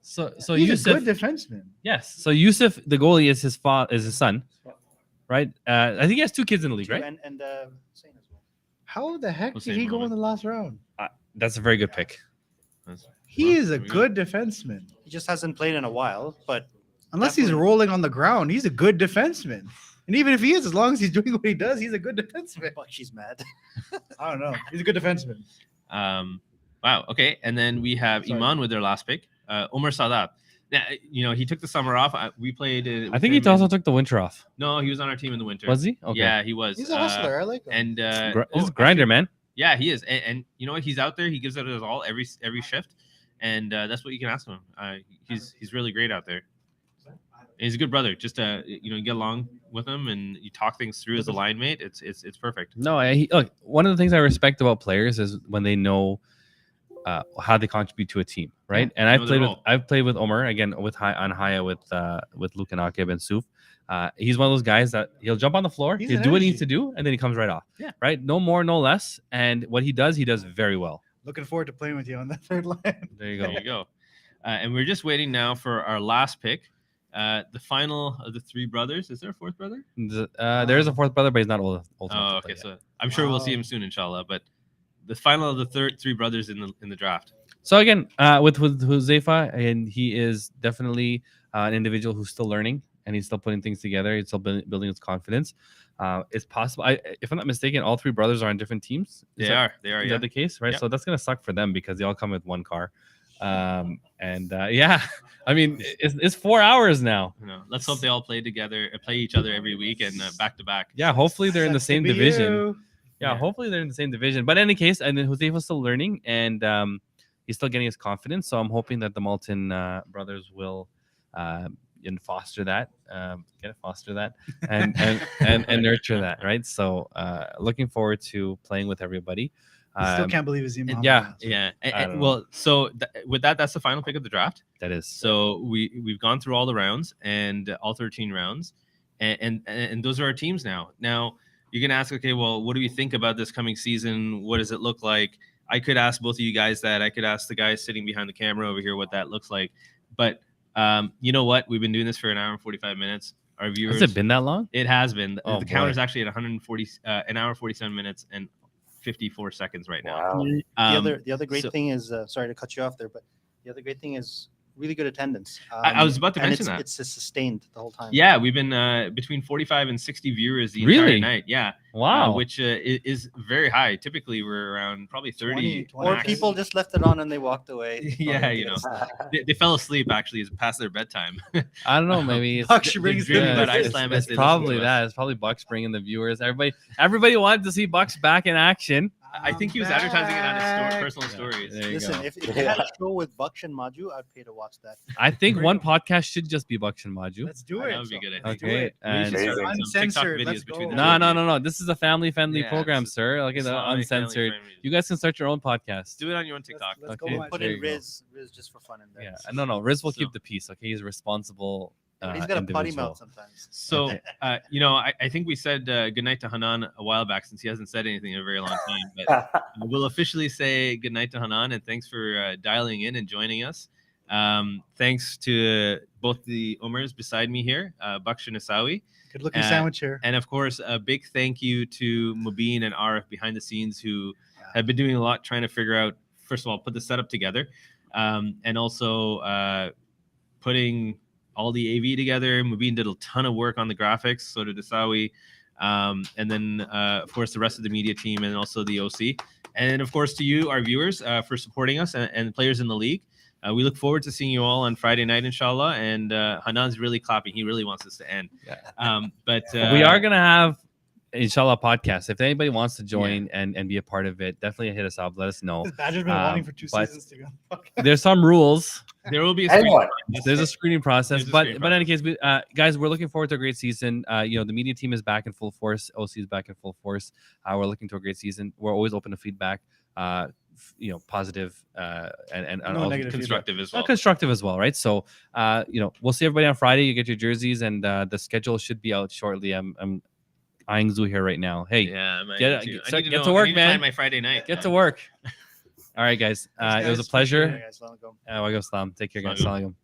So He's Yusuf. a good defenseman. Yes. So Yusuf, the goalie, is his son, right? I think he has 2 kids in the league, right? And Hussein as well. How the heck Hussein did he go in Mohammed. the last round? That's a very good pick. He Well, is a there we go. good defenseman. He just hasn't played in a while, but Unless he's Definitely. rolling on the ground, he's a good defenseman. And even if he is, as long as he's doing what he does, he's a good defenseman. but she's mad. I don't know. He's a good defenseman. Wow. Okay, and then we have Sorry. Iman with their last pick. Omar Sadat. Now, he took the summer off. We played. I with think he him also in- took the winter off. No, he was on our team in the winter. Was he? Okay. Yeah, he was. He's a hustler. I like him. And He's a grinder, man. Yeah, he is. And you know what? He's out there. He gives it his all every shift, and that's what you can ask him. He's really great out there. And he's a good brother. Just you get along with him and you talk things through as a line mate. It's perfect. No, look. One of the things I respect about players is when they know how they contribute to a team, right? And I've played with Omar again with on Haya with Luke and Akib and Suf. He's one of those guys that he'll jump on the floor, He's he'll an do what he energy. needs to do, and then he comes right off. Yeah. Right. No more, no less. And what he does very well. Looking forward to playing with you on that third line. There you There go. you go. And we're just waiting now for our last pick. The final of the 3 brothers. Is there a 4th brother? There is a 4th brother, but he's not old enough Oh, to okay. play So I'm sure we'll see Wow. him soon, inshallah. But the final of the 3 brothers in the draft. So again, with Huzaifa, and he is definitely an individual who's still learning and he's still putting things together. He's still building his confidence. It's possible. If I'm not mistaken, all 3 brothers are on different teams. They are. Is Yeah. that the case? Right. Yep. So that's gonna suck for them because they all come with one car. Yeah, I mean, it's 4 hours now. Let's hope they all play together, play each other every week and back to back. Yeah, hopefully they're in the Sucks to same be division. you. Yeah, Yeah. hopefully they're in the same division. But in any case, and then Huzaifa's still learning and he's still getting his confidence. So I'm hoping that the Malton brothers will and foster that, and nurture that, right? So looking forward to playing with everybody. I still can't believe Azim Mohammed. yeah. Yeah. I don't know. So with that's the final pick of the draft. That is So we've gone through all the rounds and all 13 rounds, and those are our teams now. Now you can ask, okay, well, what do we think about this coming season? What does it look like? I could ask both of you guys that. I could ask the guys sitting behind the camera over here what that looks like. But you know what? We've been doing this for an hour and 45 minutes. Our viewers. Has it been that long? It has been. Oh, The boy. counter is actually at 140, an hour 47 minutes and 54 seconds right now. Wow. The other great so- thing is sorry to cut you off there, but the other great thing is really good attendance. I was about to and mention that. it's sustained the whole time. Yeah, we've been between 45 and 60 viewers the Really? entire night. Yeah. Wow. Which is very high. Typically, we're around probably 30. 20, Or max. people just left it on and they walked away. Yeah, you know. They fell asleep actually as past their bedtime. I don't know. Maybe it's, Buck should bring his dreaming video. about Iceland as it's they listen probably to us. that. It's probably Bucks bringing the viewers. Everybody wanted to see Bucks back in action. I think he was advertising it on his back. personal stories. There you Listen, go. if you had a show with Baksh and Maju, I'd pay to watch that. I think one podcast should just be Bucks and Maju. Let's do That it. would be good. I think. Let's do Okay, it. We and should start Amazing. doing some TikTok Uncensored, let's videos between the go. two no, of you. no. This is a family-friendly Yeah, program, it's- sir. Like It's the not like family uncensored. friendly. You guys can start your own podcast. Do it on your own TikTok. Let's Okay. go. Mike. Put there in you go. Riz just for fun in there. Yeah, no. Riz will So- keep the peace. Okay, he's a responsible. But he's got a potty individual. mouth sometimes. So, I think we said goodnight to Hanan a while back since he hasn't said anything in a very long time. But we'll officially say goodnight to Hanan and thanks for dialing in and joining us. Thanks to both the Omars beside me here, Baksh and Asawi. Good looking sandwich here. And of course, a big thank you to Mubin and Arif behind the scenes who have been doing a lot trying to figure out, first of all, put the setup together, and also putting all the AV together. Mubin did a ton of work on the graphics, so did Asawi. And then, of course, the rest of the media team and also the OC. And of course, to you, our viewers, for supporting us and players in the league. We look forward to seeing you all on Friday night, inshallah. And Hanan's really clapping. He really wants this to end. But we are going to have, inshallah, podcast. If anybody wants to join and be a part of it, definitely hit us up. Let us know. This Badger's been wanting for 2 but seasons to go. There's some rules. There will be a Hang screening on. process. There's a screening process, There's a but screening in any case, guys, we're looking forward to a great season. The media team is back in full force. OC is back in full force. We're looking to a great season. We're always open to feedback. Positive and No also negative constructive as well. constructive as well, right? So we'll see everybody on Friday. You get your jerseys, and the schedule should be out shortly. I'm eyeing Zoo here right now. Hey, Yeah, I get need to know- I work, need to man. find my Friday night. get to work. All right, guys. Thanks, It was a guys. Appreciate pleasure. it, guys. Let 'em go. Wa alaikum salam. Take care, guys. Assalamu Assalamu alaikum.